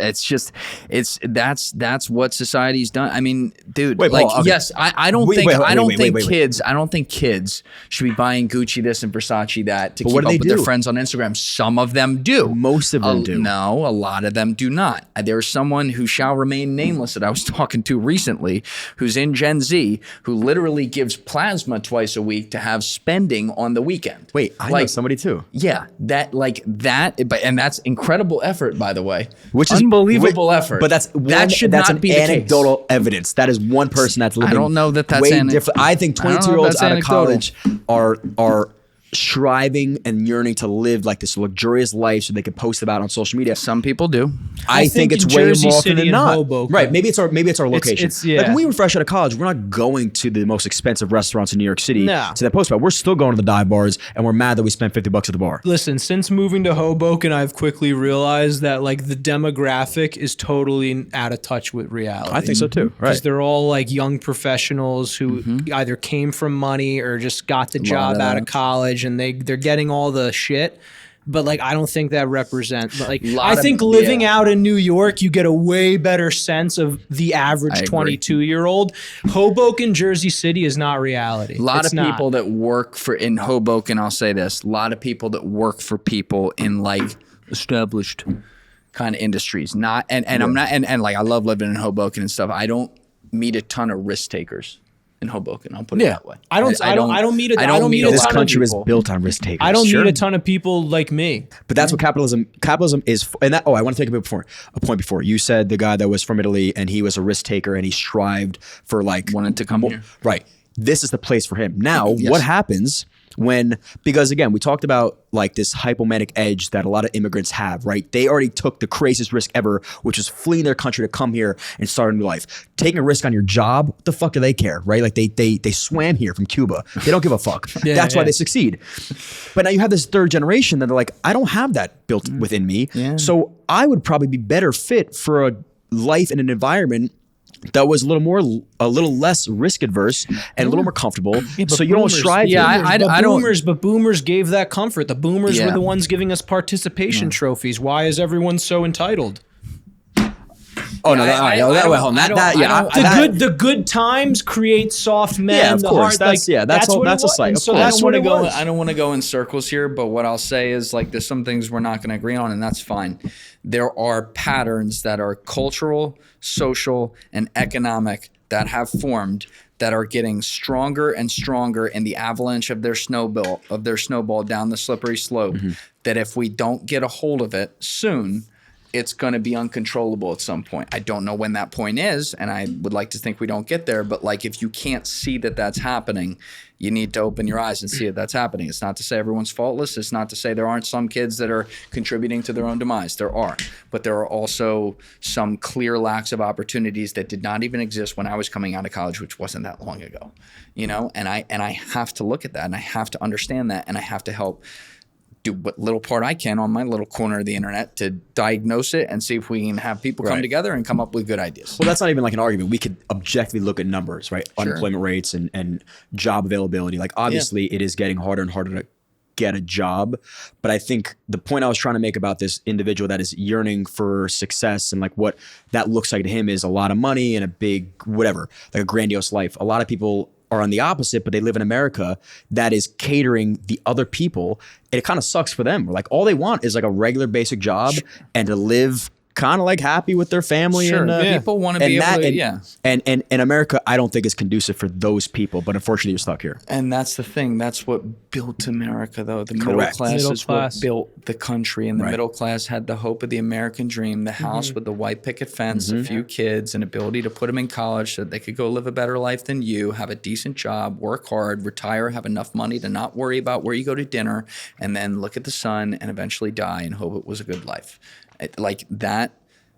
what society's done. I mean, dude, Wait, like Paul, okay. yes, I don't Wait, think wait, I don't wait, think wait, wait. kids I don't think kids should be buying Gucci this and Versace that to But keep what up do they with their do? friends on Instagram. Some of them do. Most of them do. No, a lot of them do not. There's someone who shall remain nameless that I was talking to recently who's in Gen Z who literally gives plasma twice a week to have spending on the weekend. Wait, I know somebody too. Yeah, and that's incredible effort, by the way. Which is unbelievable effort. But that's not an be the case. anecdotal evidence. That is one person that's living. don't know that that's way anec- different. I think I don't know if 22-year-olds that's out of anecdotal. college are striving and yearning to live like this luxurious life so they can post about it on social media. Some people do. I think think it's in way Jersey more often City than and not. Hoboken. Right? Maybe it's our location. it's- yeah. Like when we were fresh out of college, we're not going to the most expensive restaurants in New York City No. to that post about. We're still going to the dive bars, and we're mad that we spent $50 at the bar. Listen, since moving to Hoboken, I've quickly realized that like the demographic is totally out of touch with reality. I think so too. Because Right? they're all like young professionals who either came from money or just got the job of out that. of college, and they're getting all the shit. But like, I don't think that represents. Like, Lot I of- think living yeah. out in New York, you get a way better sense of the I average agree. 22-year-old. Hoboken, Jersey City is not reality. A lot It's of not. people that work in Hoboken, I'll say this, a lot of people that work for people in like established kind of industries. Not and I'm not and like I love living in Hoboken and stuff. I don't meet a ton of risk takers in Hoboken. I'll put it that way. I don't meet a This ton of country was people. built on risk takers. I don't Sure. meet a ton of people like me. But that's what capitalism is. And that, I want to take a point before. You said the guy that was from Italy and he was a risk taker and he strived for like Wanted to come here. Right. This is the place for him. Now, Yes. what happens because again, we talked about like this hypomanic edge that a lot of immigrants have, right? They already took the craziest risk ever, which is fleeing their country to come here and start a new life. Taking a risk on your job, what the fuck do they care, right? Like they swam here from Cuba. They don't give a fuck. That's why yeah. they succeed. But now you have this third generation that are like, I don't have that built within me. Yeah. So I would probably be better fit for a life in an environment that was a little less risk adverse and a little more comfortable. So you don't strive. Yeah, I don't- But boomers gave that comfort. The boomers were Yeah. the ones giving us participation trophies. Why is everyone so entitled? Oh no! The good times create soft men. Yeah, of the course. hard, That's a what it slight. was. Of So course. that's what it was. I don't want to go in circles here, but what I'll say is like there's some things we're not going to agree on, and that's fine. There are patterns that are cultural, social, and economic that have formed that are getting stronger and stronger in the avalanche of their snowball down the slippery slope. That if we don't get a hold of it soon, it's going to be uncontrollable at some point. I don't know when that point is, and I would like to think we don't get there. But like, if you can't see that that's happening, you need to open your eyes and see that that's happening. It's not to say everyone's faultless. It's not to say there aren't some kids that are contributing to their own demise. There are, but there are also some clear lacks of opportunities that did not even exist when I was coming out of college, which wasn't that long ago. You know, and I have to look at that, and I have to understand that, and I have to help do what little part I can on my little corner of the internet to diagnose it and see if we can have people come together and come up with good ideas. Well, that's not even like an argument. We could objectively look at numbers, right? Sure. Unemployment rates and job availability. Like, obviously, it is getting harder and harder to get a job. But I think the point I was trying to make about this individual that is yearning for success and like what that looks like to him is a lot of money and a big whatever, like a grandiose life. A lot of people are on the opposite, but they live in America that is catering the other people. And it kind of sucks for them. Like, all they want is like a regular basic job and to live kind of like happy with their family. Sure. And people want to be able to, And America, I don't think is conducive for those people, but unfortunately you're stuck here. And that's the thing. That's what built America, though. The middle Correct. class Middle is class. what built the country. And the Right. middle class had the hope of the American dream, the house with the white picket fence, a few kids, an ability to put them in college so that they could go live a better life than you, have a decent job, work hard, retire, have enough money to not worry about where you go to dinner, and then look at the sun and eventually die and hope it was a good life. Like, that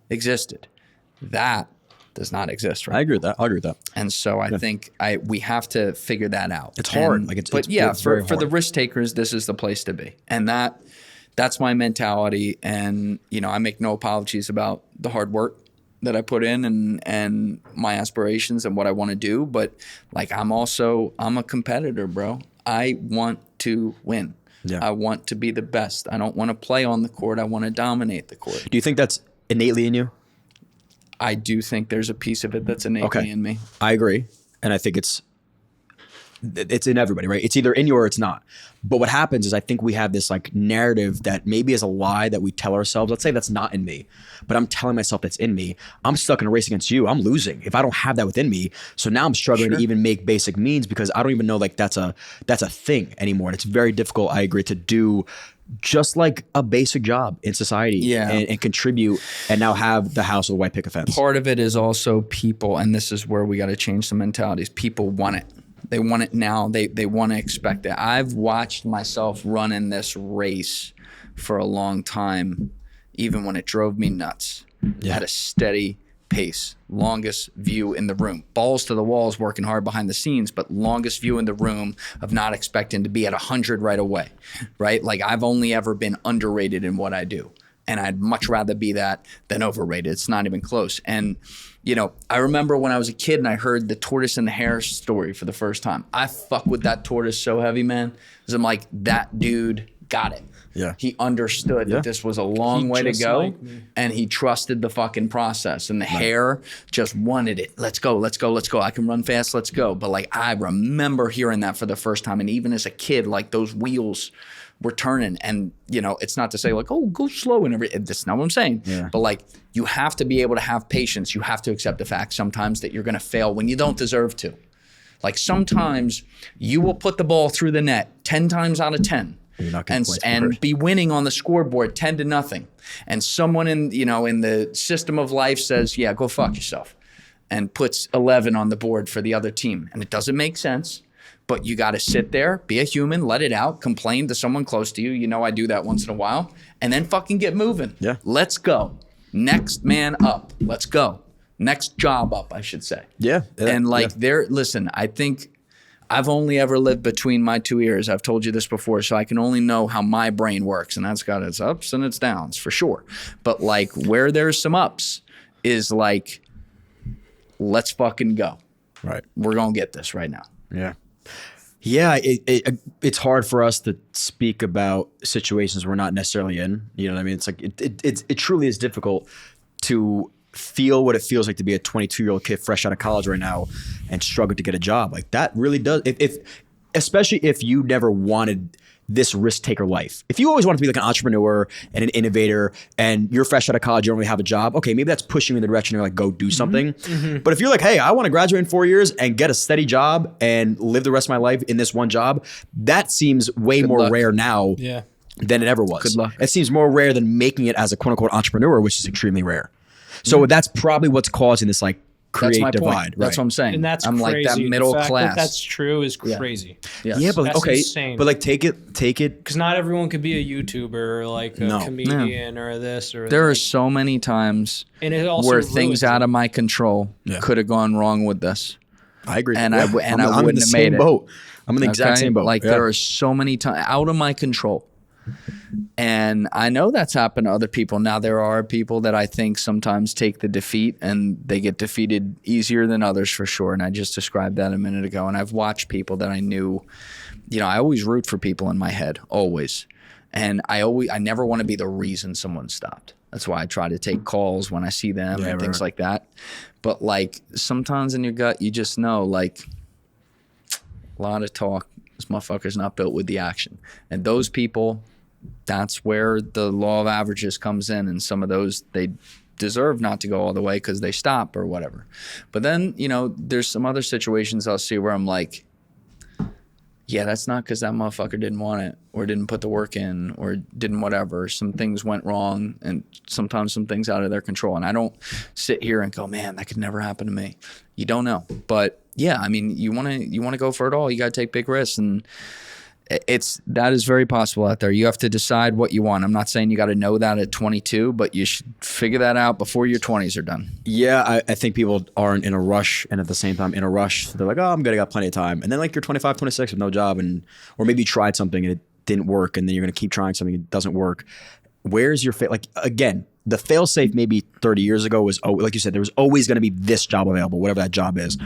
existed. That does not exist right I agree with that. I'll agree with that. And so I think we have to figure that out. It's hard. And, Like, it's for very the hard. risk takers, this is the place to be. And that's my mentality. And, you know, I make no apologies about the hard work that I put in and my aspirations and what I want to do. But like, I'm a competitor, bro. I want to win. Yeah. I want to be the best. I don't want to play on the court. I want to dominate the court. Do you think that's innately in you? I do think there's a piece of it that's innately in me. I agree. And I think it's in everybody, right? It's either in you or it's not. But what happens is I think we have this like narrative that maybe is a lie that we tell ourselves. Let's say that's not in me, but I'm telling myself that's in me. I'm stuck in a race against you. I'm losing if I don't have that within me. So now I'm struggling to even make basic means because I don't even know like that's a thing anymore. And it's very difficult, I agree, to do just like a basic job in society and contribute and now have the house with a white picket fence. Part of it is also people, and this is where we got to change some mentalities. People want it. They want it now. They want to expect it. I've watched myself run in this race for a long time, even when it drove me nuts. At a steady pace, longest view in the room. Balls to the walls, working hard behind the scenes, but longest view in the room of not expecting to be at 100 right away, right? Like, I've only ever been underrated in what I do. And I'd much rather be that than overrated. It's not even close. And, you know, I remember when I was a kid and I heard the tortoise and the hare story for the first time. I fuck with that tortoise so heavy, man. Because I'm like, that dude got it. Yeah. He understood that this was a long way to go, like me. and he trusted the fucking process. And the hare just wanted it. Let's go, let's go, let's go. I can run fast, let's go. But like, I remember hearing that for the first time. And even as a kid, like, those wheels were turning. And, you know, it's not to say like, oh, go slow and everything. That's not what I'm saying. Yeah. But like, you have to be able to have patience. You have to accept the fact sometimes that you're going to fail when you don't deserve to. Like, sometimes you will put the ball through the net 10 times out of 10. You're not getting points for And it. be winning on the scoreboard 10-0. And someone in the system of life says, yeah, go fuck yourself, and puts 11 on the board for the other team. And it doesn't make sense, but you got to sit there, be a human, let it out, complain to someone close to you. You know, I do that once in a while, and then fucking get moving. Yeah. Let's go. Next man up. Let's go. Next job up, I should say. Yeah. And like, listen, I think I've only ever lived between my two ears. I've told you this before, so I can only know how my brain works, and that's got its ups and its downs for sure. But like, where there's some ups is like, let's fucking go. Right. We're going to get this right now. Yeah. Yeah, it's hard for us to speak about situations we're not necessarily in. You know what I mean? It's like it truly is difficult to feel what it feels like to be a 22-year-old kid fresh out of college right now and struggle to get a job. Like, that really does. Especially if you never wanted this risk taker life. If you always wanted to be like an entrepreneur and an innovator and you're fresh out of college, you don't really have a job, okay, maybe that's pushing you in the direction of like, go do something. But if you're like, hey, I want to graduate in 4 years and get a steady job and live the rest of my life in this one job, that seems way more luck. rare now Yeah. than it ever was. Good luck. It seems more rare than making it as a quote unquote entrepreneur, which is extremely rare. So that's probably what's causing this like That's create my divide. point. That's what I'm saying. And that's I'm crazy. like that middle the fact class. that's true is crazy. Yes. Yeah, but like, That's okay, insane. but like take it. Because not everyone could be a YouTuber or like a No. comedian or this or There that. are so many times And it also where ruins things it. out of my control Yeah. could have gone wrong with this. I agree. And Yeah. I I'm in wouldn't the have same made it. boat. I'm in the exact Okay? same boat. Like Yeah. there are so many times out of my control. And I know that's happened to other people. Now there are people that I think sometimes take the defeat and they get defeated easier than others for sure. And I just described that a minute ago. And I've watched people that I knew, I always root for people in my head, always. And I never want to be the reason someone stopped. That's why I try to take calls when I see them and things like that. But like sometimes in your gut, you just know like a lot of talk. This motherfucker's not built with the action. And those people, that's where the law of averages comes in. And some of those, they deserve not to go all the way because they stop or whatever. But then, there's some other situations I'll see where I'm like, yeah, that's not because that motherfucker didn't want it or didn't put the work in or didn't whatever. Some things went wrong and sometimes some things out of their control. And I don't sit here and go, man, that could never happen to me. You don't know. But yeah, I mean, you want to go for it all. You got to take big risks. And that is very possible out there. You have to decide what you want. I'm not saying you got to know that at 22, but you should figure that out before your 20s are done. Yeah, I think people aren't in a rush, and at the same time in a rush. They're like, oh, I'm gonna got plenty of time, and then like you're 25, 26 with no job, or maybe you tried something and it didn't work, and then you're gonna keep trying something and it doesn't work. Where's your like again? The fail-safe maybe 30 years ago was, like you said, there was always going to be this job available, whatever that job is.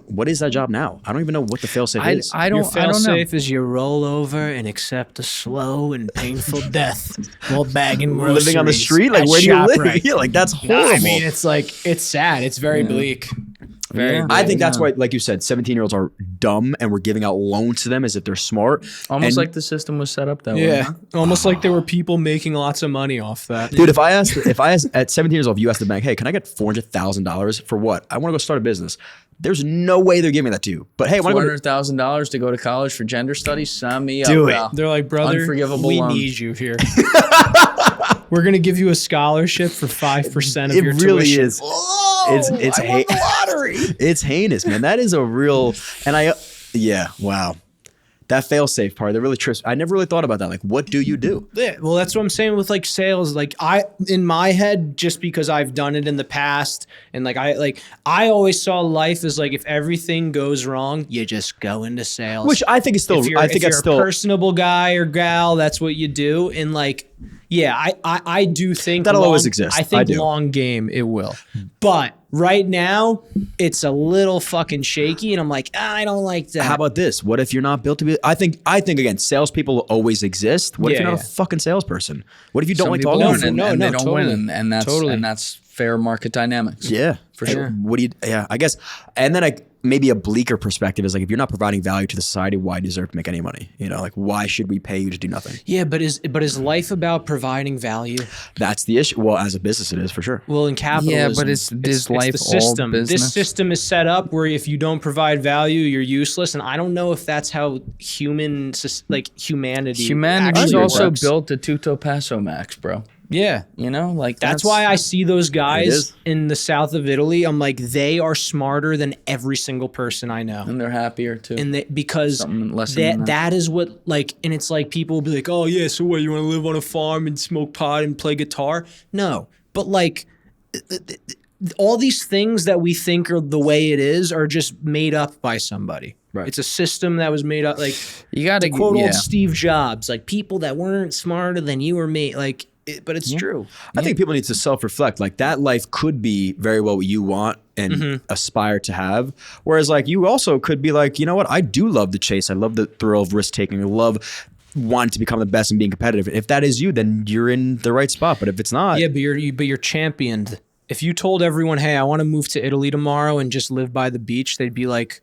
What is that job now? I don't even know what the fail-safe is. I Your don't know. fail-safe is you roll over and accept a slow and painful death while bagging groceries. Living on the street? Like, at where do you live? ShopRite. Yeah, like, that's horrible. I mean, it's like, it's sad. It's very bleak. Very I think that's why, like you said, 17-year-olds are dumb and we're giving out loans to them as if they're smart. Almost like the system was set up that way. Yeah, Huh? almost like there were people making lots of money off that. Dude, if I asked at 17 years old, if you asked the bank, hey, can I get $400,000 for what? I want to go start a business. There's no way they're giving that to you. But hey, I want to go to $400,000 to go to college for gender studies? Sign me up. Do it. pal. They're like, brother, Unforgivable we loan. need you here. We're gonna give you a scholarship for 5% of It your really tuition. is. It's heinous, man. That is a real, and wow. That fail-safe part, that really trips. I never really thought about that. Like, what do you do? Yeah, well, that's what I'm saying with like sales. Like in my head, just because I've done it in the past, and I always saw life as like if everything goes wrong, you just go into sales. Which I think is still, if you're, I think if you're that's a still personable guy or gal, that's what you do. And like, yeah, I do think That'll always exist. I think I do. long game it will, but right now it's a little fucking shaky, and I'm like, I don't like that. How about this? What if you're not built to be? I think again, salespeople will always exist. What if Yeah, you're not yeah. a fucking salesperson? What if you don't Some like people talking? don't, to and, people? and they no, don't totally. win, and that's Totally. and that's fair market dynamics. Yeah, for sure. What do you? Yeah, I guess. And then maybe a bleaker perspective is like, if you're not providing value to the society, why do you deserve to make any money? Like, why should we pay you to do nothing? Yeah, but is life about providing value? That's the issue. Well, as a business, it is for sure. Well, in capitalism, but is life the all system. This business? system is set up where if you don't provide value, you're useless. And I don't know if that's how humanity Humanity's actually also works. built a Tuto Passo Max, bro. Yeah. Like That's why I see those It guys is. in the south of Italy. I'm like, they are smarter than every single person I know. and they're happier too. And because Something lesson than that. that is what and it's like people will be like, oh yeah, so what, you want to live on a farm and smoke pot and play guitar? No, but like all these things that we think are the way it is are just made up by somebody. Right. It's a system that was made up, like You got to quote old Steve Jobs, like people that weren't smarter than you or me, but it's true. I think people need to self-reflect. Like, that life could be very well what you want and aspire to have. Whereas like you also could be like, you know what? I do love the chase. I love the thrill of risk taking. I love wanting to become the best and being competitive. If that is you, then you're in the right spot. But if it's not, Yeah, but you're championed. If you told everyone, hey, I want to move to Italy tomorrow and just live by the beach, they'd be like,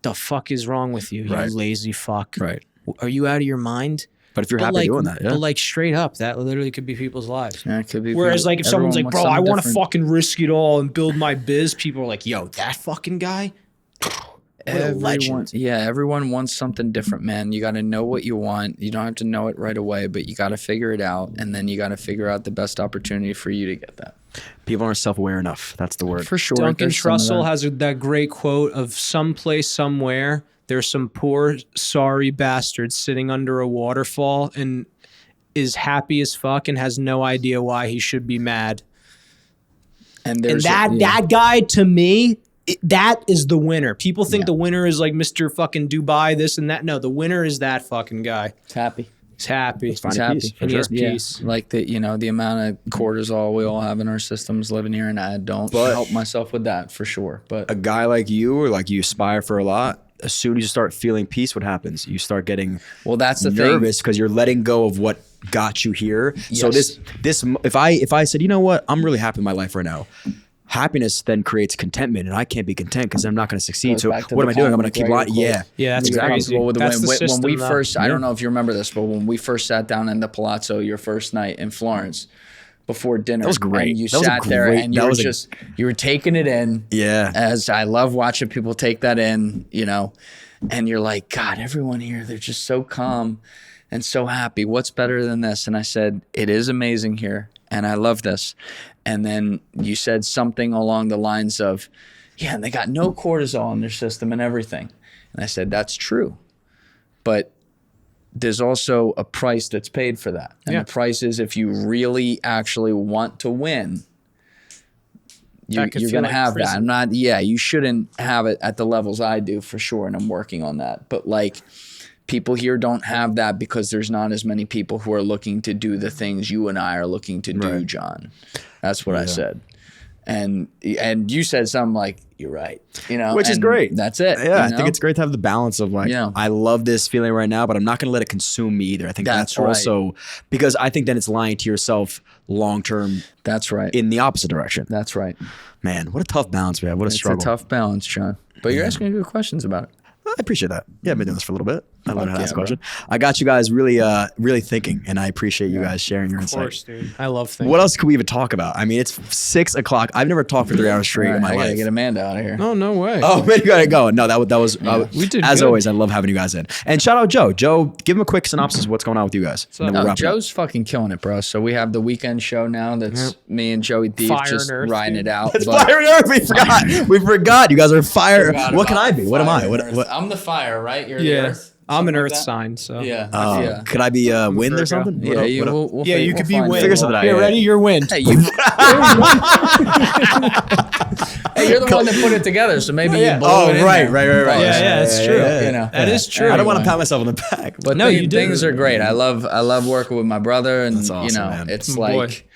the fuck is wrong with you, Right. you lazy fuck? Right. Are you out of your mind? But if you're happy doing that, yeah. But like straight up, that literally could be people's lives. Yeah, it could be. Whereas like if someone's like, Everyone bro, wants I something want to different. fucking risk it all and build my biz, people are like, yo, that fucking guy? Everyone wants something different, man. You got to know what you want. You don't have to know it right away, but you got to figure it out, and then you got to figure out the best opportunity for you to get that. People aren't self-aware enough. That's the word. For sure. Duncan There's some of Trussell that. has that great quote of someplace, somewhere, there's some poor, sorry bastard sitting under a waterfall and is happy as fuck and has no idea why he should be mad. And that guy, to me, that is the winner. People think the winner is like Mr. fucking Dubai, this and that. No, the winner is that fucking guy. It's happy. He's happy. He's happy. And he has peace. Like the amount of cortisol we all have in our systems living here, and I don't help myself with that for sure. But a guy like you, or like you aspire for a lot, as soon as you start feeling peace, what happens? You start getting that's the nervous because you're letting go of what got you here. Yes. So this if I said, you know what, I'm really happy in my life right now. Happiness then creates contentment, and I can't be content because I'm not going to succeed. So what am I doing? I'm going to keep lying. Yeah, that's crazy. With that's the system, when we first, I don't know if you remember this, but when we first sat down in the Palazzo your first night in Florence before dinner, that was great. And you sat there and you were taking it in. Yeah, as I love watching people take that in, and you're like, God, everyone here, they're just so calm and so happy. What's better than this? And I said, it is amazing here, and I love this. And then you said something along the lines of, yeah, and they got no cortisol in their system and everything. And I said, that's true. But there's also a price that's paid for that. And the price is if you really actually want to win, you're going to have that. You shouldn't have it at the levels I do for sure. And I'm working on that. But like, people here don't have that because there's not as many people who are looking to do the things you and I are looking to do, John. That's what I said. And you said something like, you're right. Which is great. That's it. Yeah, I think it's great to have the balance of like, I love this feeling right now, but I'm not going to let it consume me either. I think that's also, because I think then it's lying to yourself long-term. That's right. In the opposite direction. That's right. Man, what a tough balance we have. What a struggle. It's a tough balance, John. But you're asking good questions about it. I appreciate that. Yeah, I've been doing this for a little bit. I learned how to ask a question. I got you guys really, really thinking, and I appreciate you guys sharing your insight. Of course, dude. I love thinking. What else could we even talk about? I mean, it's 6 o'clock. I've never talked for 3 hours straight in my life. I gotta get Amanda out of here. Oh, no way. Oh, man, you gotta go. No, that was we did as good. always. I love having you guys in. And shout out Joe. Joe, give him a quick synopsis of what's going on with you guys. Joe's fucking killing it, bro. So we have the weekend show now. That's me and Joey Deef just riding it out. It's Fire and Earth. We forgot. We forgot. You guys are fire. What can I be? What am I? What? I'm the fire, right? You're the earth. I'm an earth sign, so could I be wind or something? Yeah, you could be wind. Figure something out. You're ready. You're wind. Hey, you're the one that put it together, so maybe you blow it in right. Yeah, that's true. That is true. I don't want to pat myself on the back, but no, things are great. I love working with my brother, and that's awesome, man. It's like.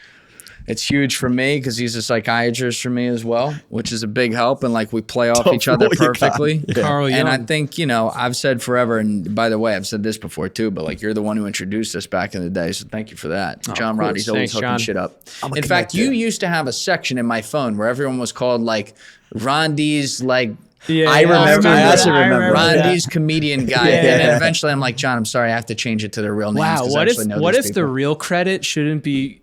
It's huge for me because he's a psychiatrist for me as well, which is a big help. And like we play off each other perfectly. Carl Jung. And I think, I've said forever, and by the way, I've said this before too, but like you're the one who introduced us back in the day. So thank you for that. John Rondi's always hooking shit up. In fact, you used to have a section in my phone where everyone was called like Rondi's like, I also remember Rondi's comedian guy. And then eventually I'm like, John, I'm sorry, I have to change it to their real names. Wow, what if the real credit shouldn't be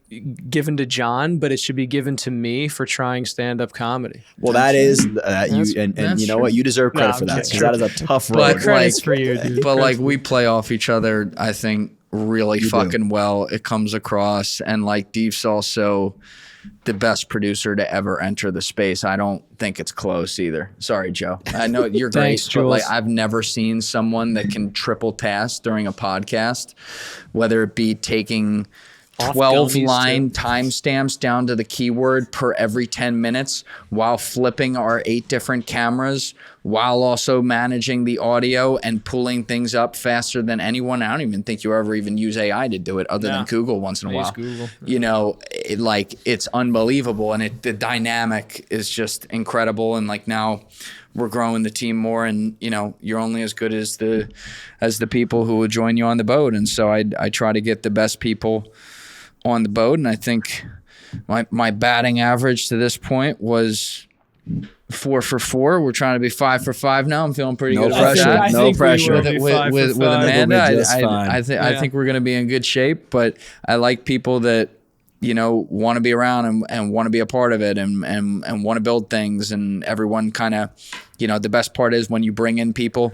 given to John, but it should be given to me for trying stand-up comedy? Well, that is and you know what? You deserve credit for that because that is a tough road. But credit's for you, dude. But like we play off each other, I think really fucking well. It comes across, and like Deef's also the best producer to ever enter the space. I don't think it's close either. Sorry, Joe. I know you're great, Thanks, but like I've never seen someone that can triple task during a podcast, whether it be taking 12-line timestamps down to the keyword per every 10 minutes while flipping our 8 different cameras, while also managing the audio and pulling things up faster than anyone. I don't even think you ever even use AI to do it other than Google once in a while. Google. It's unbelievable, and the dynamic is just incredible. And like now we're growing the team more, and you're only as good as the people who will join you on the boat. And so I try to get the best people on the boat, and I think my batting average to this point was 4 for 4. We're trying to be 5 for 5 now. I'm feeling pretty good about that. No pressure. With Amanda, I think we're going to be in good shape. But I like people that want to be around and want to be a part of it and want to build things, and everyone kind of, the best part is when you bring in people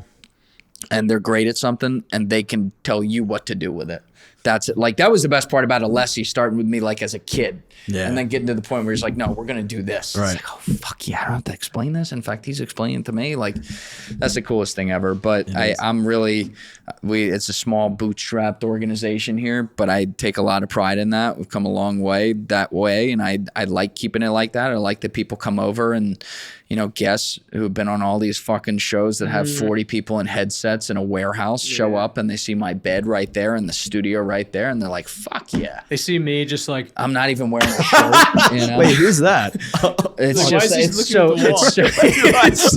and they're great at something and they can tell you what to do with it. That's it. Like, that was the best part about Alessi, starting with me like as a kid. Yeah. And then getting to the point where he's like, no, we're going to do this. Right. It's like, oh, fuck yeah, I don't have to explain this. In fact, he's explaining to me. Like, that's the coolest thing ever. But I'm really, it's a small bootstrapped organization here, but I take a lot of pride in that. We've come a long way that way. And I like keeping it like that. I like that people come over and, guests who have been on all these fucking shows that have 40 people in headsets in a warehouse show up and they see my bed right there in the studio right there. And they're like, fuck yeah. They see me just like, I'm not even wearing a shirt. Wait, who's that? It's like, just,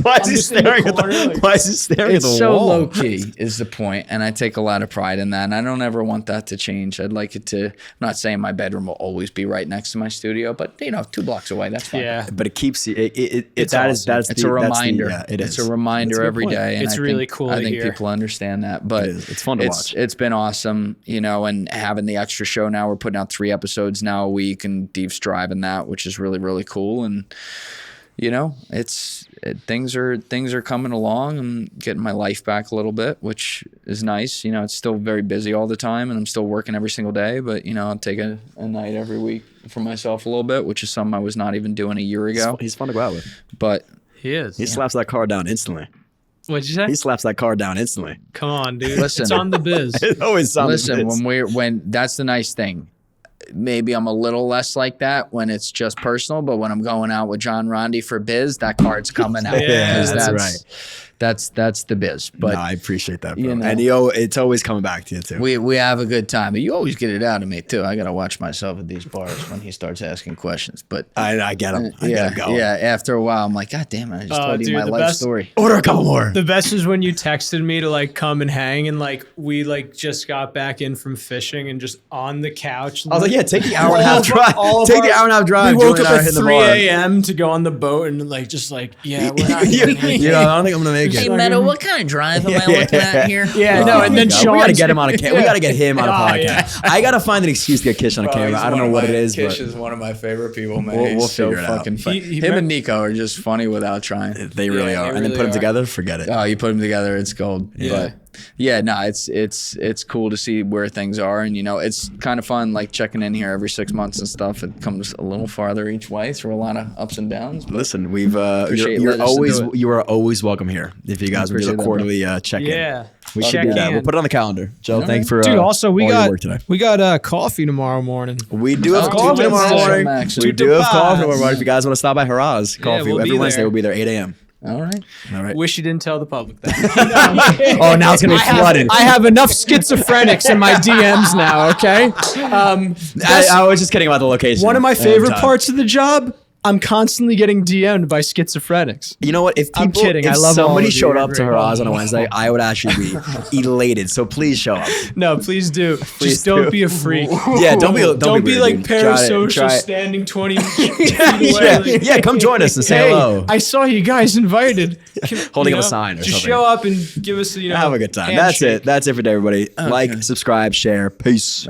why is he staring at the wall? It's so low key is the point, and I take a lot of pride in that, and I don't ever want that to change. I'd like it to. I'm not saying my bedroom will always be right next to my studio, but 2 blocks away, that's fine. Yeah, but it keeps you. It's a reminder. It's a reminder every day. And it's really cool. I think people understand that, but it's fun to watch. It's been awesome, and having the extra show now. We're putting out 3 episodes now a week, and Deef's driving that, which is really, really cool. And things are coming along. I'm getting my life back a little bit, which is nice. It's still very busy all the time, and I'm still working every single day. But I'll take a night every week for myself a little bit, which is something I was not even doing a year ago. He's fun to go out with. But he is. He slaps that car down instantly. What'd you say? He slaps that car down instantly. Come on, dude. Listen, it's on the biz. It's always on the biz. Listen, when that's the nice thing. Maybe I'm a little less like that when it's just personal, but when I'm going out with John Rondi for biz, that card's coming out. Yeah, that's right. That's the biz. But no, I appreciate that, bro. And it's always coming back to you too. We have a good time. But you always get it out of me too. I gotta watch myself at these bars when he starts asking questions. But I get him. I get him going. Yeah. After a while, I'm like, God damn it! I just told you my life story. Order a couple more. The best is when you texted me to like come and hang, and like we like just got back in from fishing and just on the couch. I was like, yeah, take the hour and a half drive. Take the hour and a half drive. We woke up at 3 a.m. to go on the boat and like we're not. I don't think I'm gonna make it. Hey, Meadow, what kind of drive am I looking at here? Yeah, no, and then Sean, we gotta get him on a camera. We gotta get him on a podcast. I gotta find an excuse to get Kish on a camera. I don't know what it is, Kish but is one of my favorite people, man. We'll He's so figure it out. fucking funny. Him and Nico are just funny without trying. they really are. And then put them together, forget it. Oh, you put them together, it's gold. Yeah. But yeah, no, it's cool to see where things are, and it's kind of fun, like checking in here every 6 months and stuff. It comes a little farther each way through a lot of ups and downs. Listen, you are always welcome here. If you guys would do a quarterly check-in, yeah, we should do that. We'll put it on the calendar. Joe, thanks for dude. Also, we got coffee tomorrow morning. We do have coffee tomorrow morning. We do have coffee tomorrow morning. If you guys want to stop by Haraz Coffee every Wednesday, we'll be there 8 a.m. All right. Wish you didn't tell the public that. Oh, now it's gonna be flooded. I have enough schizophrenics in my DMs now. Okay. I was just kidding about the location. One of my favorite parts of the job. I'm constantly getting DM'd by schizophrenics. You know what? If people, I'm kidding. If I love somebody all of showed you. up to Haraz on a Wednesday, I would actually be elated. So please show up. No, please do. Just don't be a freak. Yeah, don't be be like parasocial standing 20 feet away. Yeah, come join us and say hello. I saw you guys invited. Holding up a sign or just something. show up and give us have a good time. That's it. That's it for today, everybody. Like, subscribe, share. Peace.